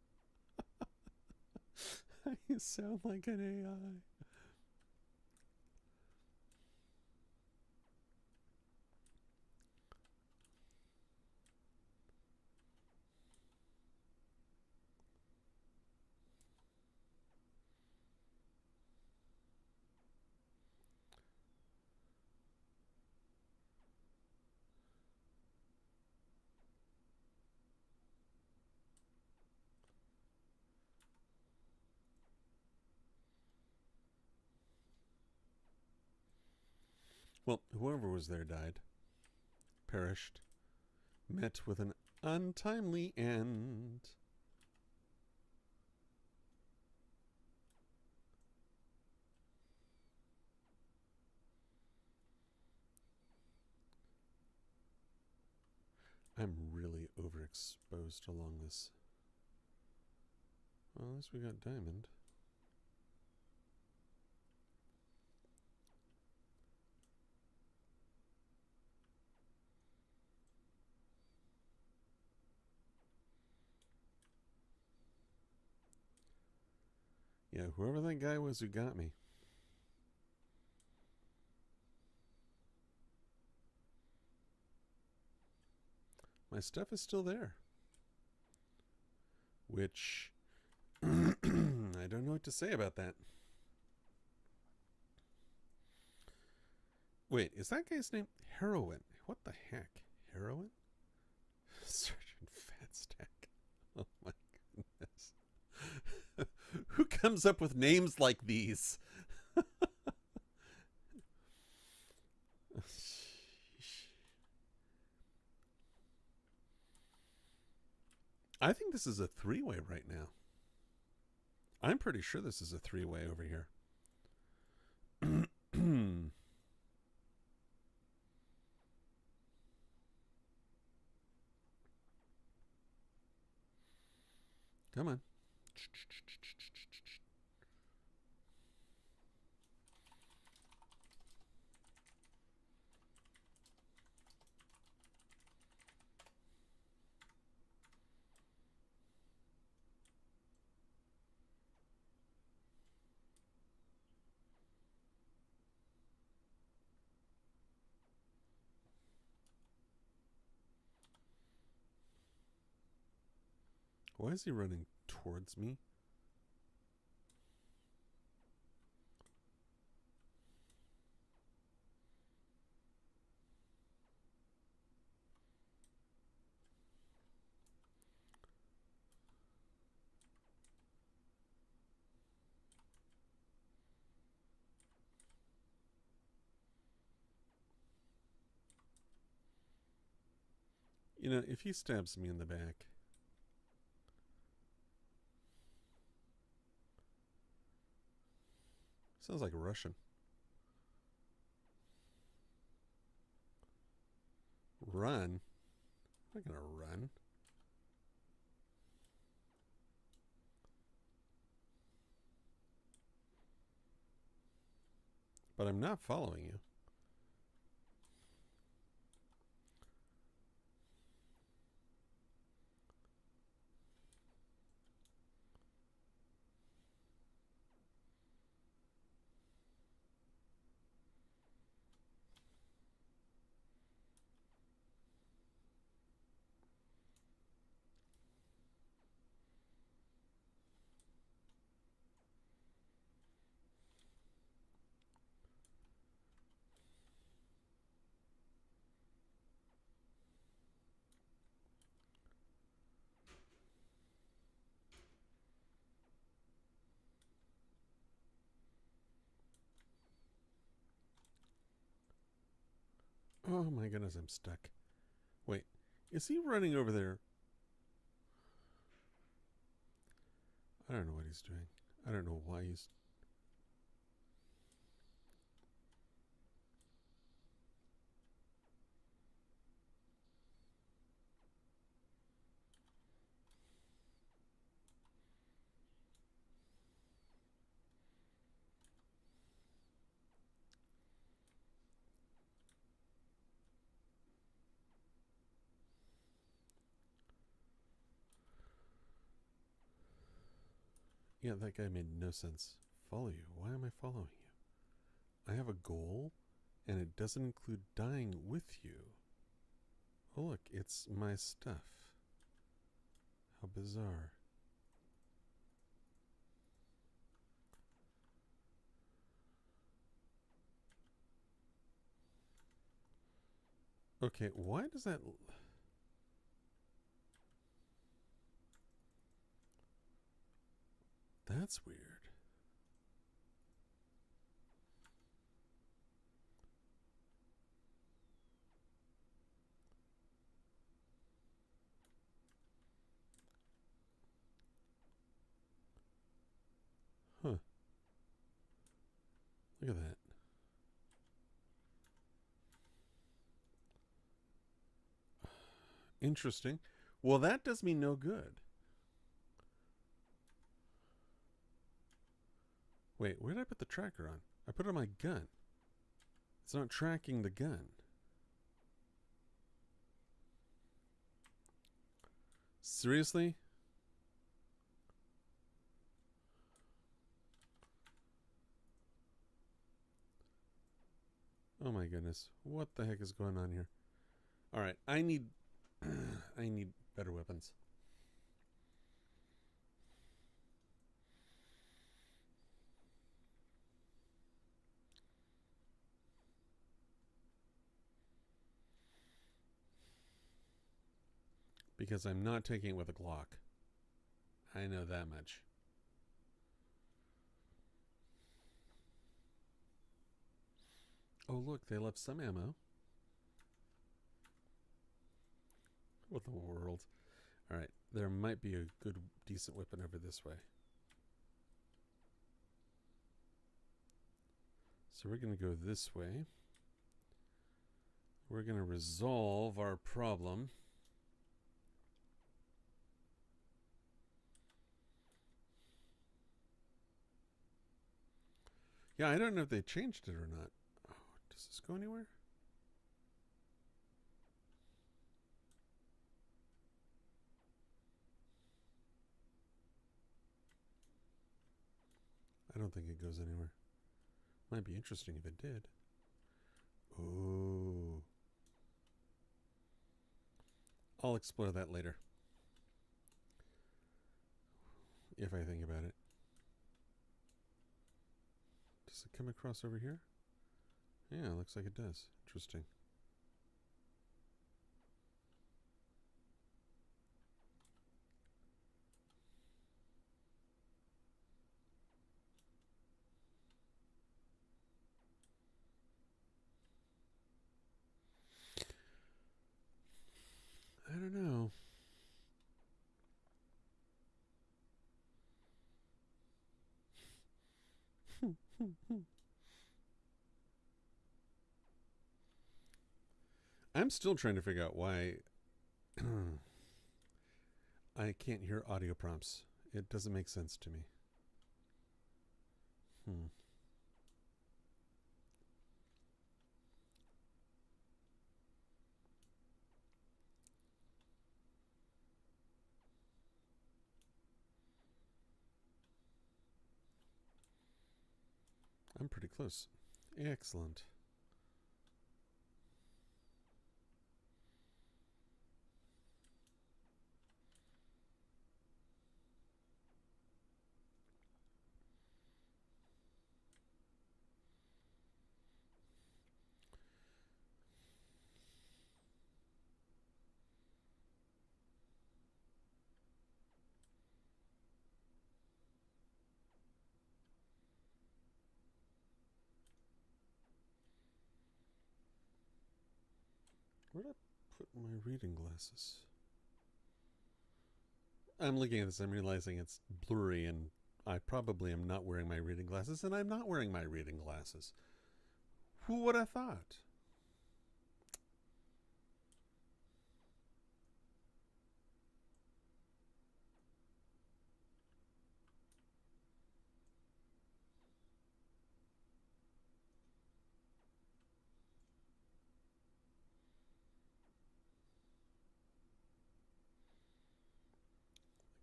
A: I sound like an AI. Well, whoever was there died, perished, met with an untimely end. I'm really overexposed along this. Well, at least we got diamond. Yeah, whoever that guy was who got me. My stuff is still there. Which I don't know what to say about that. Wait, is that guy's name Heroin? What the heck? Heroin? Sergeant Fatstack. Oh my goodness. Who comes up with names like these? I think this is a three-way right now. I'm pretty sure this is a three-way over here. Come on. Why is he running towards me? You know, if he stabs me in the back. Sounds like a Russian. Run? I'm not gonna run. But I'm not following you. Oh my goodness, I'm stuck. Wait, is he running over there? I don't know what he's doing. I don't know why he's... Yeah, that guy made no sense. Follow you? Why am I following you? I have a goal, and it doesn't include dying with you. Oh, look, it's my stuff. How bizarre. Okay, why does that... That's weird. Huh. Look at that. Interesting. Well, that does me no good. Wait, where did I put the tracker on? I put it on my gun. It's not tracking the gun. Seriously? Oh my goodness. What the heck is going on here? All right, I need I need better weapons. Because I'm not taking it with a Glock. I know that much. Oh, look, they left some ammo. What the world? All right, there might be a good, decent weapon over this way. So we're going to go this way. We're going to resolve our problem. Yeah, I don't know if they changed it or not. Oh, does this go anywhere? I don't think it goes anywhere. Might be interesting if it did. Oh. I'll explore that later. If I think about it. Does it come across over here? Yeah, looks like it does. Interesting. I don't know. I'm still trying to figure out why I can't hear audio prompts. It doesn't make sense to me. I'm pretty close. Excellent. Where did I put my reading glasses? I'm looking at this, I'm realizing it's blurry, and I probably am not wearing my reading glasses, and I'm not wearing my reading glasses. Who would have thought?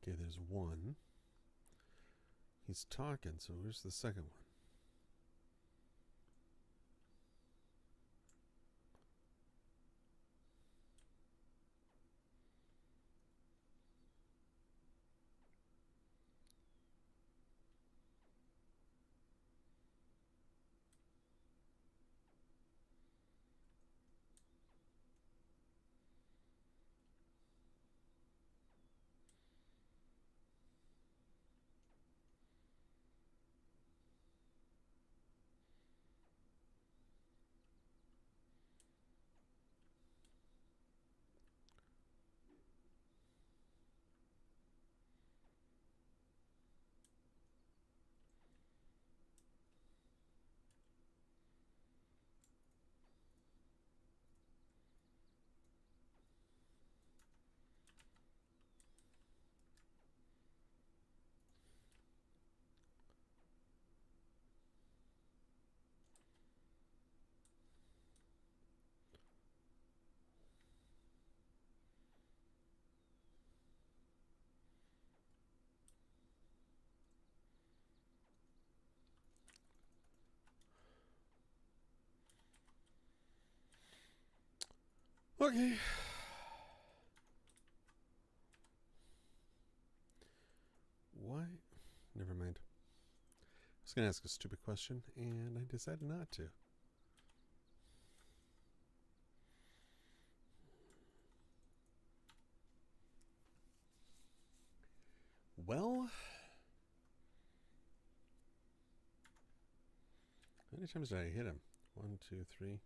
A: Okay, there's one. He's talking, so where's the second one? Okay. Why? Never mind. I was going to ask a stupid question, and I decided not to. Well, how many times did I hit him? 1, 2, 3,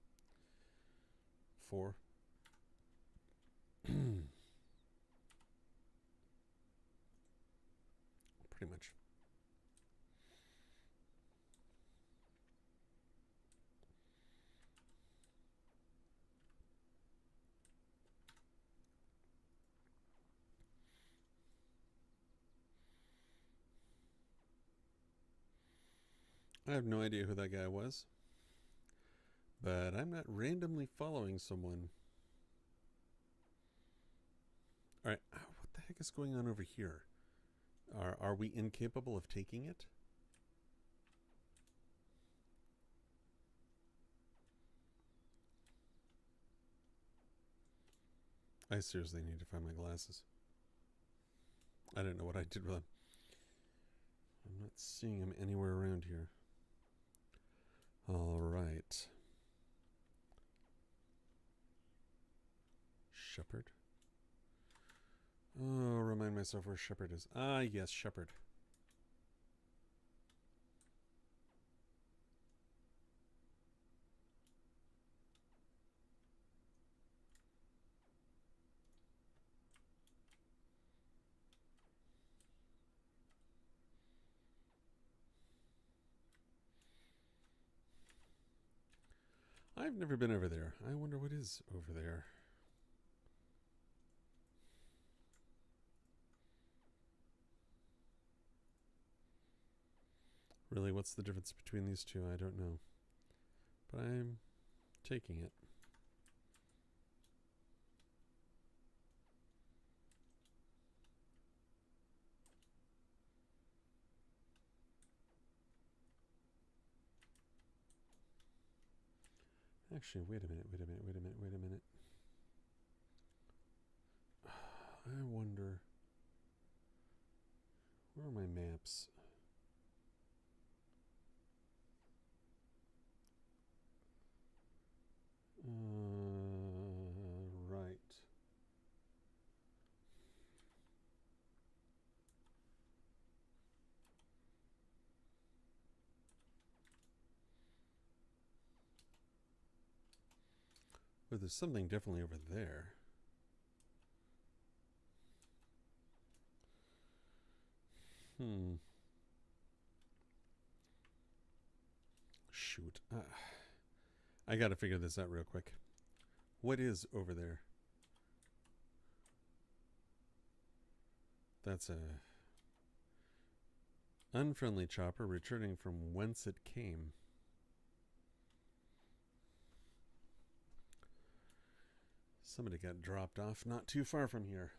A: 4. Pretty much. I have no idea who that guy was, but I'm not randomly following someone. All right, what the heck is going on over here? Are we incapable of taking it? I seriously need to find my glasses. I don't know what I did with them. I'm not seeing them anywhere around here. All right. Shepherd. Oh, remind myself where Shepherd is. Ah, yes, Shepherd. I've never been over there. I wonder what is over there. Really, what's the difference between these two? I don't know. But I'm taking it. Actually, wait a minute. I wonder, where are my maps? Right. Oh, there's something definitely over there. Shoot. I gotta figure this out real quick. What is over there? That's a unfriendly chopper returning from whence it came. Somebody got dropped off not too far from here.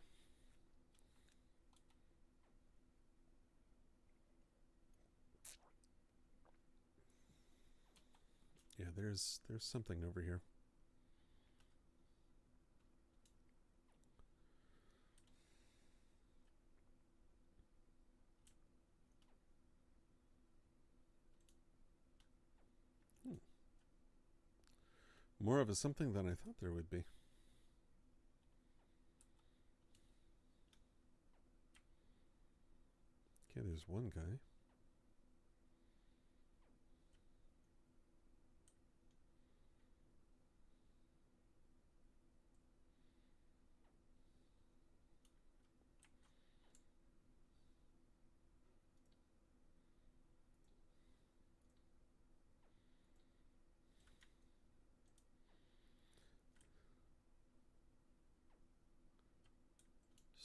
A: Yeah, there's something over here. More of a something than I thought there would be. Okay, there's one guy.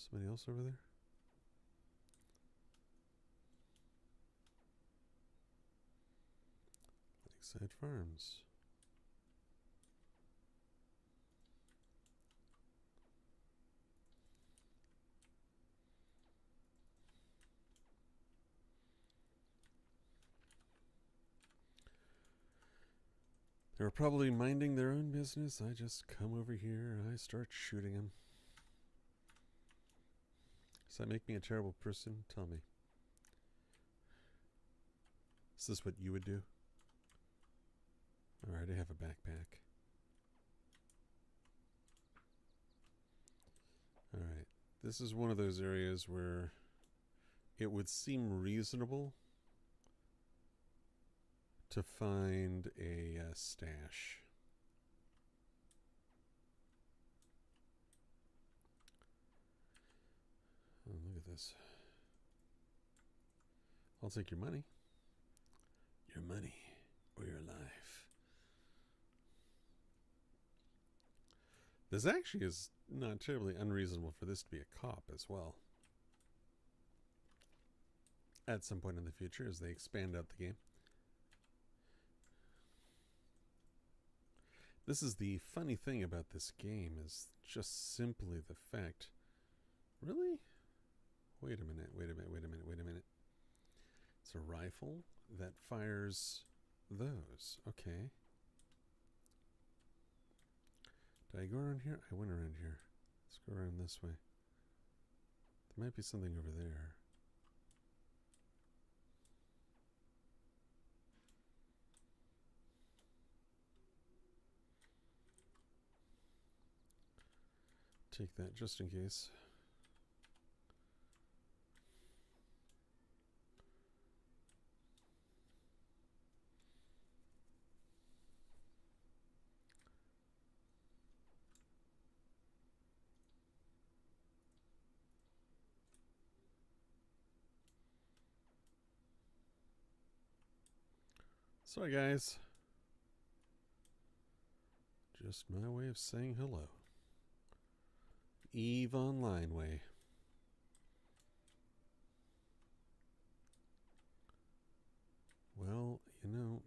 A: Somebody else over there? Lakeside Farms. They're probably minding their own business. I just come over here and I start shooting them. Does that make me a terrible person? Tell me. Is this what you would do? Alright, I have a backpack. Alright, this is one of those areas where it would seem reasonable to find a stash. Oh, look at this. I'll take your money. Your money or your life. This actually is not terribly unreasonable for this to be a cop as well. At some point in the future as they expand out the game. This is the funny thing about this game is just simply the fact. Really? Wait a minute. It's a rifle that fires those. Okay. Did I go around here? I went around here. Let's go around this way. There might be something over there. Take that just in case. Sorry, guys. Just my way of saying hello. EVE Online way. Well, you know.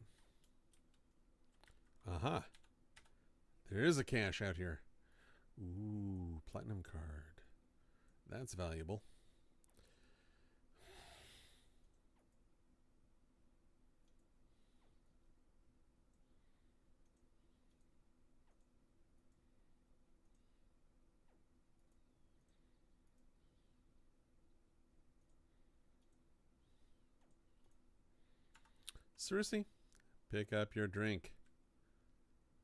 A: Aha. There is a cache out here. Ooh, platinum card. That's valuable. Seriously? Pick up your drink.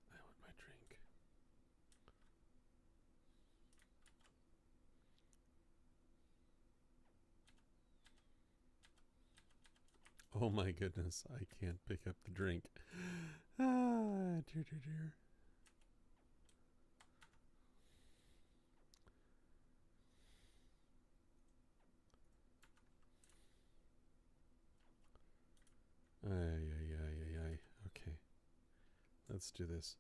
A: I want my drink. Oh my goodness, I can't pick up the drink. Ah, dear. Let's do this.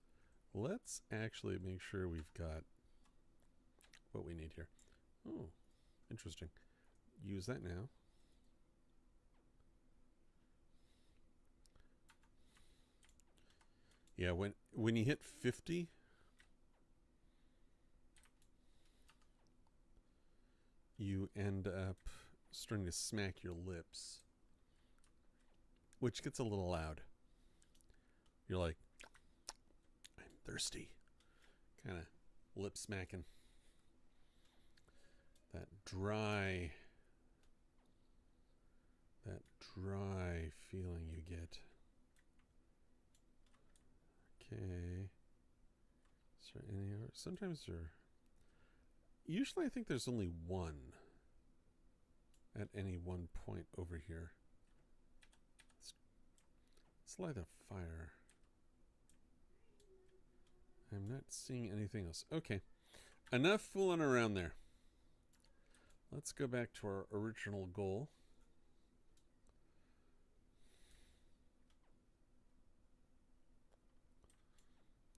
A: Let's actually make sure we've got what we need here. Oh, interesting. Use that now. Yeah, when you hit 50, you end up starting to smack your lips, which gets a little loud. You're like, I'm thirsty. Kind of lip smacking. That dry feeling you get. Okay. Is there any other? Sometimes there. Usually I think there's only one at any one point over here. Let's light a fire. I'm not seeing anything else. Okay. Enough fooling around there. Let's go back to our original goal.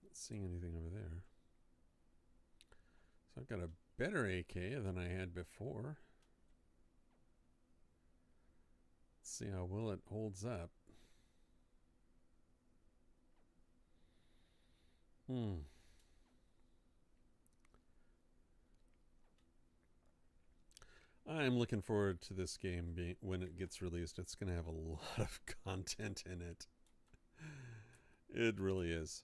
A: Not seeing anything over there. So I've got a better AK than I had before. Let's see how well it holds up. I'm looking forward to this game when it gets released. It's going to have a lot of content in it. It really is.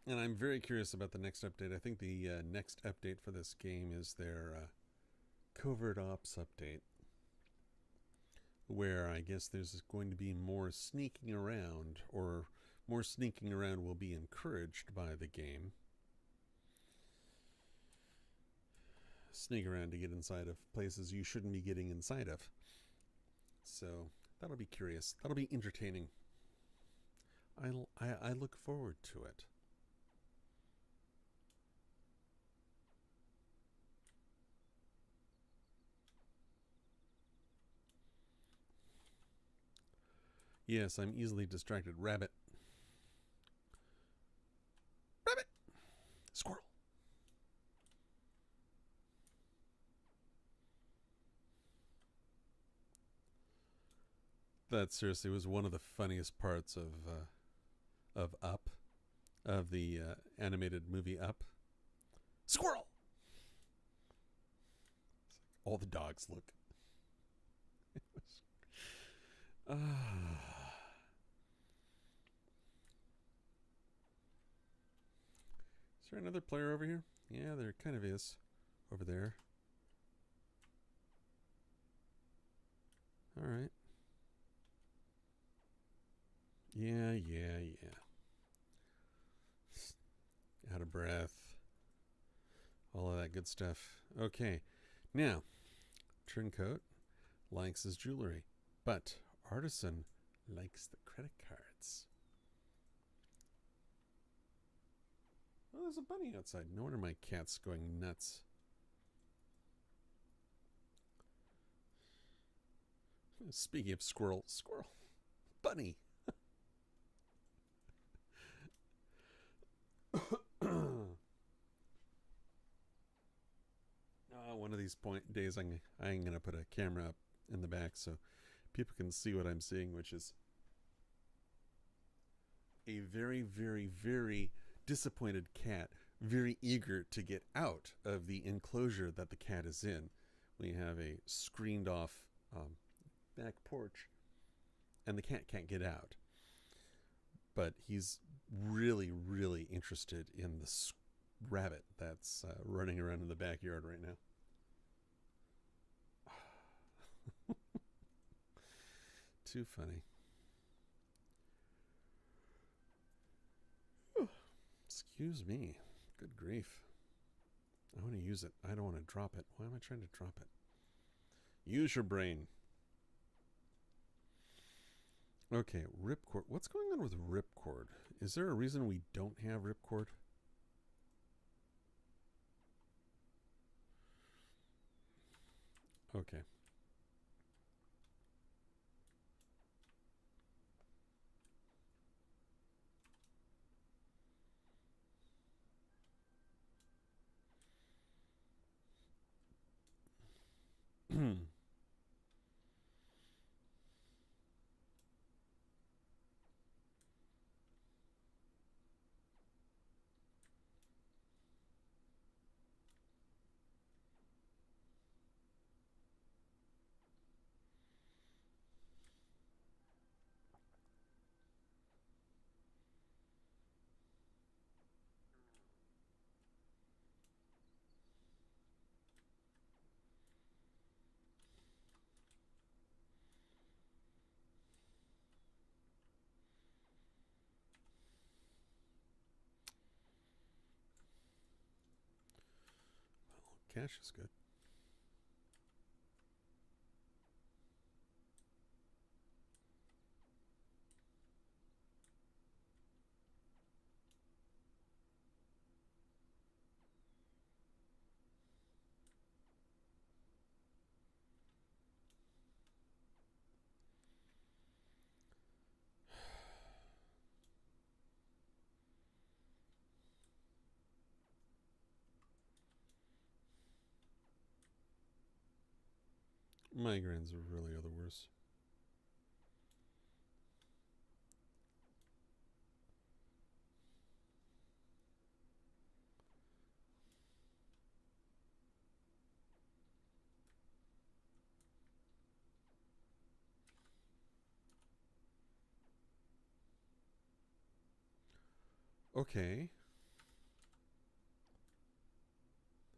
A: And I'm very curious about the next update. I think the next update for this game is their Covert Ops update, where I guess there's going to be more sneaking around, or more sneaking around will be encouraged by the game. Sneak around to get inside of places you shouldn't be getting inside of. So that'll be curious. That'll be entertaining. I look forward to it. Yes, I'm easily distracted. Rabbit. Rabbit! Squirrel. That seriously was one of the funniest parts of Up, of the animated movie Up. Squirrel! All the dogs look. Is there another player over here? Yeah, there kind of is. Over there. Alright. Yeah. Out of breath. All of that good stuff. Okay. Now, Turncoat likes his jewelry, but Artisan likes the credit cards. Oh, there's a bunny outside. No wonder my cat's going nuts. Speaking of squirrel. Bunny. One of these days I'm going to put a camera up in the back so people can see what I'm seeing, which is a very, very, very disappointed cat, very eager to get out of the enclosure that the cat is in. We have a screened off back porch, and the cat can't get out. But he's really, really interested in the rabbit that's running around in the backyard right now. Too funny. Excuse me. Good grief. I want to use it. I don't want to drop it. Why am I trying to drop it? Use your brain. Okay, ripcord. What's going on with ripcord? Is there a reason we don't have ripcord? Okay. Cash is good. Migraines really are the worst. Okay.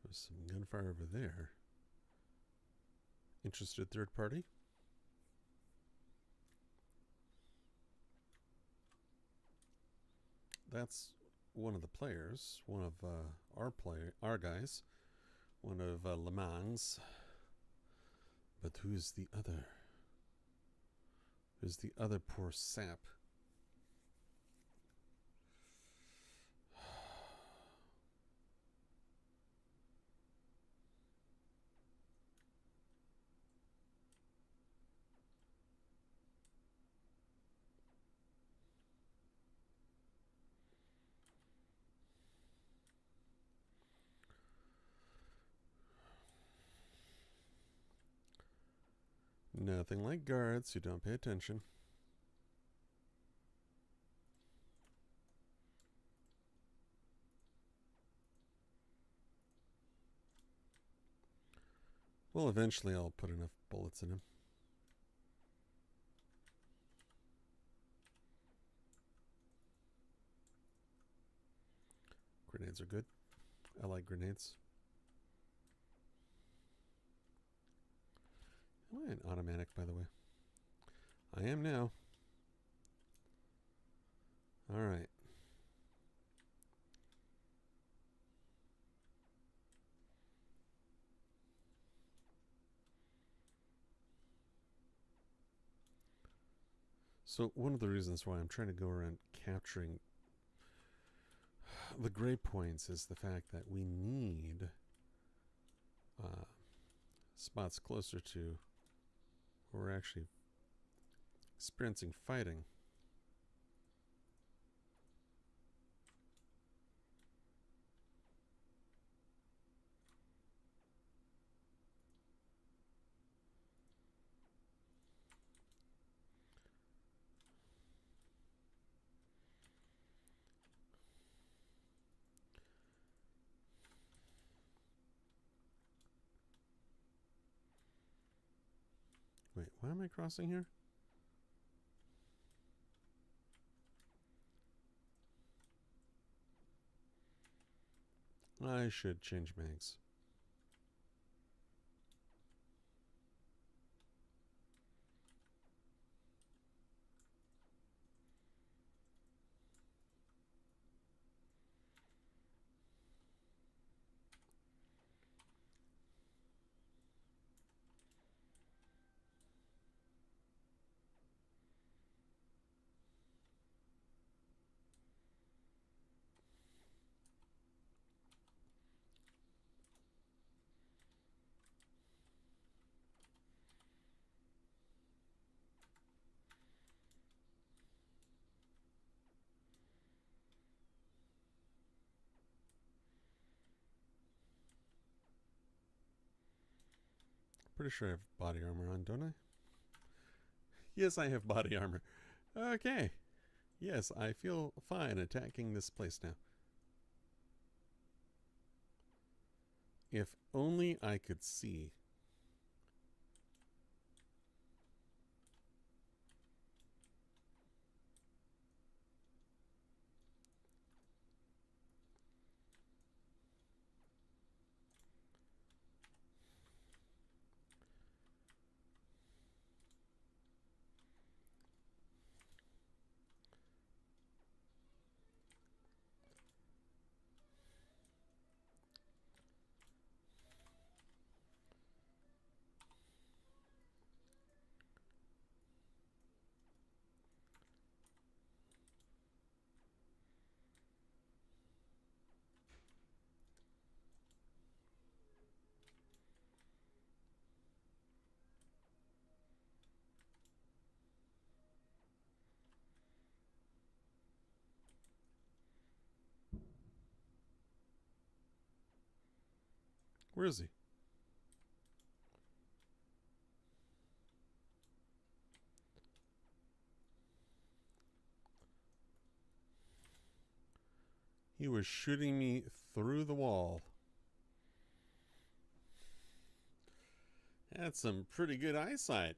A: There's some gunfire over there. Interested third party? That's one of the players, one of our guys, one of Le Mans. But who's the other? Who's the other poor sap? Nothing like guards who don't pay attention. Well, eventually I'll put enough bullets in him. Grenades are good. I like grenades. Am I an automatic, by the way? I am now. All right. So one of the reasons why I'm trying to go around capturing the gray points is the fact that we need spots closer to where we're actually experiencing fighting. Wait, why am I crossing here? I should change mags. Pretty sure I have body armor on, don't I? Yes, I have body armor. Okay. Yes, I feel fine attacking this place now. If only I could see. Where is he? He was shooting me through the wall. That's some pretty good eyesight.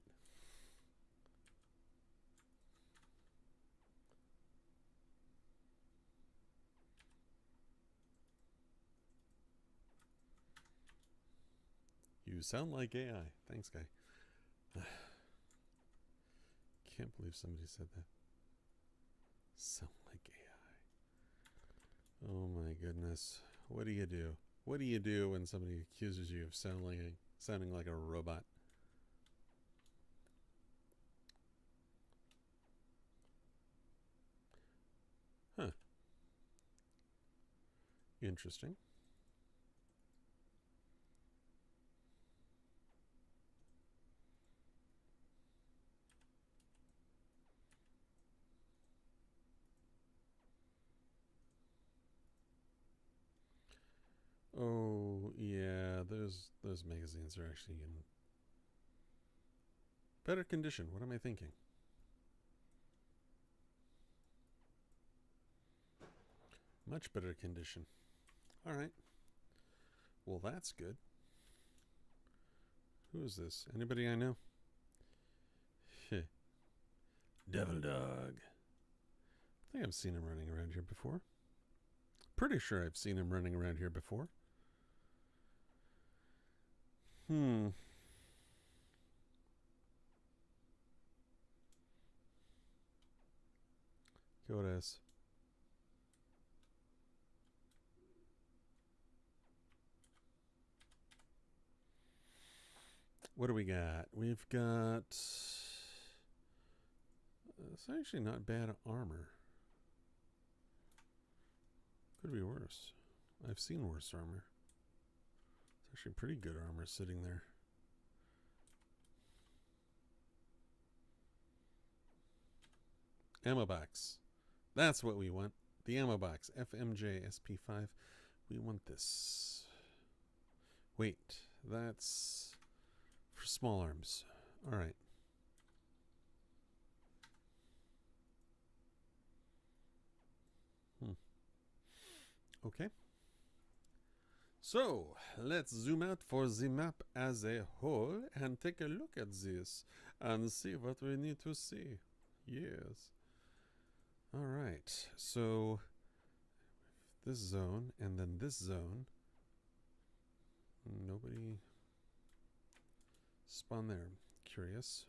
A: You sound like AI. Thanks, guy. Can't believe somebody said that. Sound like AI. Oh my goodness. What do you do? What do you do when somebody accuses you of sounding like a robot? Huh. Interesting. Oh, yeah, those magazines are actually in better condition. What am I thinking? Much better condition. All right. Well, that's good. Who is this? Anybody I know? Devil Dog. I think I've seen him running around here before. Pretty sure I've seen him running around here before. Godas. What do we got? We've got... it's actually not bad armor. Could be worse. I've seen worse armor. It's actually pretty good armor sitting there. Ammo box. That's what we want. The ammo box. FMJ SP5. We want this. Wait. That's for small arms. All right. Okay. So, let's zoom out for the map as a whole and take a look at this and see what we need to see. Yes. All right. So, this zone and then this zone. Nobody spawned there. Curious.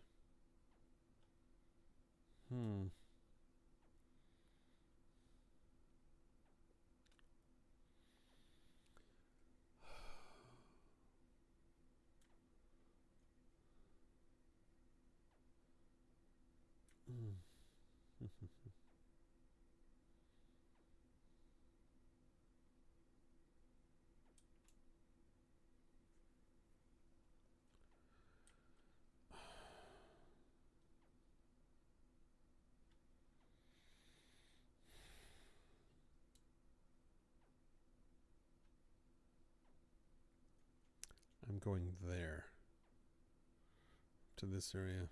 A: I'm going there. to this area.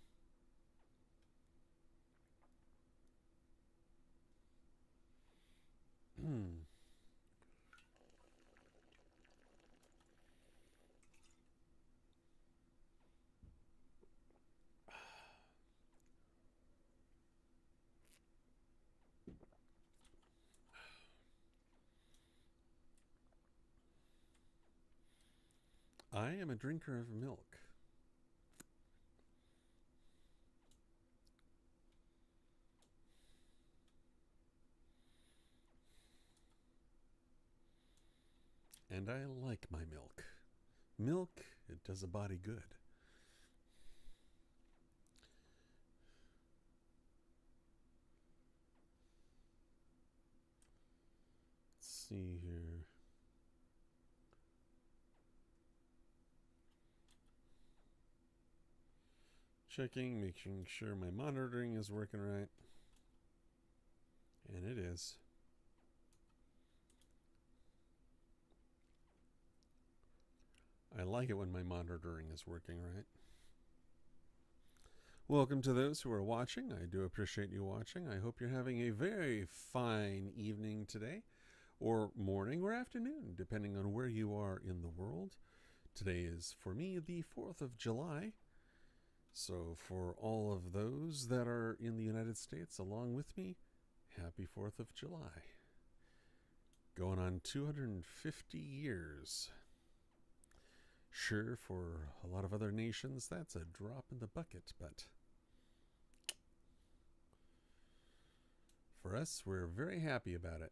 A: I am a drinker of milk. And I like my milk. Milk, it does a body good. Let's see here. Checking, making sure my monitoring is working right. And it is. I like it when my monitoring is working right. Welcome to those who are watching. I do appreciate you watching. I hope you're having a very fine evening today, or morning or afternoon, depending on where you are in the world. Today is, for me, the 4th of July. So for all of those that are in the United States along with me, happy 4th of July. Going on 250 years. Sure, for a lot of other nations, that's a drop in the bucket, but for us, we're very happy about it.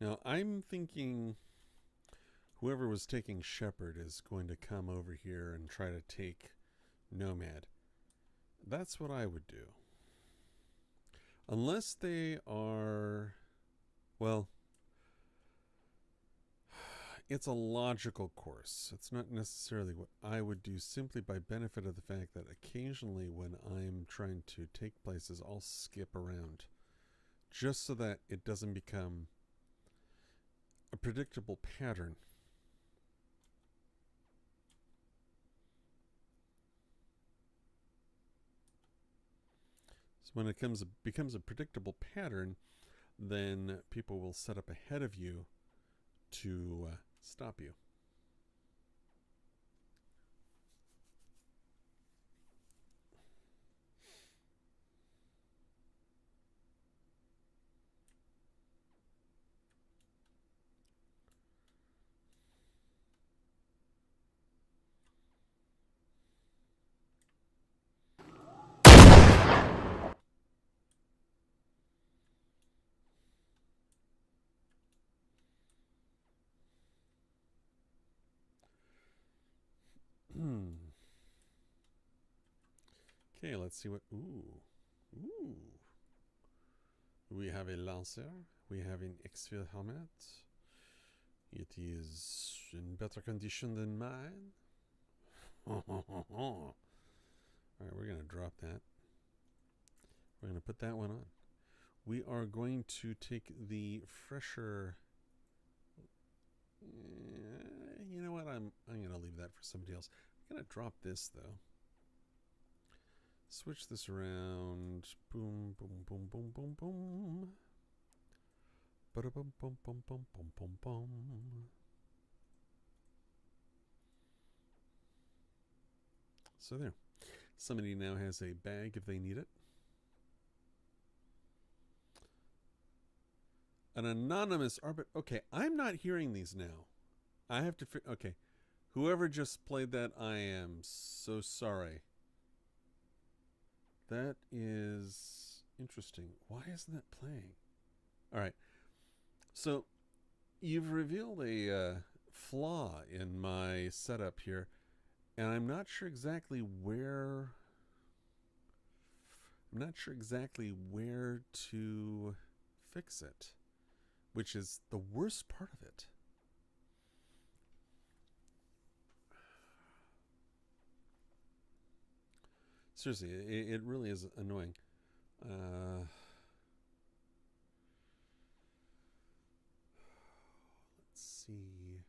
A: Now, I'm thinking whoever was taking Shepherd is going to come over here and try to take Nomad. That's what I would do. Unless they are, well, it's a logical course. It's not necessarily what I would do, simply by benefit of the fact that occasionally when I'm trying to take places, I'll skip around just so that it doesn't become a predictable pattern. So when it becomes a predictable pattern, then people will set up ahead of you to stop you. Okay, let's see what. Ooh. We have a Lancer. We have an X-Field helmet. It is in better condition than mine. All right, we're going to drop that. We're going to put that one on. We are going to take the fresher. You know what? I'm going to leave that for somebody else. I'm going to drop this though. Switch this around. Boom, boom, boom, boom, boom, boom. Ba-da-bum, bum, bum, bum, bum, bum, bum. So there. Somebody now has a bag if they need it. An anonymous arbiter. Okay, I'm not hearing these now. I have to. Okay, whoever just played that, I am so sorry. That is interesting. Why isn't that playing? All right. So you've revealed a flaw in my setup here, and I'm not sure exactly where. I'm not sure exactly where to fix it, which is the worst part of it. Seriously, it really is annoying. Let's see.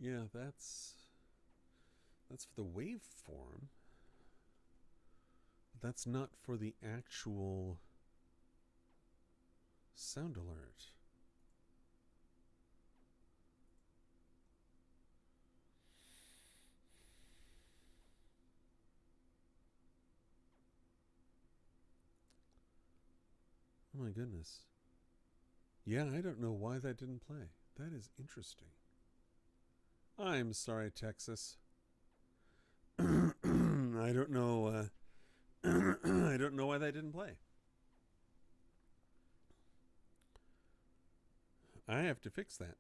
A: Yeah, that's for the waveform. But that's not for the actual sound alert. Oh my goodness. Yeah, I don't know why that didn't play. That is interesting. I'm sorry, Texas. I don't know. I don't know why that didn't play. I have to fix that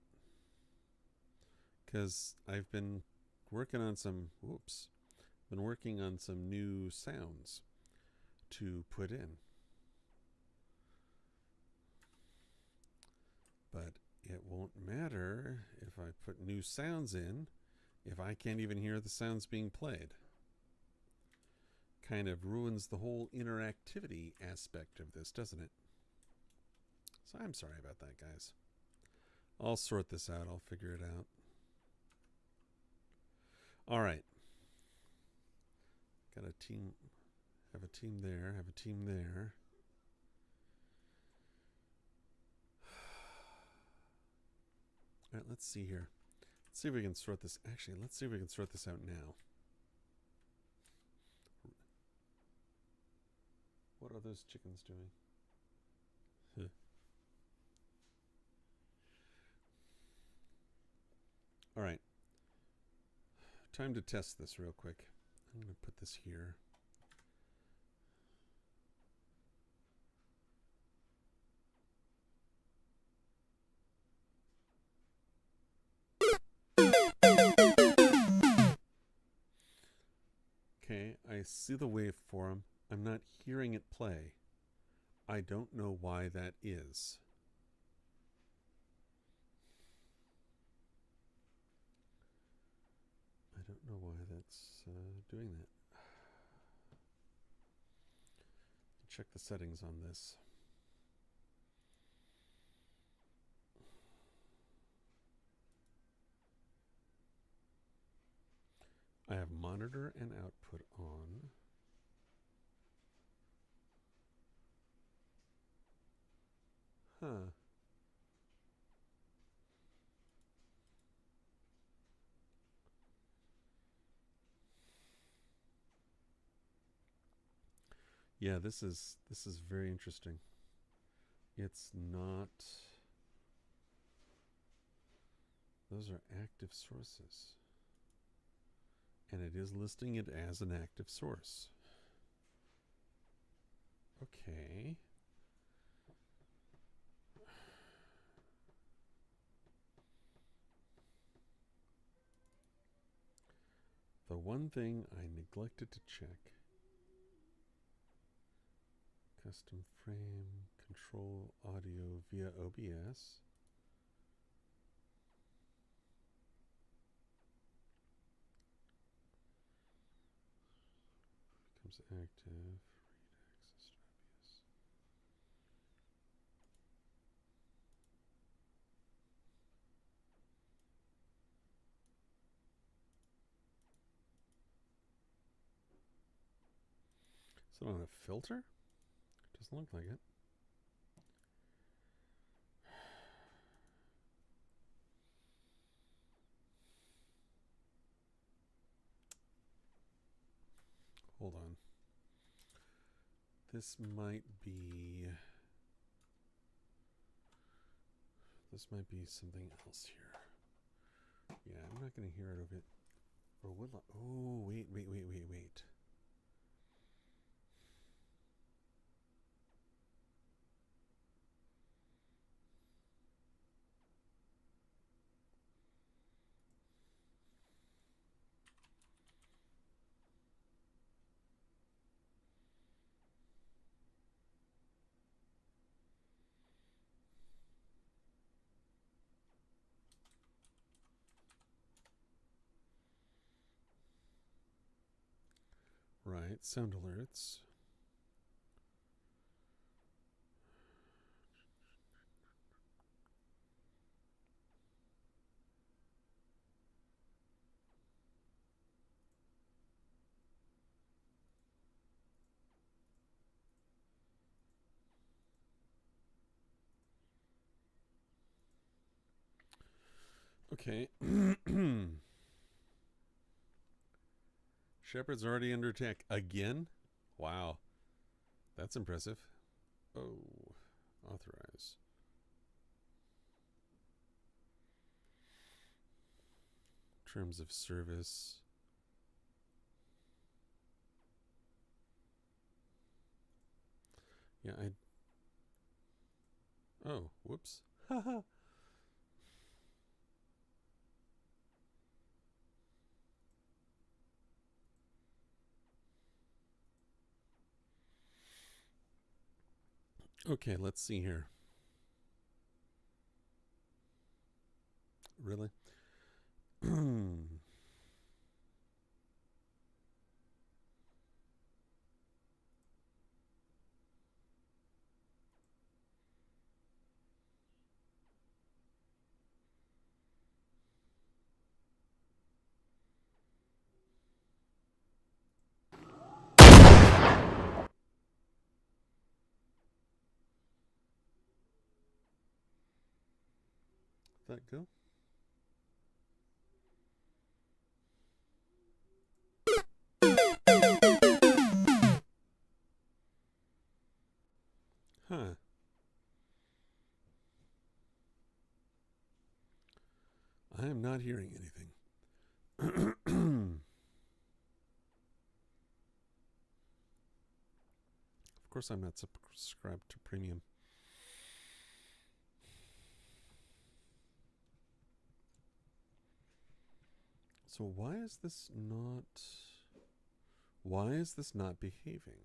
A: because I've been working on some. Whoops, been working on some new sounds to put in, but it won't matter if I put new sounds in if I can't even hear the sounds being played. Kind of ruins the whole interactivity aspect of this, doesn't it? So I'm sorry about that, guys. I'll sort this out. I'll figure it out. All right. Got a team. Have a team there. Have a team there. All right, let's see here. Let's see if we can sort this. Actually, let's see if we can sort this out now. What are those chickens doing? All right. Time to test this real quick. I'm going to put this here. Okay, I see the waveform. I'm not hearing it play. I don't know why that is. I don't know why that's doing that. Check the settings on this. I have monitor and output on. Huh. Yeah, this is very interesting. It's not. Those are active sources. And it is listing it as an active source. Okay. The one thing I neglected to check. Custom frame, control audio via OBS. Becomes active. Read access to OBS. Is it on a filter? Doesn't look like it. Hold on. This might be something else here. Yeah, I'm not going to hear it of it. Or will I? Oh, wait. Alright, sound alerts. Okay. Shepard's already under attack again? Wow. That's impressive. Oh, authorize. Terms of service. Yeah, oh, whoops. Haha. Okay, let's see here. Really? That go? Huh. I am not hearing anything. Of course, I'm not subscribed to premium. So why is this not... Why is this not behaving?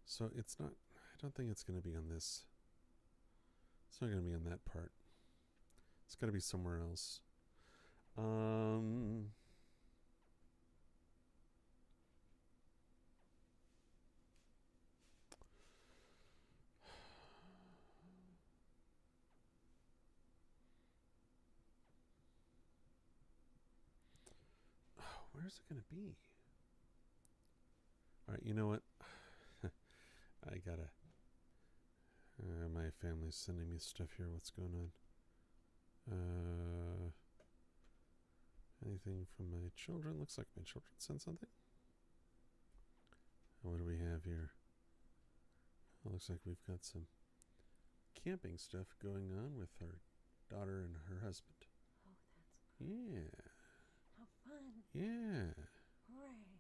A: So it's not... I don't think it's going to be on this. It's not going to be on that part. It's got to be somewhere else. Where's it going to be? All right, you know what? I gotta... my family's sending me stuff here. What's going on? Anything from my children? Looks like my children sent something. What do we have here? It looks like we've got some camping stuff going on with our daughter and her husband.
B: Oh, that's
A: Yeah.
B: how fun.
A: Yeah.
B: Hooray.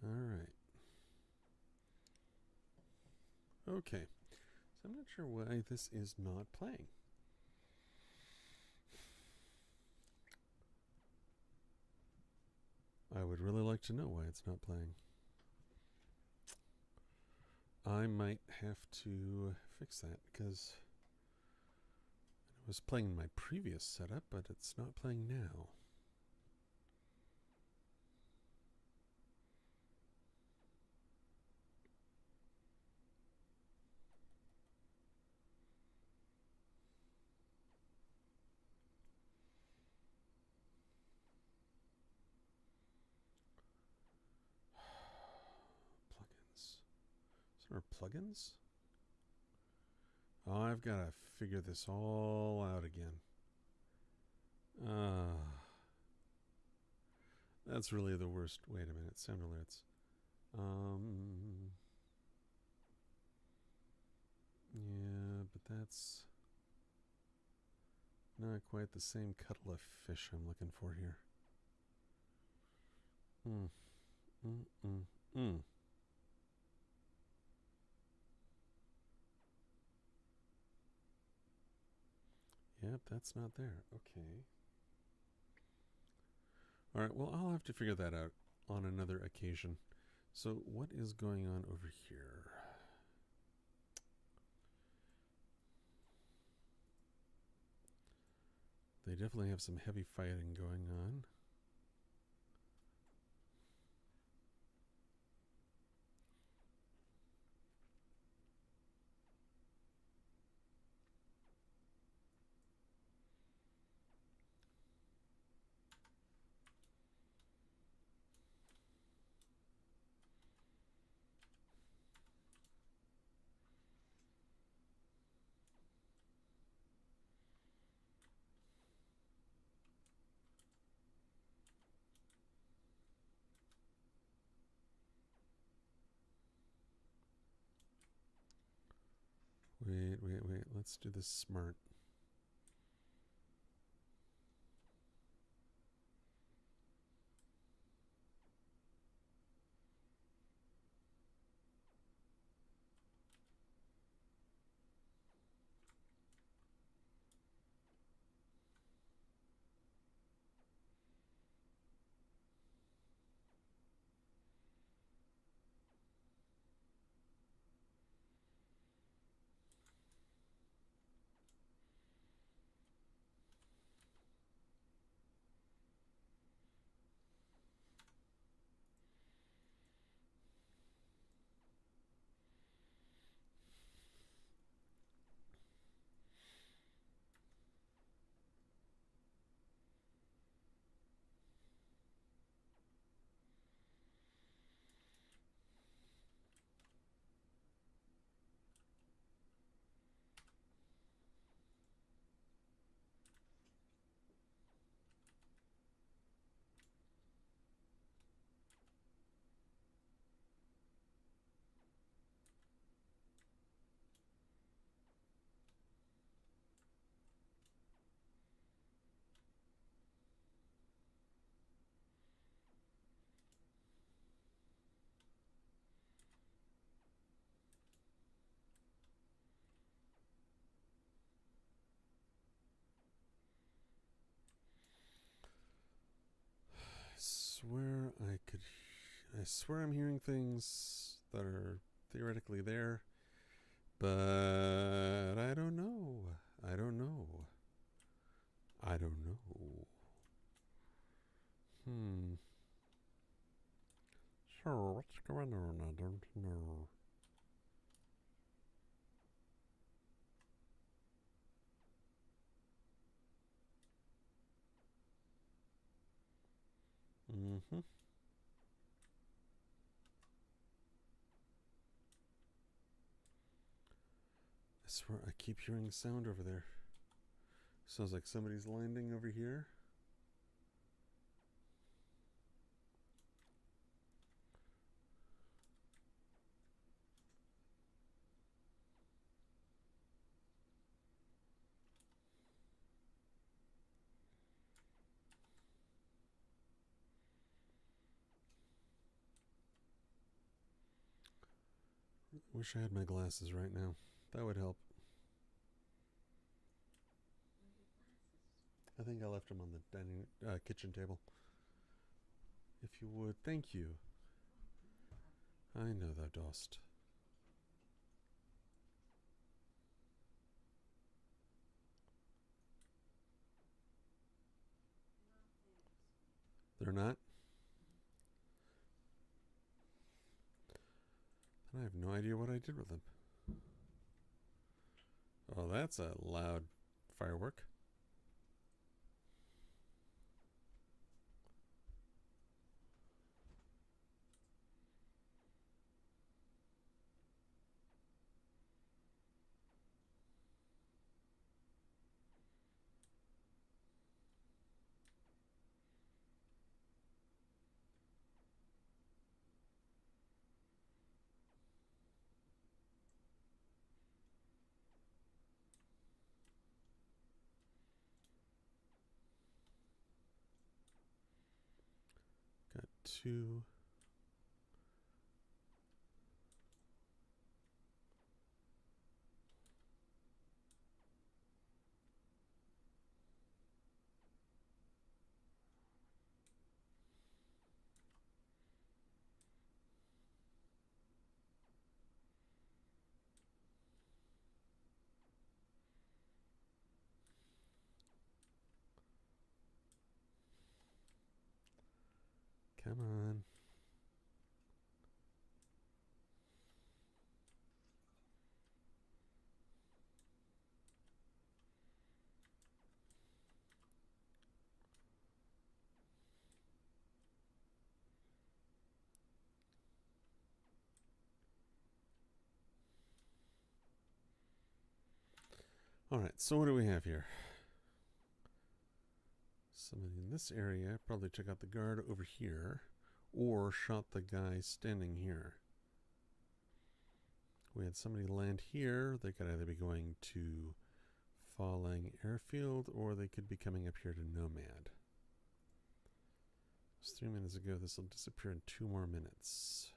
A: All right. Okay. So I'm not sure why this is not playing. I would really like to know why it's not playing. I might have to fix that because it was playing in my previous setup, but it's not playing now. Or plugins? Oh, I've got to figure this all out again. That's really the worst. Wait a minute. Sound alerts. Yeah, but that's not quite the same kettle of fish I'm looking for here. Yep, that's not there. Okay. All right, well, I'll have to figure that out on another occasion. So what is going on over here? They definitely have some heavy fighting going on. Wait. Let's do this smart. I swear I'm hearing things that are theoretically there, but I don't know. I don't know. So what's going on? I don't know. Mm-hmm. I swear I keep hearing sound over there. Sounds like somebody's landing over here. Wish I had my glasses right now. That would help. I think I left them on the dining kitchen table. If you would, thank you. I know thou dost. They're not? I have no idea what I did with them. Oh, that's a loud firework. Got two. Come on. All right, so what do we have here? Somebody in this area probably took out the guard over here or shot the guy standing here. We had somebody land here. They could either be going to Falling Airfield or they could be coming up here to Nomad. It was 3 minutes ago. This will disappear in 2 more minutes.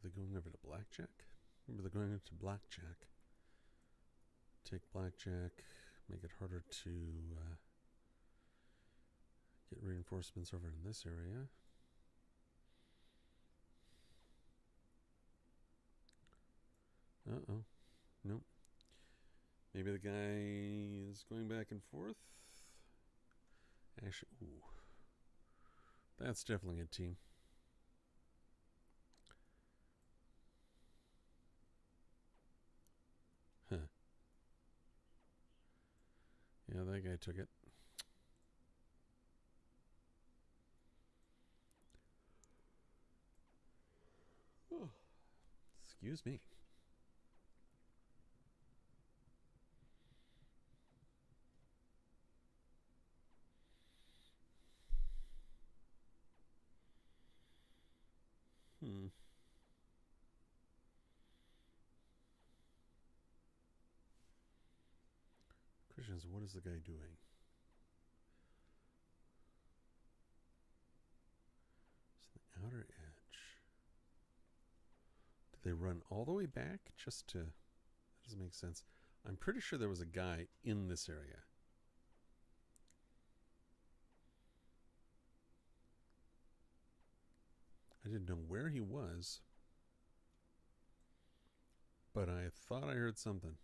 A: Are they going over to Blackjack? Maybe they're going into Blackjack. Take Blackjack, make it harder to get reinforcements over in this area. Uh-oh. Nope. Maybe the guy is going back and forth. Actually, ooh. That's definitely a team. Huh. Yeah, that guy took it. Oh. Excuse me. Questions, what is the guy doing? It's the outer edge. Did they run all the way back just to... That doesn't make sense. I'm pretty sure there was a guy in this area. I didn't know where he was, but I thought I heard something.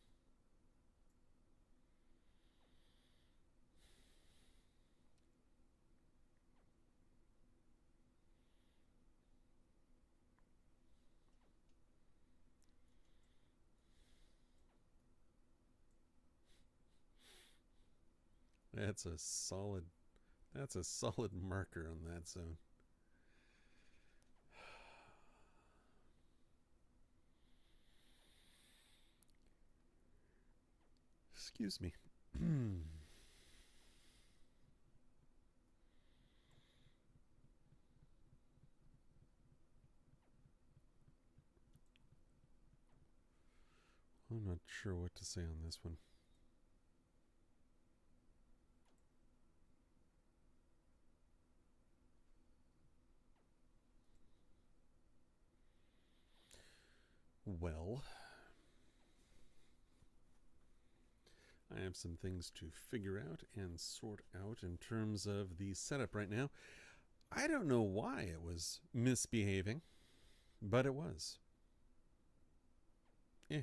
A: That's a solid marker on that zone. Excuse me. I'm not sure what to say on this one. Well, I have some things to figure out and sort out in terms of the setup right now. I don't know why it was misbehaving, but it was. Eh.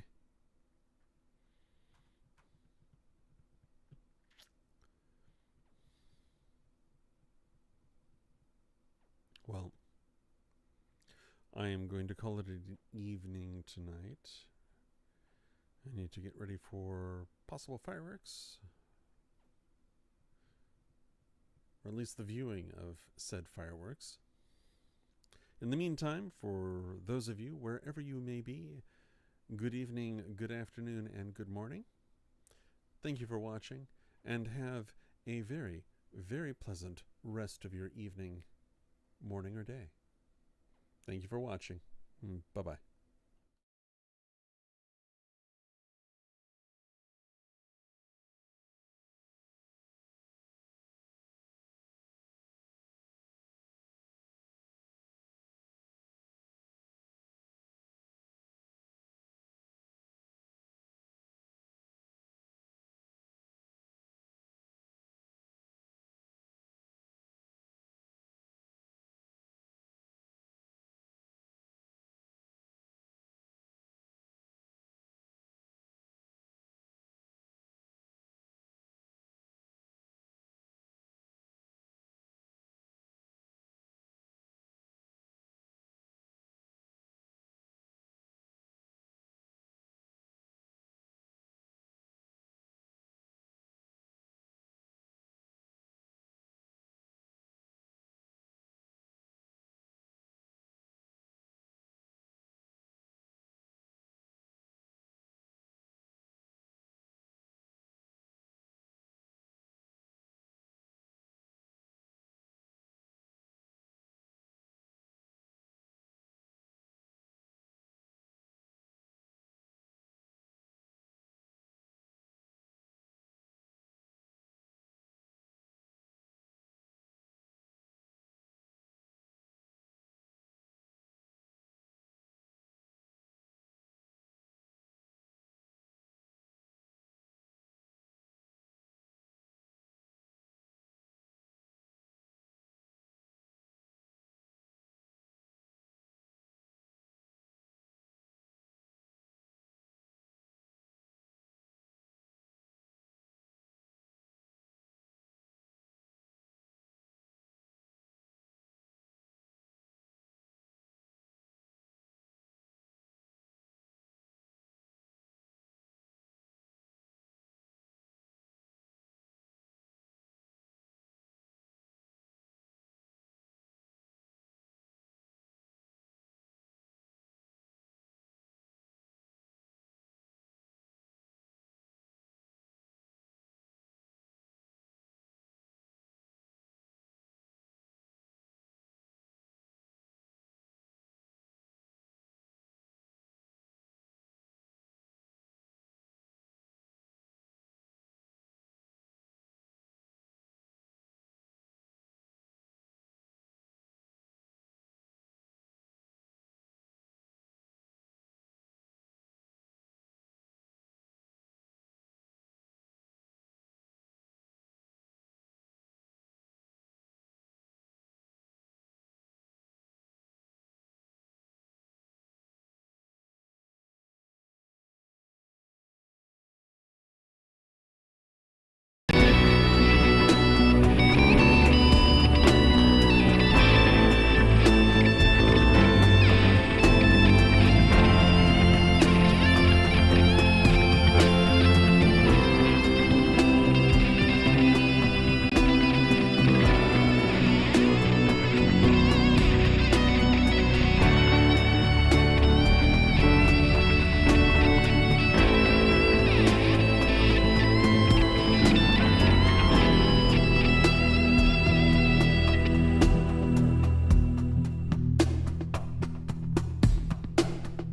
A: Well, I am going to call it an evening tonight. I need to get ready for possible fireworks, or at least the viewing of said fireworks. In the meantime, for those of you, wherever you may be, good evening, good afternoon, and good morning. Thank you for watching, and have a very, very pleasant rest of your evening, morning, or day. Thank you for watching. Bye-bye.